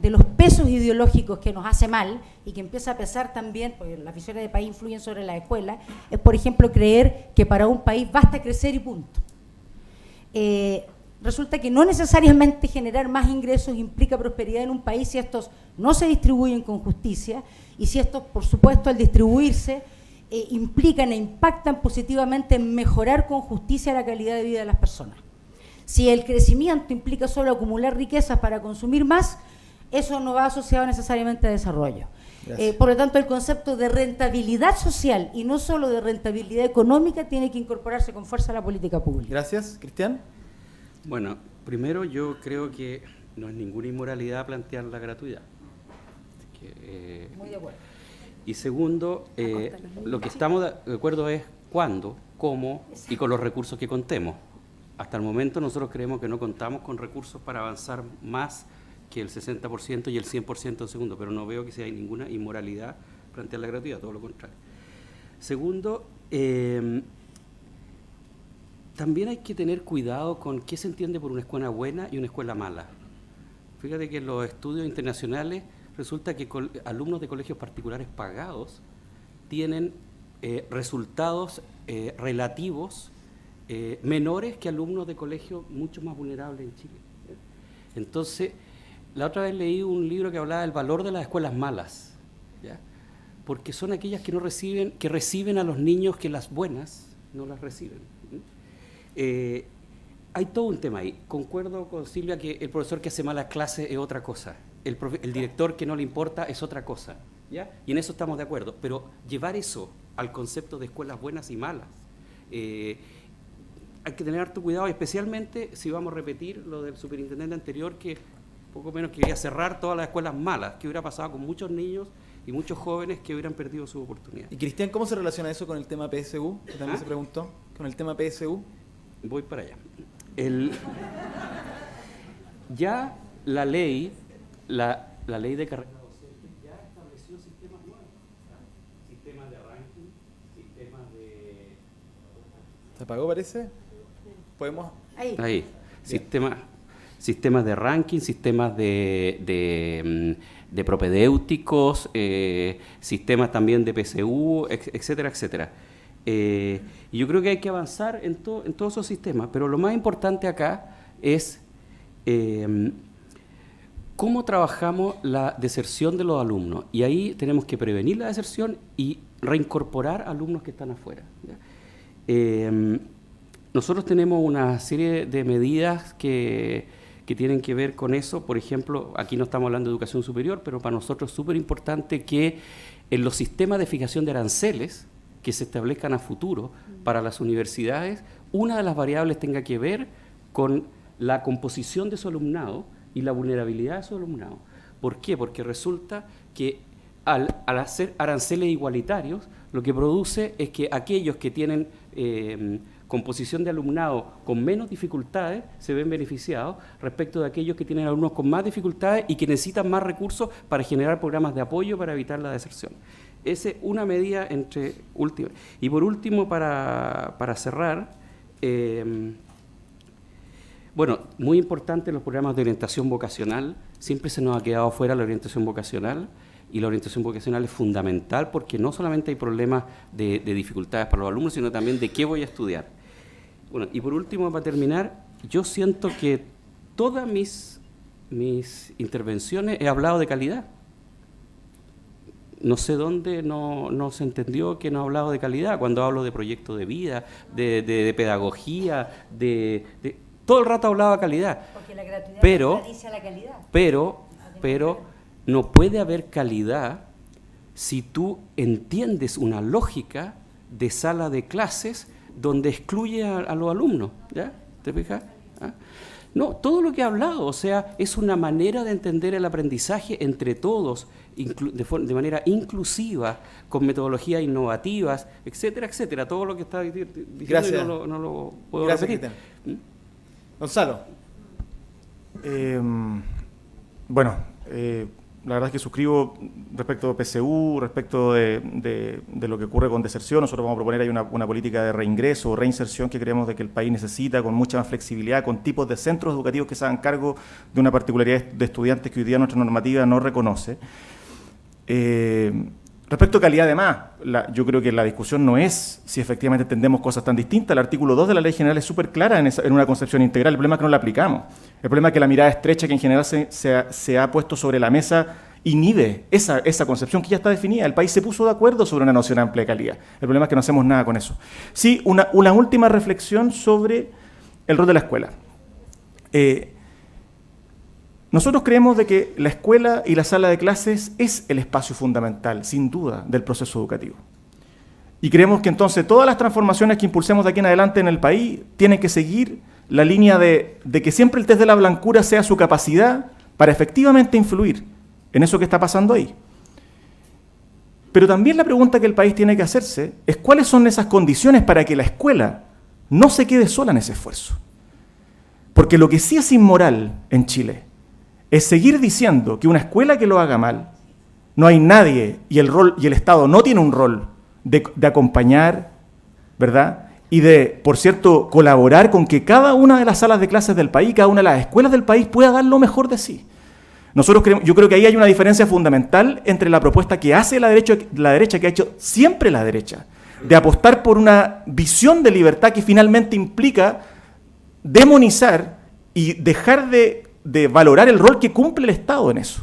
de los pesos ideológicos que nos hace mal y que empieza a pesar también, porque las visiones de país influyen sobre la escuela, es, por ejemplo, creer que para un país basta crecer y punto. resulta que no necesariamente generar más ingresos implica prosperidad en un país si estos no se distribuyen con justicia y si estos, por supuesto, al distribuirse, implican e impactan positivamente en mejorar con justicia la calidad de vida de las personas. Si el crecimiento implica solo acumular riquezas para consumir más, eso no va asociado necesariamente a desarrollo. Por lo tanto, el concepto de rentabilidad social y no solo de rentabilidad económica tiene que incorporarse con fuerza a la política pública. Gracias. Cristian. Bueno, primero yo creo que no es ninguna inmoralidad plantear la gratuidad. Muy de acuerdo. Y segundo, lo que estamos de acuerdo es cuándo, cómo y con los recursos que contemos. Hasta el momento nosotros creemos que no contamos con recursos para avanzar más que el 60% y el 100% en segundo, pero no veo que sea ninguna inmoralidad plantear la gratuidad, todo lo contrario. Segundo, también hay que tener cuidado con qué se entiende por una escuela buena y una escuela mala. Fíjate que en los estudios internacionales resulta que alumnos de colegios particulares pagados tienen resultados relativos menores que alumnos de colegios mucho más vulnerables en Chile. Entonces, la otra vez leí un libro que hablaba del valor de las escuelas malas, ¿ya? Porque son aquellas que no reciben, que reciben a los niños que las buenas no las reciben. Hay todo un tema ahí. Concuerdo con Silvia que el profesor que hace malas clases es otra cosa, el director que no le importa es otra cosa, ¿ya? Y en eso estamos de acuerdo, pero llevar eso al concepto de escuelas buenas y malas, hay que tener harto cuidado, especialmente si vamos a repetir lo del superintendente anterior, que poco menos quería cerrar todas las escuelas malas, que hubiera pasado con muchos niños y muchos jóvenes que hubieran perdido su oportunidad. Y Cristian, ¿cómo se relaciona eso con el tema PSU? Que también se preguntó, con el tema PSU. Voy para allá. Ya la ley de carrera docente ya estableció sistemas nuevos, sistemas de ranking, sistemas de... ¿Se apagó, parece? ¿Podemos? Ahí. Sistemas de ranking, sistemas de propedéuticos, sistemas también de PSU, etcétera, etcétera. Y yo creo que hay que avanzar en todos esos sistemas, pero lo más importante acá es cómo trabajamos la deserción de los alumnos. Y ahí tenemos que prevenir la deserción y reincorporar alumnos que están afuera, ¿ya? Nosotros tenemos una serie de medidas que tienen que ver con eso. Por ejemplo, aquí no estamos hablando de educación superior, pero para nosotros es súper importante que en los sistemas de fijación de aranceles que se establezcan a futuro para las universidades, una de las variables tenga que ver con la composición de su alumnado y la vulnerabilidad de su alumnado. ¿Por qué? Porque resulta que al hacer aranceles igualitarios, lo que produce es que aquellos que tienen composición de alumnado con menos dificultades se ven beneficiados respecto de aquellos que tienen alumnos con más dificultades y que necesitan más recursos para generar programas de apoyo para evitar la deserción. Esa es una medida entre últimas. Y por último, para cerrar, bueno, muy importante los programas de orientación vocacional. Siempre se nos ha quedado fuera la orientación vocacional, y la orientación vocacional es fundamental porque no solamente hay problemas de dificultades para los alumnos, sino también de qué voy a estudiar. Bueno, y por último, para terminar, yo siento que todas mis intervenciones he hablado de calidad. No sé dónde no se entendió que no he hablado de calidad cuando hablo de proyecto de vida, de pedagogía, todo el rato he hablado de calidad. Porque la gratuidad contradice a la calidad. Pero no puede haber calidad si tú entiendes una lógica de sala de clases donde excluye a los alumnos, ¿ya? ¿Te fijas? ¿Ah? No, todo lo que he hablado, o sea, es una manera de entender el aprendizaje entre todos, de manera inclusiva, con metodologías innovativas, etcétera, etcétera. Todo lo que está diciendo Gracias. no lo puedo Gracias, repetir. Gonzalo. La verdad es que suscribo respecto de PSU, respecto de lo que ocurre con deserción. Nosotros vamos a proponer ahí una política de reingreso o reinserción que creemos de que el país necesita, con mucha más flexibilidad, con tipos de centros educativos que se hagan cargo de una particularidad de estudiantes que hoy día nuestra normativa no reconoce. Respecto a calidad, además, yo creo que la discusión no es si efectivamente entendemos cosas tan distintas. El artículo 2 de la Ley General es súper clara en una concepción integral. El problema es que no la aplicamos. El problema es que la mirada estrecha que en general se ha puesto sobre la mesa inhibe esa concepción que ya está definida. El país se puso de acuerdo sobre una noción amplia de calidad. El problema es que no hacemos nada con eso. Sí, una última reflexión sobre el rol de la escuela. Nosotros creemos de que la escuela y la sala de clases es el espacio fundamental, sin duda, del proceso educativo. Y creemos que entonces todas las transformaciones que impulsemos de aquí en adelante en el país tienen que seguir la línea de que siempre el test de la blancura sea su capacidad para efectivamente influir en eso que está pasando ahí. Pero también la pregunta que el país tiene que hacerse es cuáles son esas condiciones para que la escuela no se quede sola en ese esfuerzo. Porque lo que sí es inmoral en Chile es seguir diciendo que una escuela que lo haga mal, no hay nadie y el Estado no tiene un rol de acompañar, ¿verdad? Y de, por cierto, colaborar con que cada una de las salas de clases del país, cada una de las escuelas del país pueda dar lo mejor de sí. Yo creo que ahí hay una diferencia fundamental entre la propuesta que hace la derecha, que ha hecho siempre la derecha, de apostar por una visión de libertad que finalmente implica demonizar y dejar de valorar el rol que cumple el Estado en eso.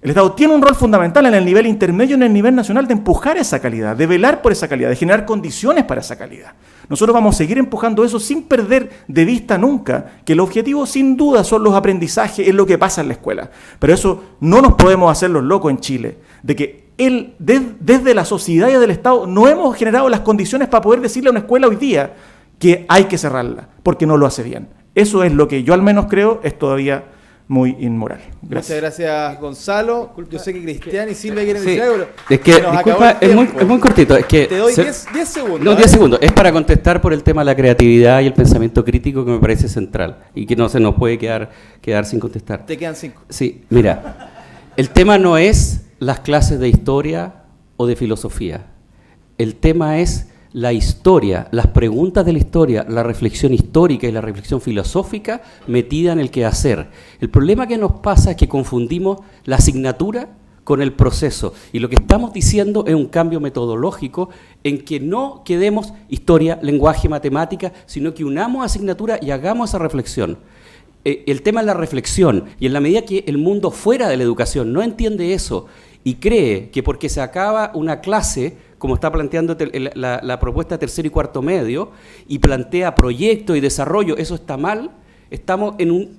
El Estado tiene un rol fundamental en el nivel intermedio y en el nivel nacional de empujar esa calidad, de velar por esa calidad, de generar condiciones para esa calidad. Nosotros vamos a seguir empujando eso sin perder de vista nunca que el objetivo sin duda son los aprendizajes, es lo que pasa en la escuela. Pero eso no nos podemos hacer los locos en Chile, de que desde la sociedad y del Estado no hemos generado las condiciones para poder decirle a una escuela hoy día que hay que cerrarla, porque no lo hace bien. Eso es lo que yo al menos creo es todavía muy inmoral. Gracias. Muchas gracias, Gonzalo. Yo sé que Cristian y Silvia quieren Sí. decir algo. Es que, disculpa, es muy cortito. Es que te doy 10 segundos. No, 10 segundos. Es para contestar por el tema de la creatividad y el pensamiento crítico que me parece central y que no se nos puede quedar sin contestar. Te quedan 5. Sí, mira, el tema no es las clases de historia o de filosofía. El tema es la historia, las preguntas de la historia, la reflexión histórica y la reflexión filosófica metida en el quehacer. El problema que nos pasa es que confundimos la asignatura con el proceso. Y lo que estamos diciendo es un cambio metodológico en que no quedemos historia, lenguaje, matemática, sino que unamos asignatura y hagamos esa reflexión. El tema es la reflexión, y en la medida que el mundo fuera de la educación no entiende eso y cree que porque se acaba una clase, como está planteando la propuesta de tercero y cuarto medio, y plantea proyectos y desarrollo, eso está mal, estamos en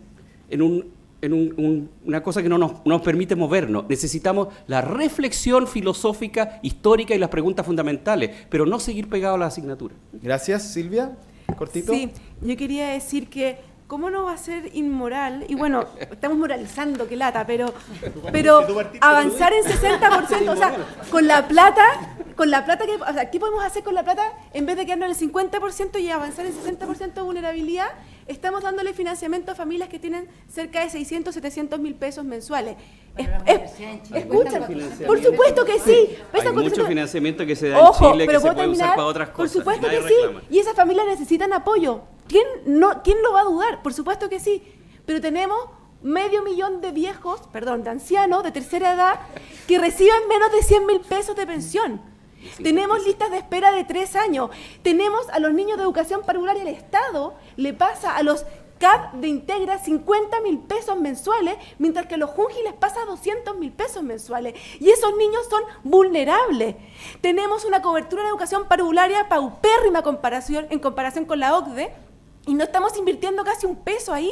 una cosa que no nos permite movernos. Necesitamos la reflexión filosófica, histórica y las preguntas fundamentales, pero no seguir pegados a la asignatura. Gracias, Silvia. Cortito. Sí, yo quería decir que ¿cómo no va a ser inmoral? Y bueno, estamos moralizando, qué lata, pero avanzar en 60%, o sea, con la plata que, o sea, ¿qué podemos hacer con la plata en vez de quedarnos en el 50% y avanzar en 60% de vulnerabilidad? Estamos dándole financiamiento a familias que tienen cerca de 600, 700 mil pesos mensuales. Escucha, por supuesto que sí. Hay mucho financiamiento que se da en Chile que se puede usar para otras cosas. Por supuesto que sí. Y esas familias necesitan apoyo. ¿Quién lo va a dudar? Por supuesto que sí. Pero tenemos 500.000 de viejos, de ancianos de tercera edad que reciben menos de 100.000 pesos de pensión. Tenemos listas de espera de 3 años. Tenemos a los niños de educación parvularia. El Estado le pasa a los CAP de Integra 50.000 pesos mensuales, mientras que a los Junji les pasa 200.000 pesos mensuales. Y esos niños son vulnerables. Tenemos una cobertura de educación parvularia paupérrima en comparación con la OCDE, y no estamos invirtiendo casi un peso ahí.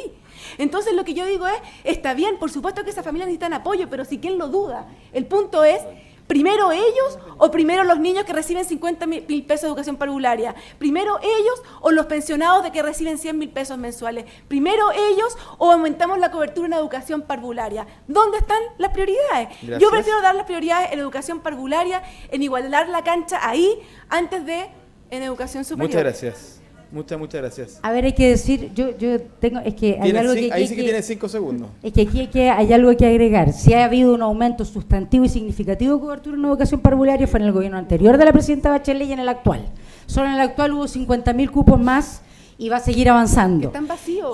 Entonces lo que yo digo es, está bien, por supuesto que esas familias necesitan apoyo, pero si quién lo duda. El punto es, ¿primero ellos o primero los niños que reciben 50.000 pesos de educación parvularia? ¿Primero ellos o los pensionados de que reciben 100.000 pesos mensuales? ¿Primero ellos o aumentamos la cobertura en educación parvularia? ¿Dónde están las prioridades? Gracias. Yo prefiero dar las prioridades en educación parvularia, en igualar la cancha ahí, antes de en educación superior. Muchas gracias. Muchas gracias. A ver, hay que decir, yo tengo, es que hay algo que... Ahí sí que tiene 5 segundos. Es que aquí hay algo que agregar. Si ha habido un aumento sustantivo y significativo de cobertura en educación parvularia fue en el gobierno anterior de la presidenta Bachelet y en el actual. Solo en el actual hubo 50.000 cupos más y va a seguir avanzando. Están vacíos.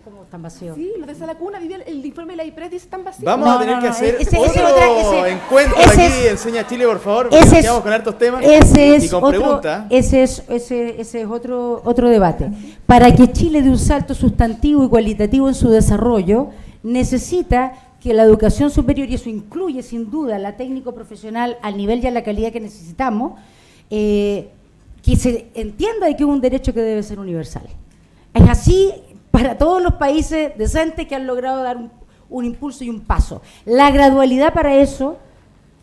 ¿Cómo están vacíos. Sí, los de Sala Cuna, el informe de la IPRES dice están vacíos. Vamos a tener que hacer otro encuentro aquí, Enseña Chile, por favor, porque nos quedamos con hartos temas y con preguntas. Ese es otro debate. Para que Chile dé un salto sustantivo y cualitativo en su desarrollo, necesita que la educación superior, y eso incluye sin duda la técnico profesional al nivel y a la calidad que necesitamos, que se entienda de que es un derecho que debe ser universal. Es así para todos los países decentes que han logrado dar un impulso y un paso. La gradualidad para eso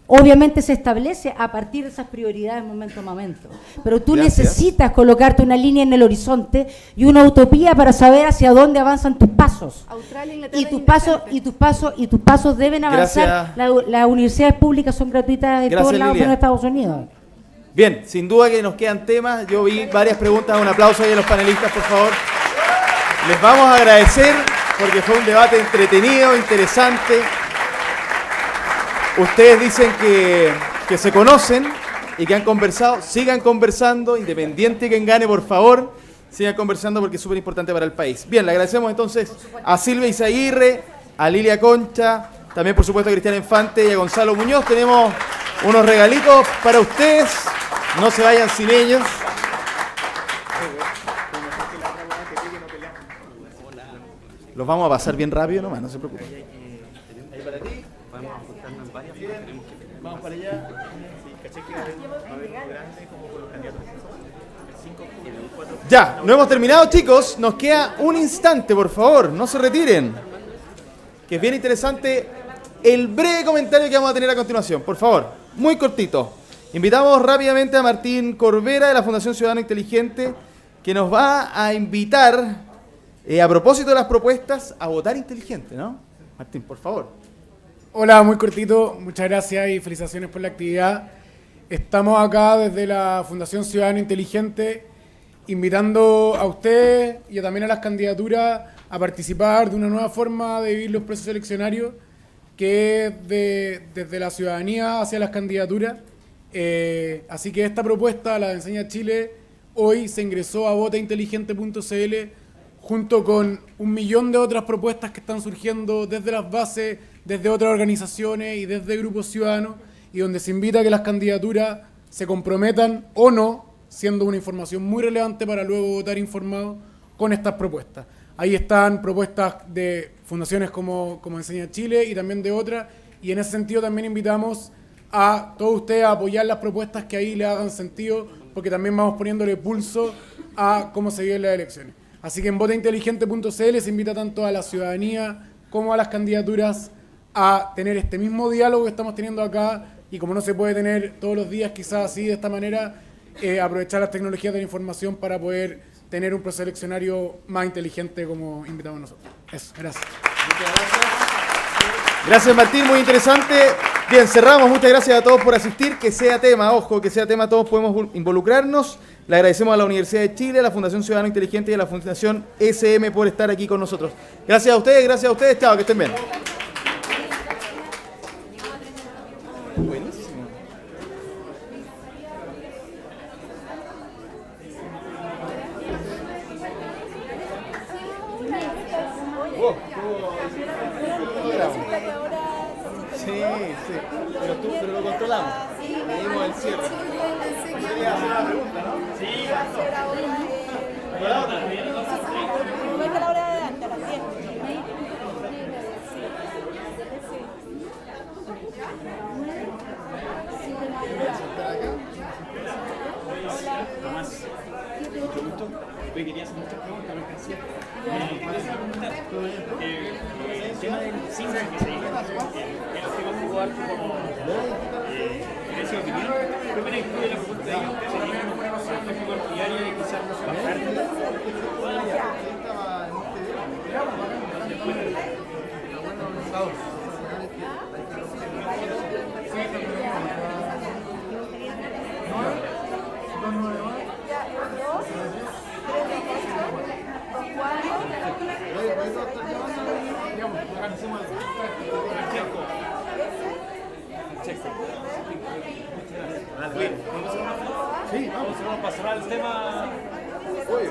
obviamente se establece a partir de esas prioridades momento a momento. Pero tú necesitas colocarte una línea en el horizonte y una utopía para saber hacia dónde avanzan tus pasos. Y tus pasos deben avanzar. Las universidades públicas son gratuitas en todos lados en Estados Unidos. Bien, sin duda que nos quedan temas. Yo vi varias preguntas. Un aplauso ahí a los panelistas, por favor. Les vamos a agradecer porque fue un debate entretenido, interesante. Ustedes dicen que se conocen y que han conversado. Sigan conversando, independiente de quien gane, por favor. Sigan conversando porque es súper importante para el país. Bien, le agradecemos entonces a Silvia Izaguirre, a Lilia Concha, también por supuesto a Cristiana Infante y a Gonzalo Muñoz. Tenemos unos regalitos para ustedes. No se vayan sin ellos. Los vamos a pasar bien rápido nomás, no se preocupen. Ahí para ti. Vamos para allá. Ya, no hemos terminado, chicos. Nos queda un instante, por favor. No se retiren. Que es bien interesante el breve comentario que vamos a tener a continuación. Por favor, muy cortito. Invitamos rápidamente a Martín Corvera de la Fundación Ciudadano Inteligente, que nos va a invitar, a propósito de las propuestas, a votar inteligente, ¿no? Martín, por favor. Hola, muy cortito. Muchas gracias y felicitaciones por la actividad. Estamos acá desde la Fundación Ciudadano Inteligente invitando a ustedes y también a las candidaturas a participar de una nueva forma de vivir los procesos eleccionarios, que es desde la ciudadanía hacia las candidaturas. Así que esta propuesta, la de Enseña Chile, hoy se ingresó a votainteligente.cl junto con 1 millón de otras propuestas que están surgiendo desde las bases, desde otras organizaciones y desde grupos ciudadanos, y donde se invita a que las candidaturas se comprometan o no, siendo una información muy relevante para luego votar informado con estas propuestas. Ahí están propuestas de fundaciones como Enseña Chile y también de otras, y en ese sentido también invitamos a todos ustedes a apoyar las propuestas que ahí le hagan sentido, porque también vamos poniéndole pulso a cómo se viven las elecciones. Así que en votainteligente.cl se invita tanto a la ciudadanía como a las candidaturas a tener este mismo diálogo que estamos teniendo acá, y como no se puede tener todos los días quizás así de esta manera, aprovechar las tecnologías de la información para poder tener un proceso eleccionario más inteligente como invitamos nosotros. Eso, gracias. Muchas gracias. Gracias, Martín, muy interesante. Bien, cerramos. Muchas gracias a todos por asistir. Que sea tema, ojo, que sea tema, todos podemos involucrarnos. Le agradecemos a la Universidad de Chile, a la Fundación Ciudadano Inteligente y a la Fundación SM por estar aquí con nosotros. Gracias a ustedes. Chao, que estén bien. Buenísimo. Sí, pero lo controlamos. Medimos el cierre. Quería hacer una pregunta, ¿no? Sí. Hoy quería hacer muchas preguntas, no alcancé. El tema del cine que se llama, el tema jugó harto como esa opinión. Primero incluye la pregunta de ellos, sería una lógica partidaria de quizás bajar. Sí, vamos a pasar al tema. Oye.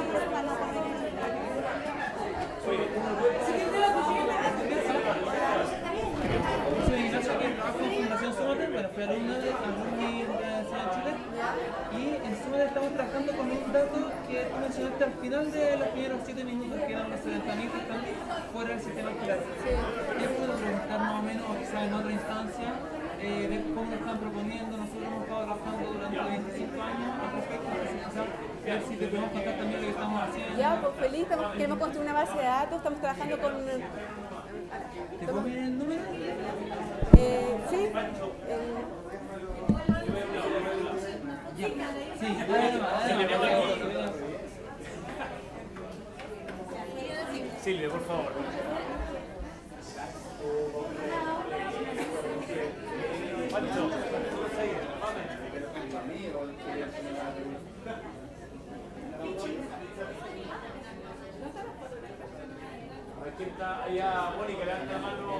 soy alumno de Universidad de Chile y encima estamos trabajando con un dato que tú mencionaste al final de los primeros 7 minutos, que eran los 70.000 que están fuera del sistema escolar. ¿Qué puedo preguntar más o menos, o quizás en otra instancia, de cómo lo están proponiendo? Nosotros hemos estado trabajando durante 25 años al respecto, entonces quizás ver si te podemos contar también lo que estamos haciendo. Ya, pues feliz, queremos construir una base de datos, estamos trabajando con... ¿Te puedo pedir el número? Sí. Silvia, por favor. Aquí está, allá Mónica, levanta la mano.